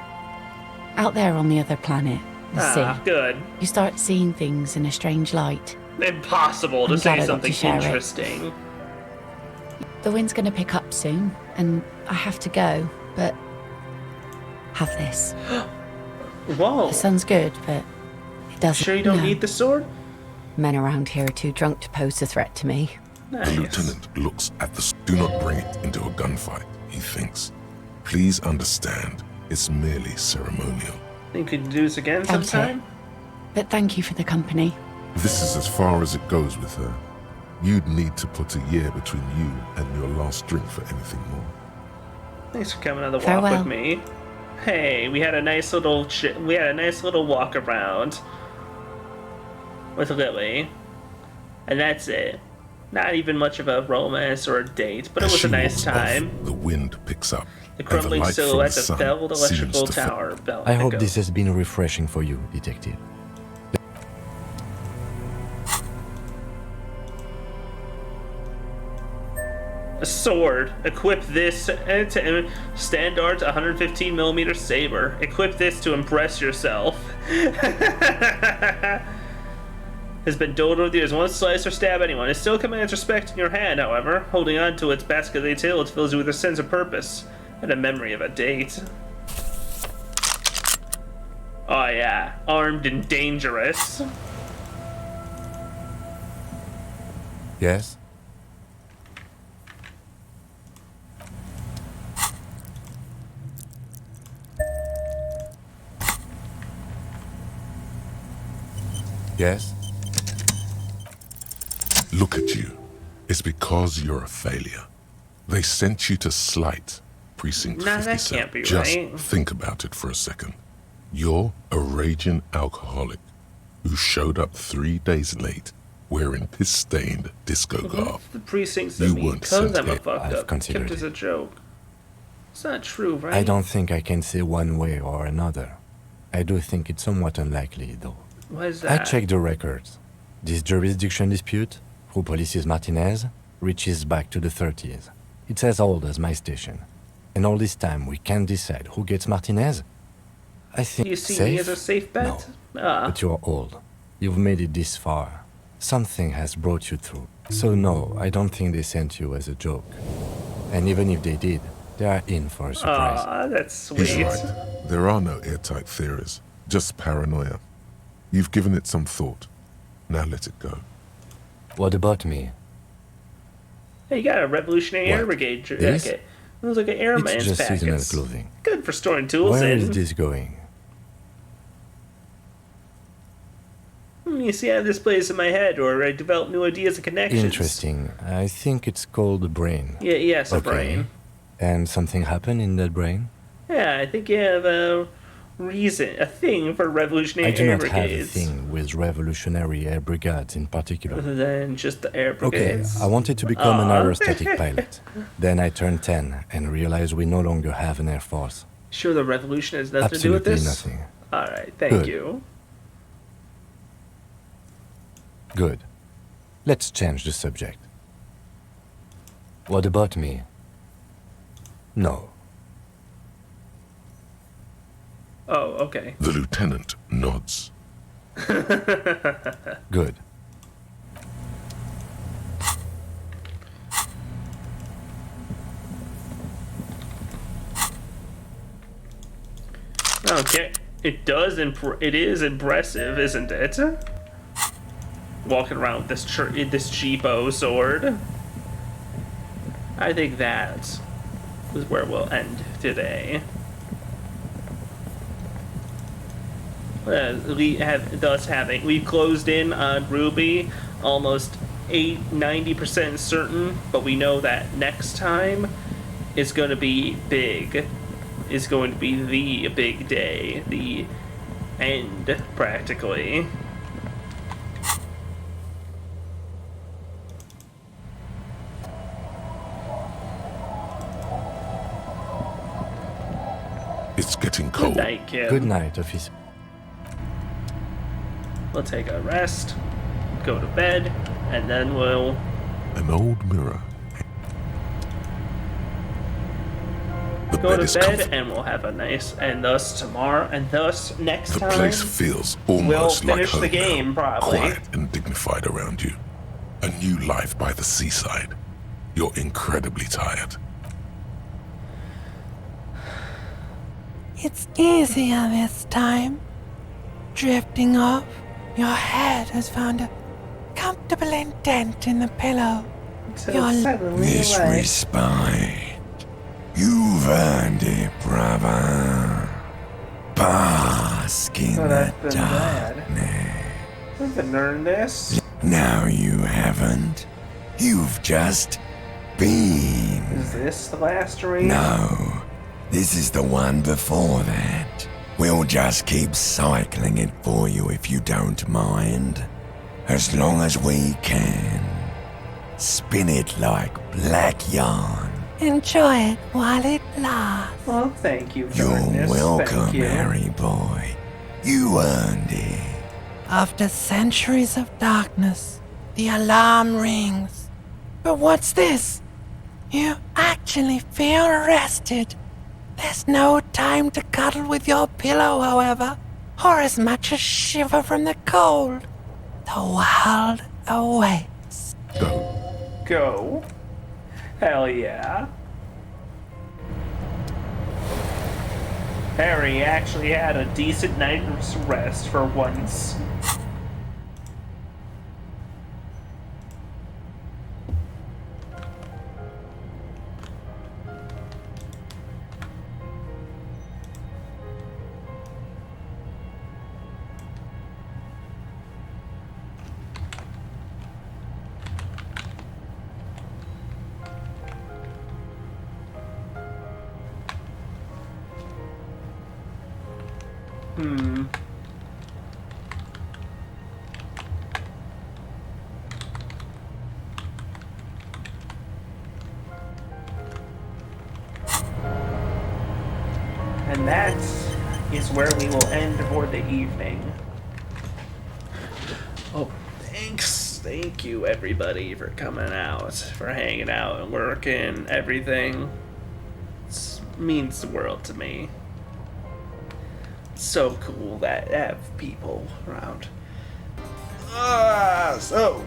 Out there on the other planet, the Ah, sea, good. you start seeing things in a strange light. Impossible to I'm glad say I got something to share it. interesting. The wind's gonna pick up soon, and I have to go, but have this. Whoa. The sun's good, but it doesn't. Sure you don't no. need the sword? Men around here are too drunk to pose a threat to me. The lieutenant looks at the... Do not bring it into a gunfight, he thinks. Please understand, it's merely ceremonial. Think we can do this again Doubt sometime? But thank you for the company. This is as far as it goes with her. You'd need to put a year between you and your last drink for anything more. Thanks for coming on the walk Farewell. with me. Hey, we had a nice little walk around with Lily, and that's it. Not even much of a romance or a date, but it As was a she nice walks off, time. the wind picks up. The and crumbling light from the silhouette of sun failed seems electrical to fa- tower bell. I hope echo. this has been refreshing for you, Detective. A sword. Equip this to standard 115mm saber. Equip this to impress yourself. Has been dulled over the years. Won't slice or stab anyone. It still commands respect in your hand, however. Holding on to its basket tail, it fills you with a sense of purpose and a memory of a date. Oh yeah, armed and dangerous. Yes? Yes? Look at you. It's because you're a failure. They sent you to Slight, Precinct Nah, that 57. can't be Just right. think about it for a second. You're a raging alcoholic who showed up 3 days late wearing piss-stained disco garb. The precincts You of me, weren't because sent I'm a here. fucked I've up. considered Kept as a joke. It's not true, right? I don't think I can say one way or another. I do think it's somewhat unlikely, though. Why is I that? checked the records. This jurisdiction dispute, who polices Martinez, reaches back to the 30s. It's as old as my station. And all this time we can't decide who gets Martinez? I think Do you see safe? me as a safe bet? No. Ah. But you're old. You've made it this far. Something has brought you through. So no, I don't think they sent you as a joke. And even if they did, they are in for a surprise. Aw, that's sweet. He's right. There are no airtight theories, just paranoia. You've given it some thought. Now let it go. What about me? Hey, you got a Revolutionary Air Brigade jacket. It looks like an airman's It's just package. seasonal clothing. Good for storing tools Where in. is this going? You see, I have this place in my head, or I develop new ideas and connections. Interesting. I think it's called the brain. Yeah, yes, a Okay. brain. And something happened in that brain? Yeah, I think you have a thing for I Revolutionary do Air not have a Brigades. thing with Revolutionary Air Brigades in particular. Other than just the Air Okay, Brigades. I wanted to become an Aw. aerostatic pilot. Then I turned 10 and realized we no longer have an air force. Sure, the revolution has nothing to do with Absolutely this? nothing. Alright, thank Good. you. Good. Let's change the subject. What about me? No. Oh, okay. The lieutenant nods. Good. Okay. It is impressive, isn't it? Walking around with this cheapo sword. I think that is where we'll end today. We've closed in on Ruby, almost 90% certain, but we know that next time is going to be big. Is going to be the big day, the end, practically. It's getting cold. Good night, kid. Good night, officer. We'll take a rest, go to bed, and then we'll... An old mirror. The go bed to is bed comfortable. and we'll have a nice, and thus tomorrow, and thus next The time place feels we'll almost like finish home the game, now. probably. Quiet and dignified around you. A new life by the seaside. You're incredibly tired. It's easier this time. Drifting off, your head has found a comfortable indent in the pillow. This respite. You've earned it, brother. Bask in the darkness. I've been earned this. No, you haven't. You've just been. Is this the last read? No, this is the one before that. We'll just keep cycling it for you if you don't mind. As long as we can. Spin it like black yarn. Enjoy it while it lasts. Well, thank you for You're this. welcome, Thank you. Harry boy. You earned it. After centuries of darkness, the alarm rings. But what's this? You actually feel rested. There's no time to cuddle with your pillow, however, or as much as shiver from the cold. The world awaits. Go. Hell yeah. Harry actually had a decent night's rest for once. And that is where we will end for the evening. Oh, thanks. Thank you, everybody, for coming out, for hanging out and working, everything. It means the world to me. It's so cool that I have people around. So,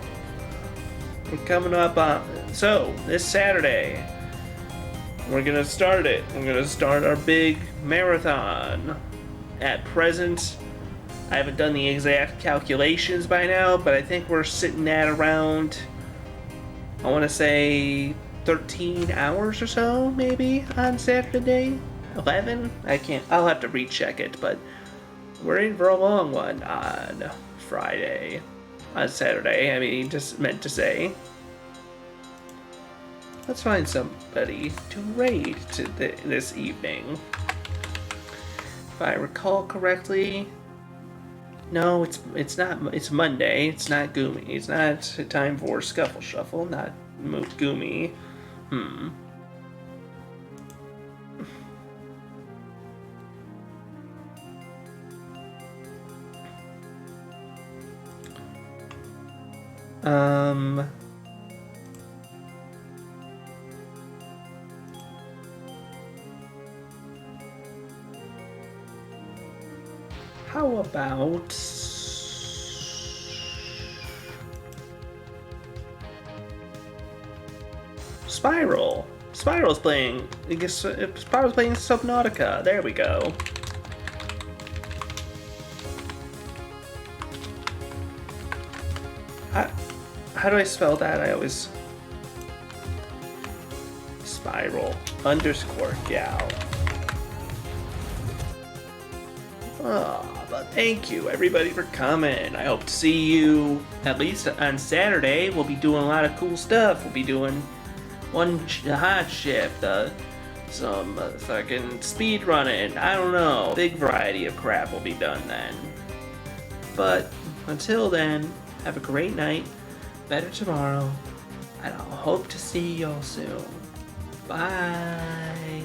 We're coming up on... So, this Saturday, we're gonna start it. We're gonna start our big marathon. At present, I haven't done the exact calculations by now, but I think we're sitting at around, I want to say 13 hours or so, maybe, on Saturday? 11? I'll have to recheck it, but we're in for a long one on Friday. On Saturday, I mean, just meant to say. Let's find somebody to raid this evening. If I recall correctly, no, it's not. It's Monday. It's not Goomy. It's not time for Scuffle Shuffle. Not Goomy. How about Spiral? Spiral's playing. I guess Spiral's playing Subnautica. There we go. How do I spell that? I always Spiral _ Gal. Oh, but thank you everybody for coming. I hope to see you at least on Saturday. We'll be doing a lot of cool stuff. We'll be doing one hot shift, some fucking speed running. I don't know. Big variety of crap will be done then. But until then, have a great night. Better tomorrow. And I'll hope to see y'all soon. Bye.